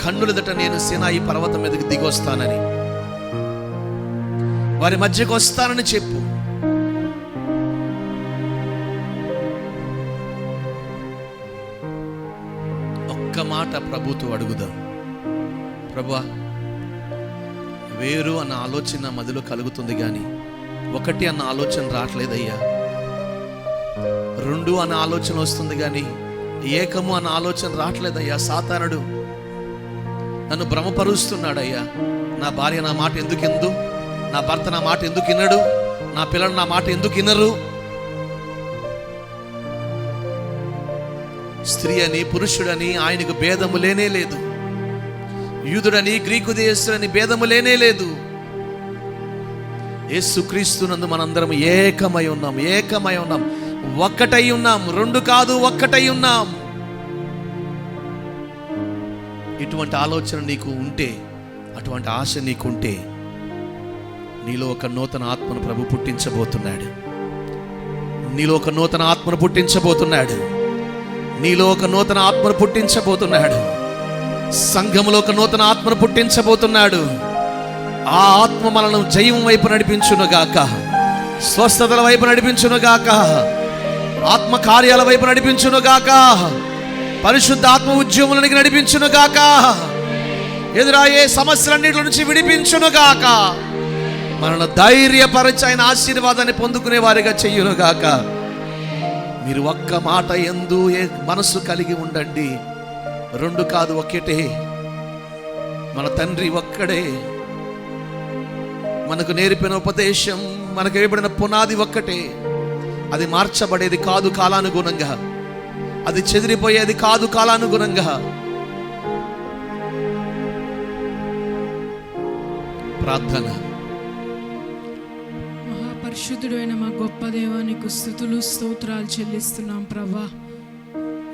కన్నులదట నేను సీనాయి పర్వతం మీదకి దిగొస్తానని, వారి మధ్యకు వస్తానని చెప్పు. ఒక్క మాట ప్రభుతో అడుగుదాం, ప్రభువా, వేరు అన్న ఆలోచన మదిలో కలుగుతుంది కానీ ఒకటి అన్న ఆలోచన రావట్లేదయ్యా. రెండు అన్న ఆలోచన వస్తుంది కానీ ఏకము అన్న ఆలోచన రావట్లేదయ్యా. సాతానుడు నన్ను భ్రమపరుస్తున్నాడయ్యా. నా భార్య నా మాట ఎందుకు వినదు, నా భర్త నా మాట ఎందుకు వినడు, నా పిల్లలు నా మాట ఎందుకు వినరు? స్త్రీ అని పురుషుడని ఆయనకు భేదము లేనే లేదు. యూదుడని గ్రీకు దేశుడని భేదము లేనే లేదు. యేసుక్రీస్తునందు మనందరం ఏకమై ఉన్నాం, ఏకమై ఉన్నాం, ఒక్కటై ఉన్నాం. రెండు కాదు, ఒక్కటై ఉన్నాం. ఇటువంటి ఆలోచన నీకు ఉంటే, అటువంటి ఆశ నీకుంటే, నీలో ఒక నూతన ఆత్మను ప్రభు పుట్టించబోతున్నాడు. నీలో ఒక నూతన ఆత్మను పుట్టించబోతున్నాడు. నీలో ఒక నూతన ఆత్మను పుట్టించబోతున్నాడు. సంఘములో ఒక నూతన ఆత్మను పుట్టించబోతున్నాడు. ఆ ఆత్మ మనల్ని జయం వైపు నడిపించునుగాక, స్వస్థతల వైపు నడిపించునుగాక, ఆత్మ కార్యాల వైపు నడిపించునుగాక, పరిశుద్ధ ఆత్మ ఉద్యములకి నడిపించునుగాక, ఎదురయ్యే సమస్యలన్నిటి నుంచి విడిపించునుగాక, మనల్ని ధైర్యపరిచి ఆయన ఆశీర్వాదాన్ని పొందుకునే వారిగా చెయ్యునుగాక. మీరు ఒక్క మాట యందు మనసు కలిగి ఉండండి. రెండు కాదు, ఒక్కటే. మన తండ్రి ఒక్కడే. మనకు నేర్పిన ఉపదేశం, మనకు వేయబడిన పునాది ఒక్కటే. అది మార్చబడేది కాదు కాలానుగుణంగా, అది చెదిరిపోయేది కాదు కాలానుగుణంగా. ప్రార్థన. మహాపరిశుద్ధుడు అయిన మా గొప్ప దేవానికి స్తుతులు స్తోత్రాలు చెల్లిస్తున్నాం ప్రభా.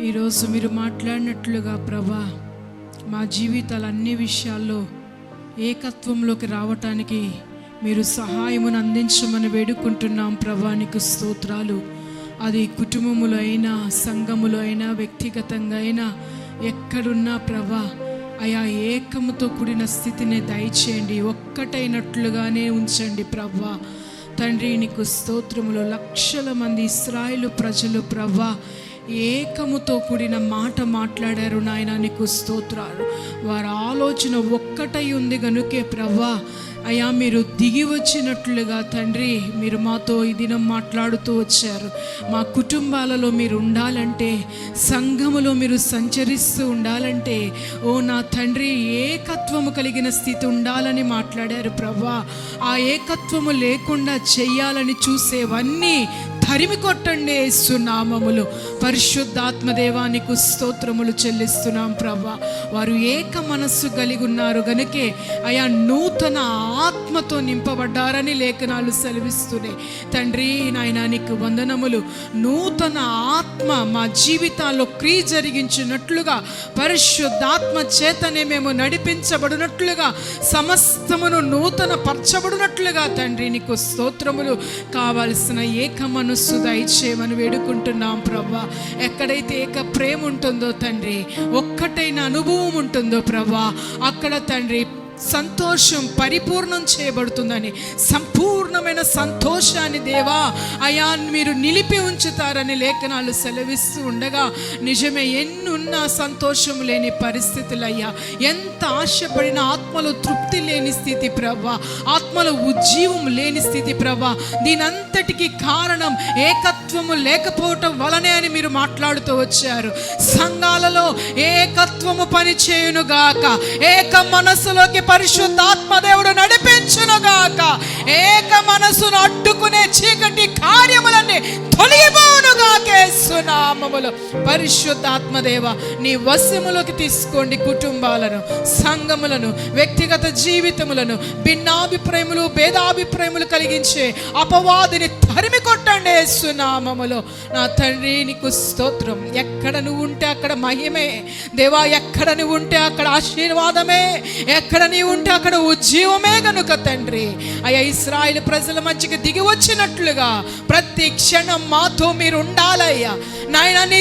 ఈరోజు మీరు మాట్లాడినట్లుగా ప్రభా, మా జీవితాల అన్ని విషయాల్లో ఏకత్వంలోకి రావటానికి మీరు సహాయమును అందించమని వేడుకుంటున్నాం ప్రభా. నీకు స్తోత్రాలు. అది కుటుంబములో అయినా, సంఘములో అయినా, వ్యక్తిగతంగా అయినా, ఎక్కడున్నా ప్రభా, అయా ఏకముతో కూడిన స్థితిని దయచేయండి. ఒక్కటైనట్లుగానే ఉంచండి ప్రభా. తండ్రి నీకు స్తోత్రములు. లక్షల మంది ఇశ్రాయేలు ప్రజలు ప్రభా ఏకముతో కూడిన మాట మాట్లాడారు నాయన. నీకు స్తోత్రాలు. వారి ఆలోచన ఒక్కటై ఉంది గనుకే ప్రభా, అయ్యా మీరు దిగి వచ్చినట్లుగా తండ్రి మీరు మాతో ఈ దినం మాట్లాడుతూ వచ్చారు. మా కుటుంబాలలో మీరు ఉండాలంటే, సంఘములో మీరు సంచరిస్తూ ఉండాలంటే, ఓ నా తండ్రి ఏకత్వము కలిగిన స్థితి ఉండాలని మాట్లాడారు ప్రభా. ఆ ఏకత్వము లేకుండా చెయ్యాలని చూసేవన్నీ తరిమి కొట్టండి యేసునామములో. పరిశుద్ధాత్మ దేవానికి స్తోత్రములు చెల్లిస్తున్నాం ప్రభా. వారు ఏక మనస్సు కలిగి ఉన్నారు గనుకే అయా నూతన ఆత్మతో నింపబడ్డారని లేఖనాలు సెలవిస్తున్నాయి. తండ్రి నాయనా నీకు వందనములు. నూతన ఆత్మ మా జీవితాల్లో క్రియ జరిగించినట్లుగా, పరిశుద్ధాత్మ చేతనే మేము నడిపించబడినట్లుగా, సమస్తమును నూతన పరచబడినట్లుగా తండ్రి నీకు స్తోత్రములు. కావలసిన ఏక మనస్సు దయచేయమని వేడుకుంటున్నాం ప్రభా. ఎక్కడైతే ఏక ప్రేమ ఉంటుందో తండ్రి, ఒక్కటైన అనుభవం ఉంటుందో ప్రభా, అక్కడ తండ్రి సంతోషం పరిపూర్ణం చేయబడుతుందని, సంపూర్ణమైన సంతోషాన్ని దేవా అయా మీరు నిలిపి ఉంచుతారని లేఖనాలు సెలవిస్తూ ఉండగా, నిజమే ఎన్నున్నా సంతోషం లేని పరిస్థితులయ్యా, ఎంత ఆశపడిన ఆత్మలో తృప్తి లేని స్థితి ప్రభా, ఆత్మలో ఉజ్జీవం లేని స్థితి ప్రభా. దీనంతటికి కారణం ఏకత్వము లేకపోవటం వలనే అని మీరు మాట్లాడుతూ వచ్చారు. సంఘాలలో ఏకత్వము పని చేయునుగాక, ఏక మనస్సులోకి పరిశుద్ధాత్మ దేవుడు నడిపించునుగాక, ఏక మనసును అడ్డుకునే చీకటి కార్యములన్నీ తొలగిపోనుగా యేసునామములో. పరిశుద్ధాత్మదేవ నీ వశములోకి తీసుకోండి కుటుంబాలను, సంఘములను, వ్యక్తిగత జీవితములను. భిన్నాభిప్రాయములు, భేదాభిప్రాయములు కలిగించే అపవాదిని తరిమి కొట్టండి యేసునామములో. నా తండ్రి నీకు స్తోత్రం. ఎక్కడ నువ్వు ఉంటే అక్కడ మహిమే దేవా, ఎక్కడ నువ్వు ఉంటే అక్కడ ఆశీర్వాదమే, ఎక్కడ నీవు ఉంటే అక్కడ ఉజ్జీవమే గనుక తండ్రి అయ్యా, ఇశ్రాయేలు ప్రజల మధ్యకి దిగి వచ్చినట్లుగా ప్రతి క్షణం మాతో మీరు ఉండాలయ్యా నాయన. నీ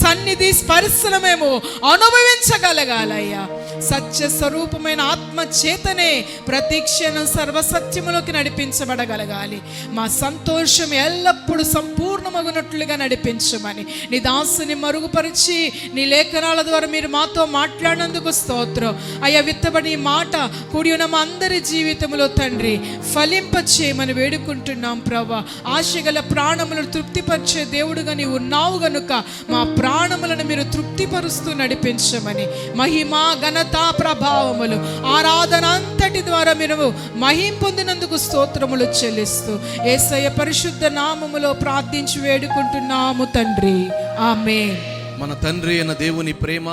సన్నిధి స్పర్శను మేము అనుభవించగలగాలయ్యా. సత్య స్వరూపమైన ఆత్మ చేతనే ప్రతి క్షణం సర్వసత్యములోకి నడిపించబడగలగాలి. మా సంతోషం ఎల్లప్పుడూ సంపూర్ణమగునట్లుగా నడిపించమని నీ దాసుని మరుగుపరిచి నీ లేఖనాల ద్వారా మీరు మాతో మాట్లాడినందుకు స్తోత్రం అయ్యా. విత్తబడి మాట కూడి ఉన్న మా అందరి జీవితంలో తండ్రి ఫలింప చేయమని వేడుకుంటున్నాం ప్రభా. ఆశగల ప్రాణములను తృప్తిపరిచే దేవుడుగా నీవు ఉన్నావు గనుక మా ప్రాణములను మీరు తృప్తిపరుస్తూ నడిపించమని, మహిమా ఘనత ప్రభావములు ఆరాధన అంతటి ద్వారా మీరు మహిం పొందినందుకు స్తోత్రములు చెల్లిస్తూ యేసయ్య పరిశుద్ధ నామములో ప్రార్థించి వేడుకుంటున్నాము తండ్రి, ఆమేన్. మన తండ్రి అయిన దేవుని ప్రేమ,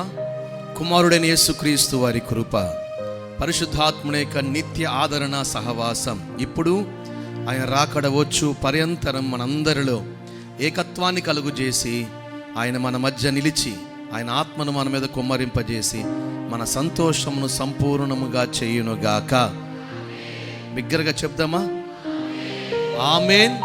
కుమారుడైన యేసుక్రీస్తు వారి కృప, పరిశుద్ధాత్ముని యొక్క నిత్య ఆదరణ సహవాసం ఇప్పుడు ఆయన రాకడవచ్చు పర్యంతరం మనందరిలో ఏకత్వాన్ని కలుగుజేసి ఆయన మన మధ్య నిలిచి ఆయన ఆత్మను మన మీద కుమ్మరింపజేసి మన సంతోషమును సంపూర్ణముగా చేయునుగాక. బిగ్గరగా చెప్దామా? ఆమేన్.